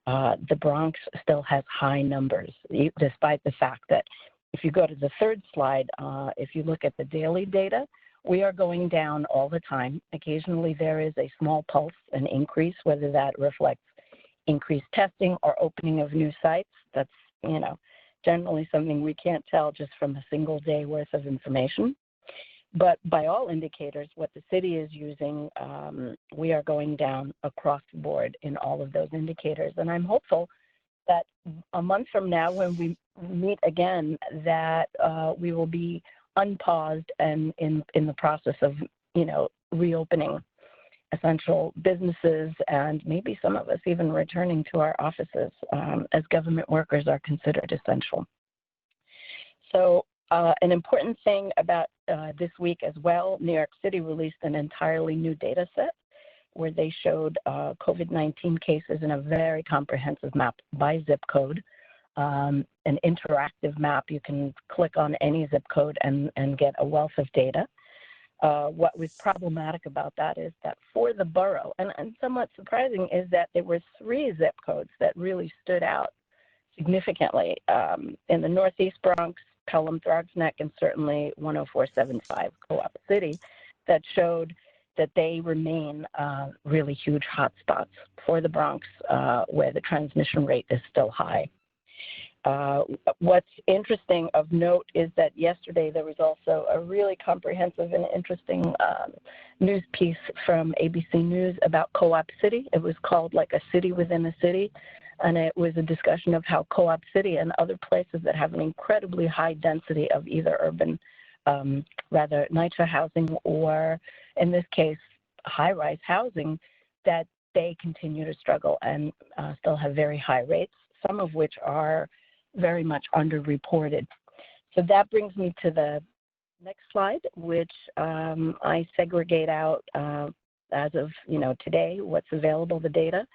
The Bronx still has high numbers, despite the fact that if you go to the third slide, if you look at the daily data, we are going down all the time. Occasionally there is a small pulse, an increase, whether that reflects increased testing or opening of new sites. That's, generally something we can't tell just from a single day worth of information. But by all indicators, what the city is using, we are going down across the board in all of those indicators. And I'm hopeful that a month from now, when we meet again, that we will be unpaused and in the process of, reopening essential businesses, and maybe some of us even returning to our offices, as government workers are considered essential. So an important thing about this week as well, New York City released an entirely new data set where they showed COVID-19 cases in a very comprehensive map by zip code, an interactive map. You can click on any zip code and get a wealth of data. What was problematic about that is that for the borough, and somewhat surprising, is that there were 3 zip codes that really stood out significantly in the Northeast Bronx, Pelham, Throgs Neck, and certainly 10475 Co-op City, that showed that they remain really huge hotspots for the Bronx, where the transmission rate is still high. What's interesting of note is that yesterday there was also a really comprehensive and interesting news piece from ABC News about Co-op City. It was called like a city within a city, and it was a discussion of how Co-op City and other places that have an incredibly high density of either urban, rather NYCHA housing, or in this case, high-rise housing, that they continue to struggle and still have very high rates, some of which are very much underreported. So that brings me to the next slide, which I segregate out as of today, what's available, the data.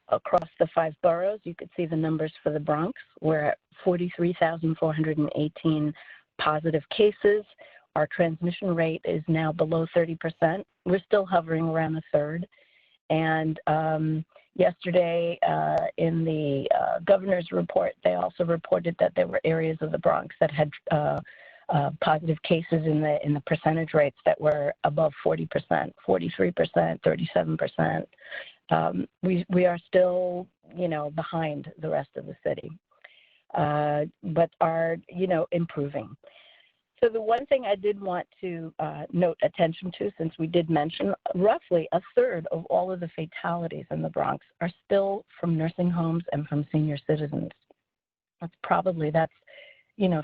Across the 5 boroughs, you could see the numbers for the Bronx. We're at 43,418 positive cases. Our transmission rate is now below 30%. We're still hovering around a third. And yesterday in the governor's report, they also reported that there were areas of the Bronx that had positive cases in the percentage rates that were above 40%, 43%, 37%. We are still, behind the rest of the city, but are, improving. So the one thing I did want to note attention to, since we did mention, roughly a third of all of the fatalities in the Bronx are still from nursing homes and from senior citizens. That's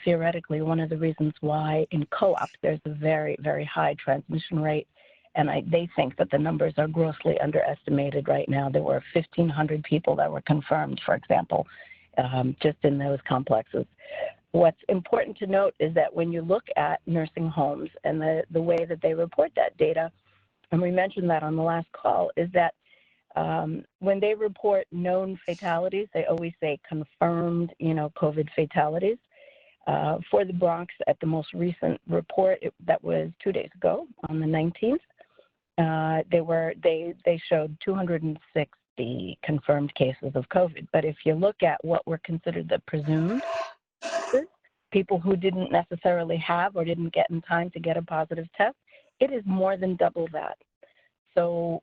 theoretically one of the reasons why in co-op there's a very, very high transmission rate. And they think that the numbers are grossly underestimated right now. There were 1,500 people that were confirmed, for example, just in those complexes. What's important to note is that when you look at nursing homes and the way that they report that data, and we mentioned that on the last call, is that when they report known fatalities, they always say confirmed, COVID fatalities. For the Bronx, at the most recent report, that was 2 days ago, on the 19th, they showed 260 confirmed cases of COVID. But if you look at what were considered the presumed cases, people who didn't necessarily have or didn't get in time to get a positive test, it is more than double that. So,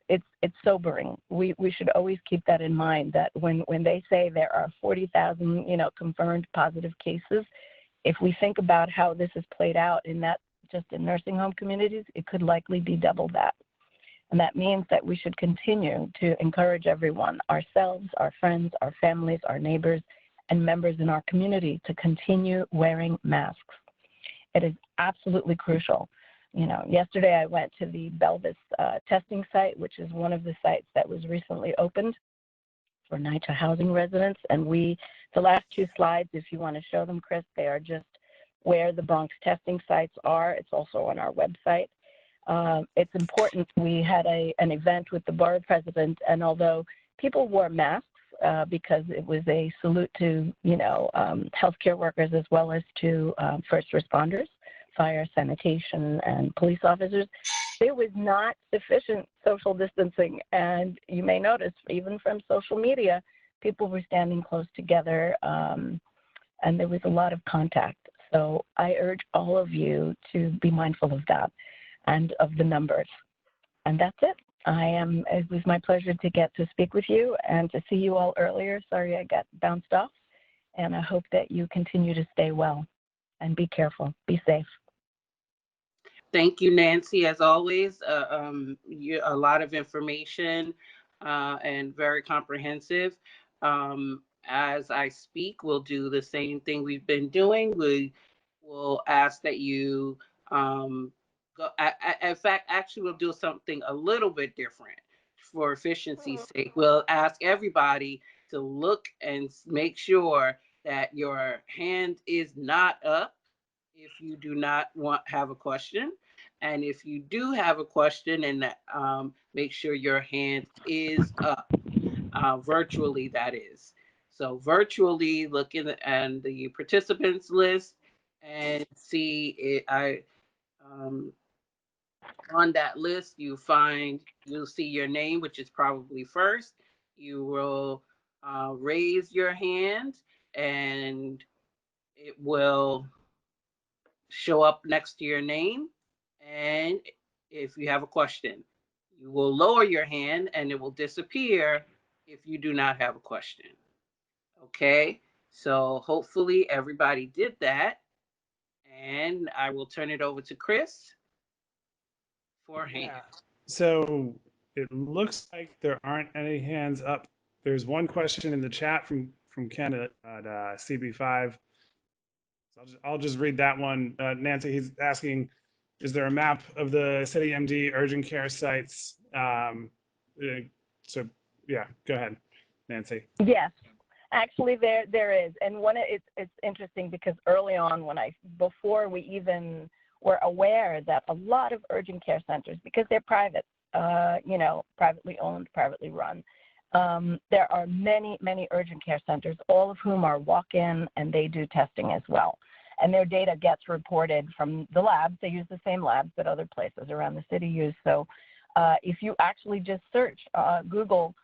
it's sobering. We should always keep that in mind, that when they say there are 40,000, confirmed positive cases, if we think about how this is played out just in nursing home communities, it could likely be double that. And that means that we should continue to encourage everyone, ourselves, our friends, our families, our neighbors, and members in our community to continue wearing masks. It is absolutely crucial. Yesterday I went to the Belvis testing site, which is one of the sites that was recently opened for NYCHA housing residents. And the last 2 slides, if you want to show them, Chris, they are just where the Bronx testing sites are. It's also on our website. It's important. We had an event with the borough president, and although people wore masks because it was a salute to, healthcare workers as well as to first responders, fire, sanitation, and police officers, there was not sufficient social distancing. And you may notice, even from social media, people were standing close together, and there was a lot of contact. So I urge all of you to be mindful of that and of the numbers. And that's it. It was my pleasure to get to speak with you and to see you all earlier. Sorry I got bounced off. And I hope that you continue to stay well and be careful. Be safe. Thank you, Nancy, as always. A lot of information and very comprehensive. As I speak, we'll do the same thing we've been doing. We will ask that you in fact, actually, we'll do something a little bit different for efficiency's sake. We'll ask everybody to look and make sure that your hand is not up if you do not have a question. And if you do have a question, and make sure your hand is up, virtually that is. So virtually look in the participants list and see it. On that list, you'll see your name, which is probably first. You will raise your hand and it will show up next to your name. And if you have a question, you will lower your hand and it will disappear if you do not have a question. Okay, so hopefully everybody did that. And I will turn it over to Chris for hands. Yeah. So it looks like there aren't any hands up. There's one question in the chat from Ken at CB5. So I'll just read that one. Nancy, he's asking, is there a map of the City MD urgent care sites? So yeah, go ahead, Nancy. Yes, actually there is. And it's interesting because early on before we even were aware that a lot of urgent care centers, because they're private, privately owned, privately run, there are many, many urgent care centers, all of whom are walk-in, and they do testing as well. And their data gets reported from the labs. They use the same labs that other places around the city use. So if you actually just search, Google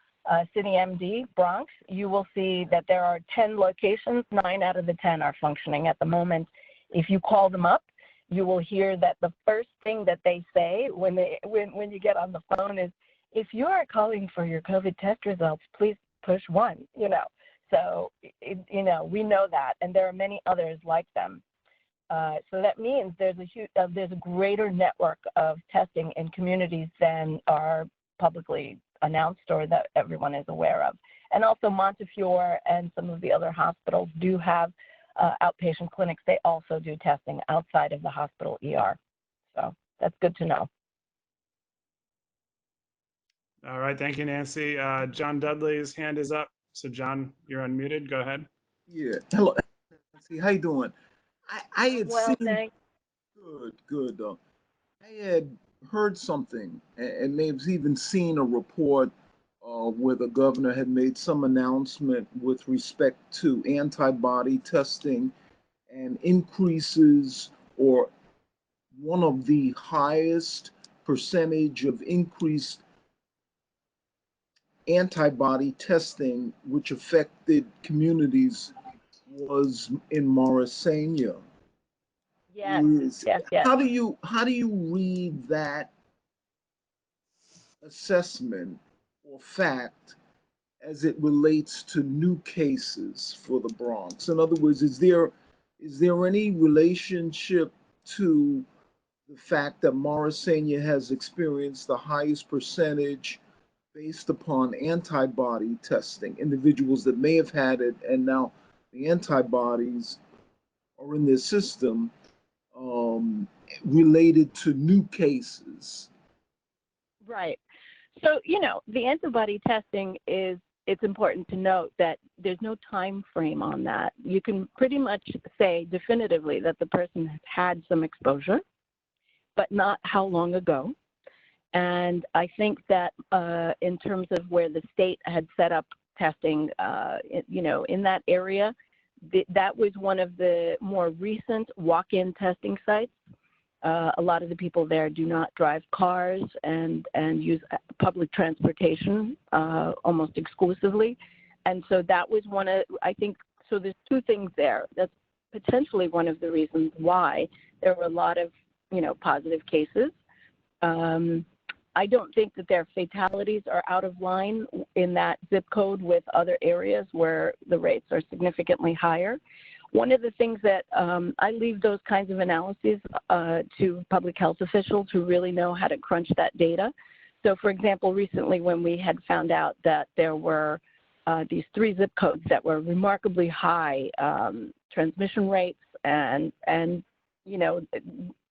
City MD Bronx, you will see that there are 10 locations. 9 out of the 10 are functioning at the moment. If you call them up, you will hear that the first thing that they say when you get on the phone is, if you are calling for your COVID test results, please push 1, So, we know that, and there are many others like them. So that means there's a greater network of testing in communities than are publicly announced or that everyone is aware of. And also Montefiore and some of the other hospitals do have outpatient clinics. They also do testing outside of the hospital ER. So that's good to know. All right, thank you, Nancy. John Dudley's hand is up. So John, you're unmuted. Go ahead. Yeah. Hello, Nancy. How you doing? I had well, seen. thanks. Good. I had heard something, and may have even seen a report where the governor had made some announcement with respect to antibody testing and increases, or one of the highest percentage of increased antibody testing which affected communities was in Morrisania. Yes. How do you read that assessment or fact as it relates to new cases for the Bronx? In other words, is there any relationship to the fact that Morrisania has experienced the highest percentage based upon antibody testing, individuals that may have had it and now the antibodies are in their system, related to new cases? Right. So, the antibody testing it's important to note that there's no time frame on that. You can pretty much say definitively that the person has had some exposure but not how long ago. And I think that in terms of where the state had set up testing, in that area, that was one of the more recent walk-in testing sites. A lot of the people there do not drive cars and use public transportation almost exclusively. And so that was I think, so there's two things there. That's potentially one of the reasons why there were a lot of, positive cases. I don't think that their fatalities are out of line in that zip code with other areas where the rates are significantly higher. One of the things that I leave those kinds of analyses to public health officials who really know how to crunch that data. So for example, recently when we had found out that there were these 3 zip codes that were remarkably high transmission rates and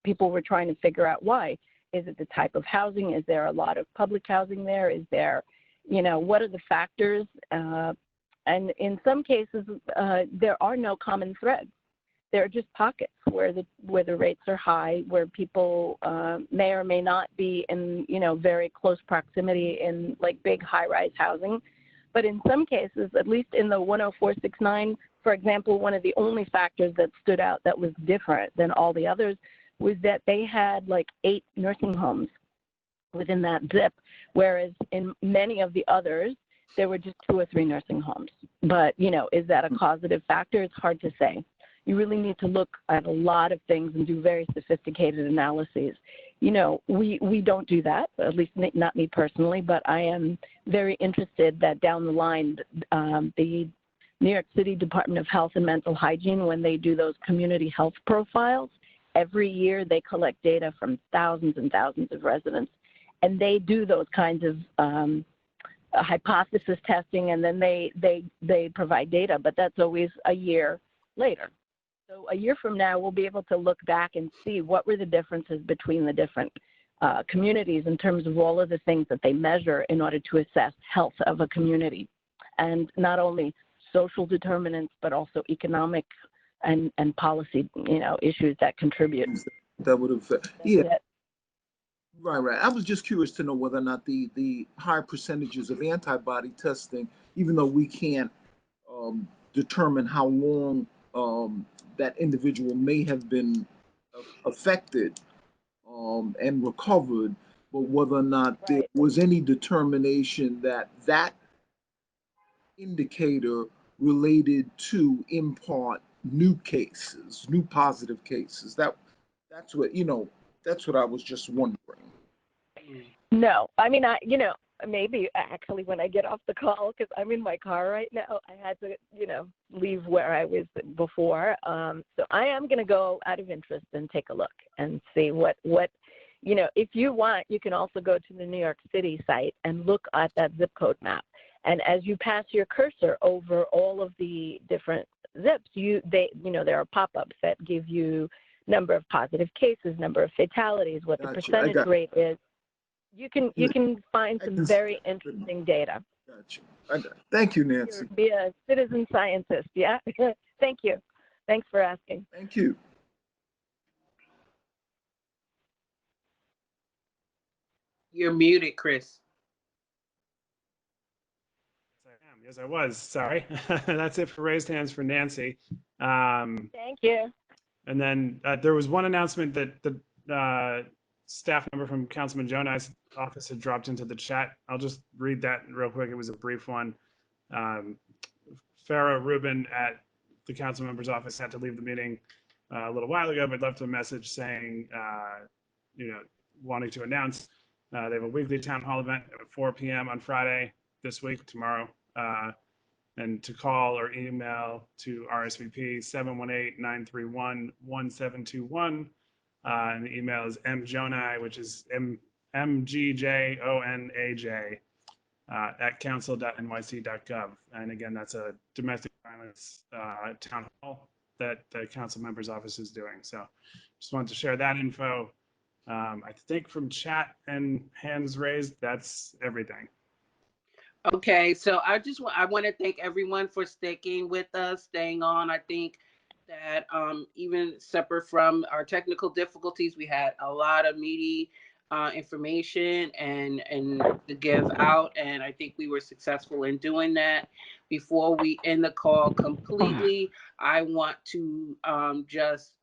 people were trying to figure out why. Is it the type of housing? Is there a lot of public housing there? Is there, what are the factors? And in some cases, there are no common threads. There are just pockets where the rates are high, where people may or may not be in, very close proximity in like big high-rise housing. But in some cases, at least in the 10469, for example, one of the only factors that stood out that was different than all the others was that they had like 8 nursing homes within that zip, whereas in many of the others, there were just 2 or 3 nursing homes. But, is that a causative factor? It's hard to say. You really need to look at a lot of things and do very sophisticated analyses. We don't do that, at least not me personally, but I am very interested that down the line, the New York City Department of Health and Mental Hygiene, when they do those community health profiles, every year they collect data from thousands and thousands of residents, and they do those kinds of hypothesis testing, and then they provide data, but that's always a year later. So a year from now, we'll be able to look back and see what were the differences between the different communities in terms of all of the things that they measure in order to assess health of a community, and not only social determinants, but also economic and policy, issues that contribute. That would have, Right. I was just curious to know whether or not the high percentages of antibody testing, even though we can't determine how long that individual may have been affected and recovered, but whether or not there was any determination that that indicator related to, in part, new cases, new positive cases. That's what that's what I was just wondering. No, I mean, maybe actually when I get off the call, because I'm in my car right now, I had to, leave where I was before. So I am going to go out of interest and take a look and see what, if you want, you can also go to the New York City site and look at that zip code map. And as you pass your cursor over all of the different zips, there are pop-ups that give you number of positive cases, number of fatalities, what the percentage rate is. You can find some very interesting data. Thank you, Nancy. Be a citizen scientist, yeah? Thank you. Thanks for asking. Thank you. You're muted, Chris. Yes, I was. Sorry. That's it for raised hands for Nancy. Thank you. And then there was one announcement that the staff member from Councilman Jonai's office had dropped into the chat. I'll just read that real quick. It was a brief one. Farah Rubin at the council member's office had to leave the meeting a little while ago, but left a message saying, wanting to announce they have a weekly town hall event at 4 p.m. on Friday this week, tomorrow, and to call or email to RSVP 718-931-1721. And the email is mjonai, which is MGJONAJ at council.nyc.gov. And again, that's a domestic violence town hall that the council member's office is doing. So just wanted to share that info. I think from chat and hands raised, that's everything. Okay, so I want to thank everyone for sticking with us, staying on. I think that even separate from our technical difficulties, we had a lot of meaty information and to give out, and I think we were successful in doing that. Before we end the call completely, I want to just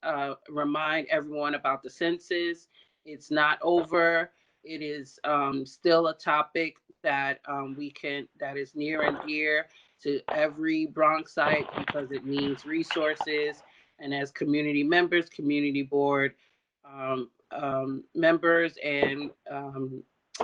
remind everyone about the census. It's not over. It is still a topic that that is near and dear to every Bronxite because it needs resources. And as community members, community board members, and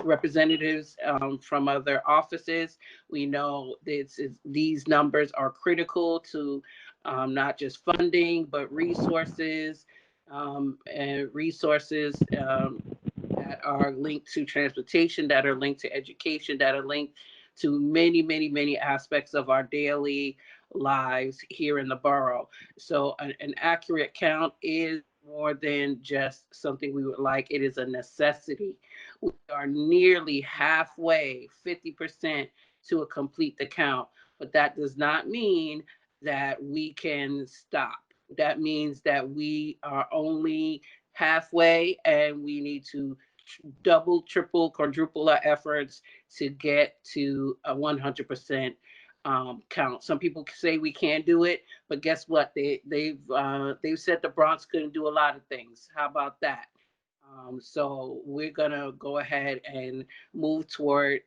representatives from other offices, we know these numbers are critical to not just funding, but resources and resources that are linked to transportation, that are linked to education, that are linked to many, many, many aspects of our daily lives here in the borough. So an accurate count is more than just something we would like. It is a necessity. We are nearly halfway, 50% to a complete the count, but that does not mean that we can stop. That means that we are only halfway and we need to double, triple, quadruple our efforts to get to a 100% count. Some people say we can't do it, but guess what? They've said the Bronx couldn't do a lot of things. How about that? So we're gonna go ahead and move toward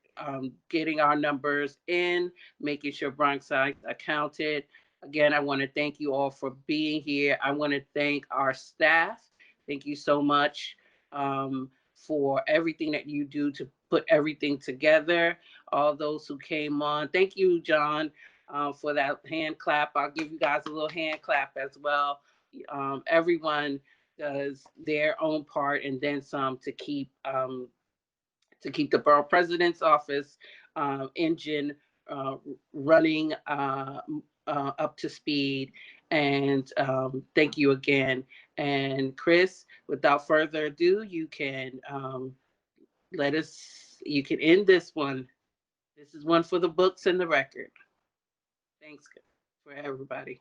getting our numbers in, making sure Bronxite are counted. Again, I want to thank you all for being here. I want to thank our staff. Thank you so much for everything that you do to put everything together. All those who came on. Thank you, John, for that hand clap. I'll give you guys a little hand clap as well. Everyone does their own part and then some to keep the borough president's office engine running up to speed. And thank you again. And Chris, without further ado, you can you can end this one. This is one for the books and the record. Thanks for everybody.